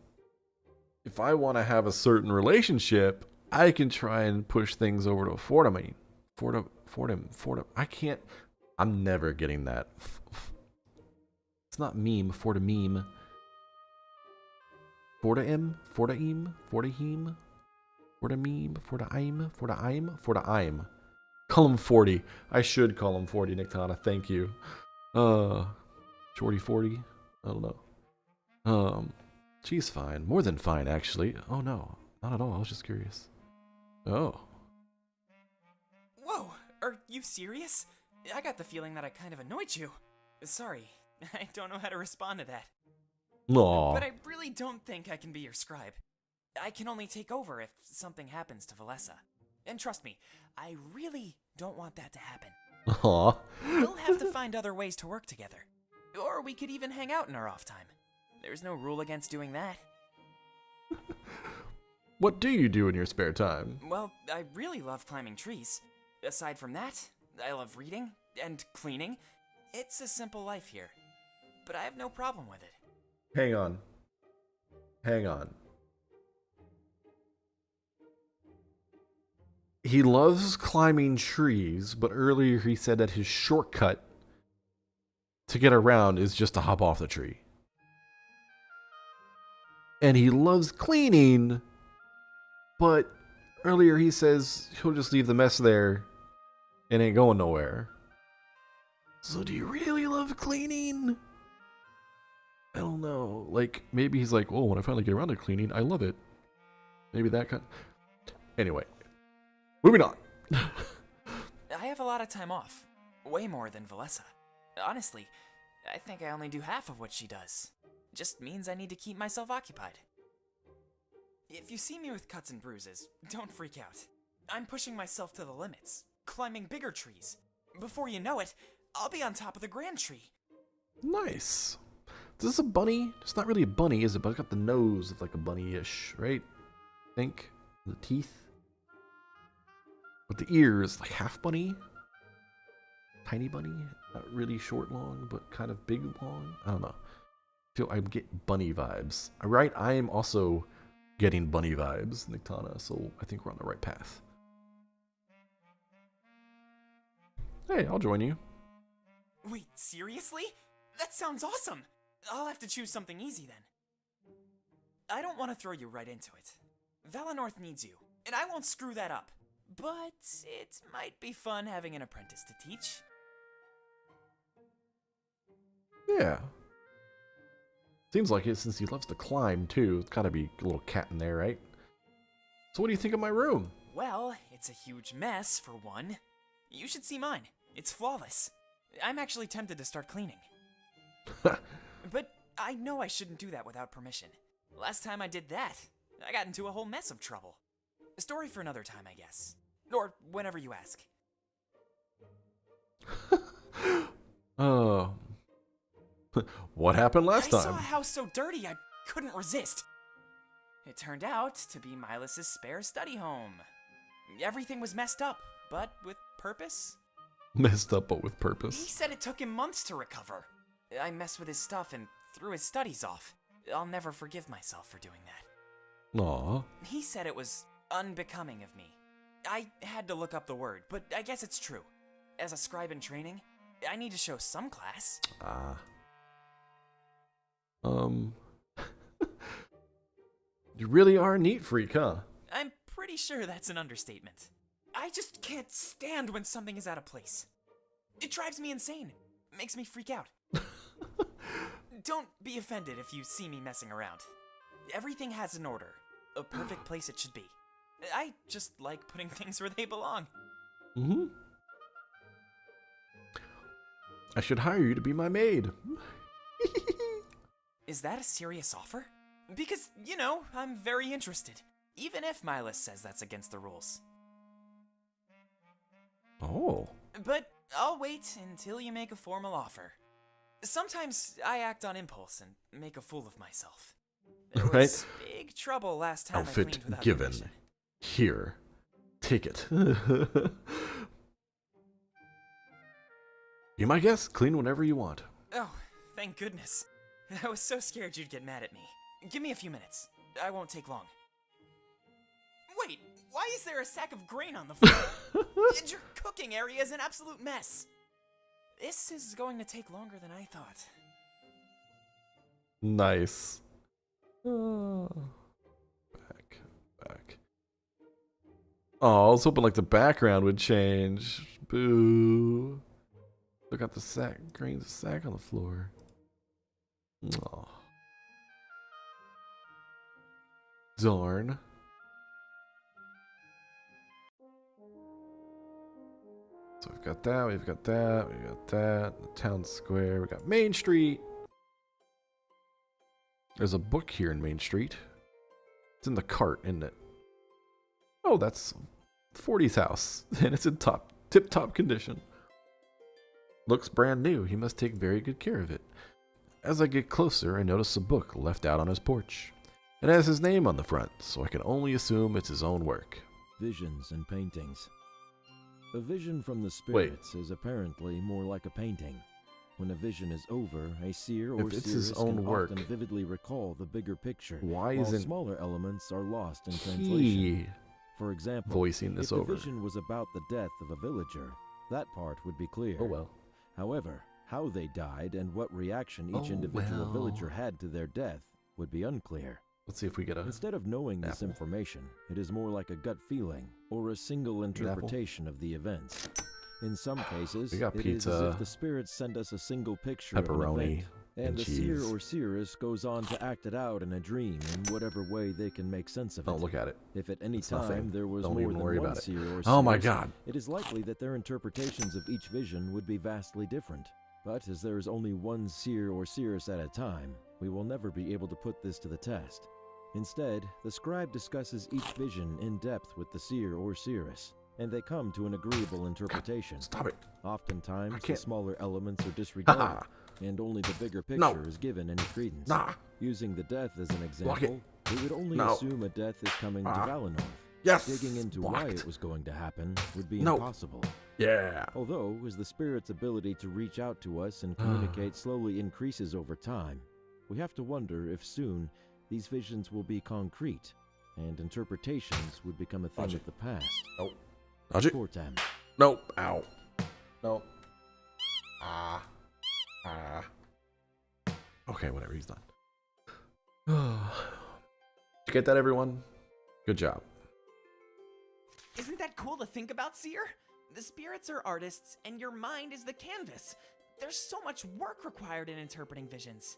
Speaker 1: If I want to have a certain relationship, I can try and push things over to Fortim. I can't. I'm never getting that. It's not meme. Fortimeme. Fortaim. Fortaim. Call him 40. I should call him 40, Nictana. Thank you. Shorty 40. I don't know. She's fine. More than fine, actually. Oh no, not at all. I was just curious. Oh.
Speaker 10: Whoa, are you serious? I got the feeling that I kind of annoyed you. Sorry, I don't know how to respond to that.
Speaker 1: Aw.
Speaker 10: But I really don't think I can be your scribe. I can only take over if something happens to Valessa. And trust me, I really don't want that to happen.
Speaker 1: Aw.
Speaker 10: We'll have to find other ways to work together. Or we could even hang out in our off time. There's no rule against doing that.
Speaker 1: What do you do in your spare time?
Speaker 10: Well, I really love climbing trees. Aside from that, I love reading and cleaning. It's a simple life here. But I have no problem with it.
Speaker 1: Hang on. He loves climbing trees, but earlier he said that his shortcut to get around is just to hop off the tree. And he loves cleaning, but earlier he says he'll just leave the mess there and ain't going nowhere. So do you really love cleaning? I don't know. Like, maybe he's like, oh, when I finally get around to cleaning, I love it. Maybe that kind. Anyway, moving on.
Speaker 10: I have a lot of time off. Way more than Valessa. Honestly, I think I only do half of what she does. Just means I need to keep myself occupied. If you see me with cuts and bruises, don't freak out. I'm pushing myself to the limits, climbing bigger trees. Before you know it, I'll be on top of the grand tree.
Speaker 1: Nice. Is this a bunny? It's not really a bunny, is it? But it's got the nose of like a bunny-ish, right? I think. The teeth. But the ears, like half bunny. Tiny bunny. Not really short long, but kind of big long. I don't know. I get bunny vibes. Right? I am also getting bunny vibes, Nictana, so I think we're on the right path. Hey, I'll join you.
Speaker 10: Wait, seriously? That sounds awesome! I'll have to choose something easy then. I don't want to throw you right into it. Valenorth needs you, and I won't screw that up. But it might be fun having an apprentice to teach.
Speaker 1: Yeah. Seems like it since he loves to climb too. It's gotta be a little cat in there, right? So what do you think of my room?
Speaker 10: Well, it's a huge mess, for one. You should see mine. It's flawless. I'm actually tempted to start cleaning. But I know I shouldn't do that without permission. Last time I did that, I got into a whole mess of trouble. A story for another time, I guess. Or whenever you ask.
Speaker 1: Oh. What happened last
Speaker 10: I
Speaker 1: time?
Speaker 10: saw a house so dirty I couldn't resist. It turned out to be Milus's spare study home. Everything was messed up, but with purpose.
Speaker 1: Messed up, but with
Speaker 10: He
Speaker 1: purpose.
Speaker 10: said it took him months to recover. I messed with his stuff and threw his studies off. I'll never forgive myself for doing that.
Speaker 1: Aw.
Speaker 10: He said it was unbecoming of me. I had to look up the word, but I guess it's true. As a scribe in training, I need to show some class.
Speaker 1: Ah. You really are a neat freak, huh?
Speaker 10: I'm pretty sure that's an understatement. I just can't stand when something is out of place. It drives me insane. Makes me freak out. Don't be offended if you see me messing around. Everything has an order. A perfect place it should be. I just like putting things where they belong.
Speaker 1: Mm-hmm. I should hire you to be my maid.
Speaker 10: Is that a serious offer? Because, you know, I'm very interested. Even if Milus says that's against the rules.
Speaker 1: Oh.
Speaker 10: But I'll wait until you make a formal offer. Sometimes I act on impulse and make a fool of myself. There was
Speaker 1: Right.
Speaker 10: big trouble last time I
Speaker 1: Outfit
Speaker 10: cleaned without
Speaker 1: given.
Speaker 10: permission.
Speaker 1: Here. Take it. Be my guest. Clean whenever you want.
Speaker 10: Oh, thank goodness. I was so scared you'd get mad at me. Give me a few minutes. I won't take long. Wait, why is there a sack of grain on the floor? And your cooking area is an absolute mess. This is going to take longer than I thought.
Speaker 1: Nice. Back. Oh, I was hoping like the background would change. Boo. Look at the sack, grains of sack on the floor. Oh. Darn. So we've got that, we've got that, we've got that. The town square, we got Main Street. There's a book here in Main Street. It's in the cart, isn't it? Oh, that's 40's house, and it's in tip-top condition. Looks brand new. He must take very good care of it. As I get closer, I notice a book left out on his porch. It has his name on the front, so I can only assume it's his own work.
Speaker 9: Visions and paintings. A vision from the spirits is apparently more like a painting. When a vision is over, a seer or
Speaker 1: If it's
Speaker 9: seeress
Speaker 1: his own
Speaker 9: can
Speaker 1: work,
Speaker 9: often vividly recall the bigger picture,
Speaker 1: why
Speaker 9: while
Speaker 1: isn't
Speaker 9: smaller elements are lost in translation.
Speaker 1: he
Speaker 9: For example,
Speaker 1: voicing this
Speaker 9: if
Speaker 1: over?
Speaker 9: the vision was about the death of a villager, that part would be clear.
Speaker 1: Oh well.
Speaker 9: However, how they died and what reaction each
Speaker 1: Oh,
Speaker 9: individual
Speaker 1: well.
Speaker 9: villager had to their death would be unclear.
Speaker 1: Let's see if we get a...
Speaker 9: Instead of knowing this
Speaker 1: apple.
Speaker 9: information, it is more like a gut feeling or a single interpretation of the events. In some cases,
Speaker 1: We got
Speaker 9: it is as
Speaker 1: pizza,
Speaker 9: if the spirits send us a single picture of an
Speaker 1: pepperoni,
Speaker 9: event, and
Speaker 1: and
Speaker 9: the seer
Speaker 1: cheese.
Speaker 9: or seeress goes on to act it out in a dream in whatever way they can make sense of it.
Speaker 1: Don't look at it.
Speaker 9: If at any
Speaker 1: It's
Speaker 9: time
Speaker 1: nothing.
Speaker 9: there was
Speaker 1: Don't
Speaker 9: more
Speaker 1: even
Speaker 9: than
Speaker 1: worry
Speaker 9: one
Speaker 1: about it.
Speaker 9: seer or
Speaker 1: Oh my
Speaker 9: seeress,
Speaker 1: god.
Speaker 9: it is likely that their interpretations of each vision would be vastly different. But as there is only one seer or seeress at a time, we will never be able to put this to the test. Instead, the scribe discusses each vision in depth with the seer or seeress, and they come to an agreeable interpretation.
Speaker 1: Stop it.
Speaker 9: Oftentimes,
Speaker 1: I
Speaker 9: the
Speaker 1: can't.
Speaker 9: smaller elements are disregarded, and only the bigger picture is given any credence.
Speaker 1: Nah.
Speaker 9: Using the death as an
Speaker 1: Block it.
Speaker 9: example, we would only
Speaker 1: No.
Speaker 9: assume a death is coming to
Speaker 1: Ah.
Speaker 9: Valinor.
Speaker 1: Yes.
Speaker 9: Digging into why
Speaker 1: Blocked.
Speaker 9: it was going to happen would be
Speaker 1: No.
Speaker 9: impossible.
Speaker 1: Yeah.
Speaker 9: Although, as the spirit's ability to reach out to us and communicate slowly increases over time, we have to wonder if soon these visions will be concrete, and interpretations would become a thing
Speaker 1: Dodge
Speaker 9: of the past.
Speaker 1: Nope. Dodge it.
Speaker 9: Fortam.
Speaker 1: Nope. Ow. Nope. Ah. Okay, whatever. He's done. Did you get that, everyone? Good job.
Speaker 10: Isn't that cool to think about, Seer? The spirits are artists, and your mind is the canvas. There's so much work required in interpreting visions.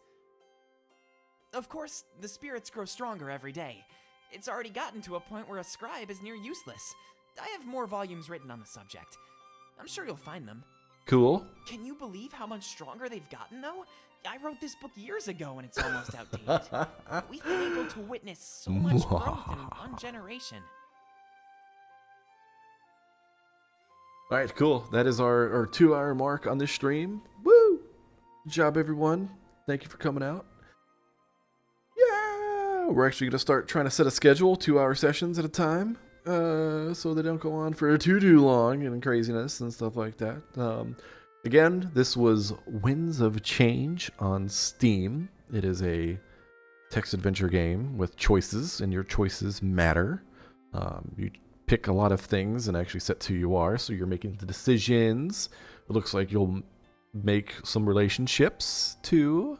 Speaker 10: Of course, the spirits grow stronger every day. It's already gotten to a point where a scribe is near useless. I have more volumes written on the subject. I'm sure you'll find them.
Speaker 1: Cool.
Speaker 10: Can you believe how much stronger they've gotten, though? I wrote this book years ago and it's almost outdated. We've been able to witness so much growth in one generation.
Speaker 1: All right, cool. That is our 2-hour mark on this stream. Woo! Good job, everyone. Thank you for coming out. Yeah! We're actually going to start trying to set a schedule, 2-hour sessions at a time, so they don't go on for too long and craziness and stuff like that. Again, this was Winds of Change on Steam. It is a text adventure game with choices, and your choices matter. You pick a lot of things and actually set who you are, so you're making the decisions. It looks like you'll make some relationships too.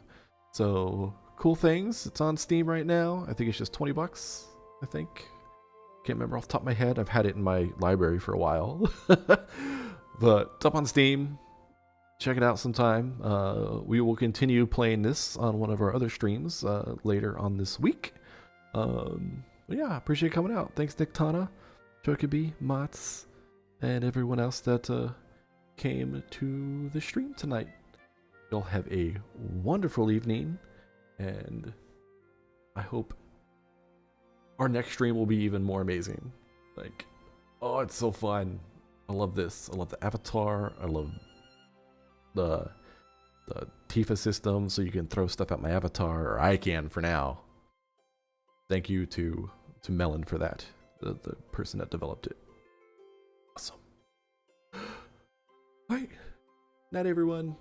Speaker 1: So cool things. It's on Steam right now. I think it's just $20, I think. Can't remember off the top of my head. I've had it in my library for a while. But it's up on Steam. Check it out sometime. We will continue playing this on one of our other streams later on this week. But yeah, appreciate you coming out. Thanks, Nick Tana, Chokaby, Mats, and everyone else that came to the stream tonight. You'll have a wonderful evening, and I hope our next stream will be even more amazing. Like, oh, it's so fun. I love this. I love the avatar. I love the Tifa system, so you can throw stuff at my avatar, or I can for now. Thank you to Melon for that, the person that developed it. Awesome. All right. Night, everyone.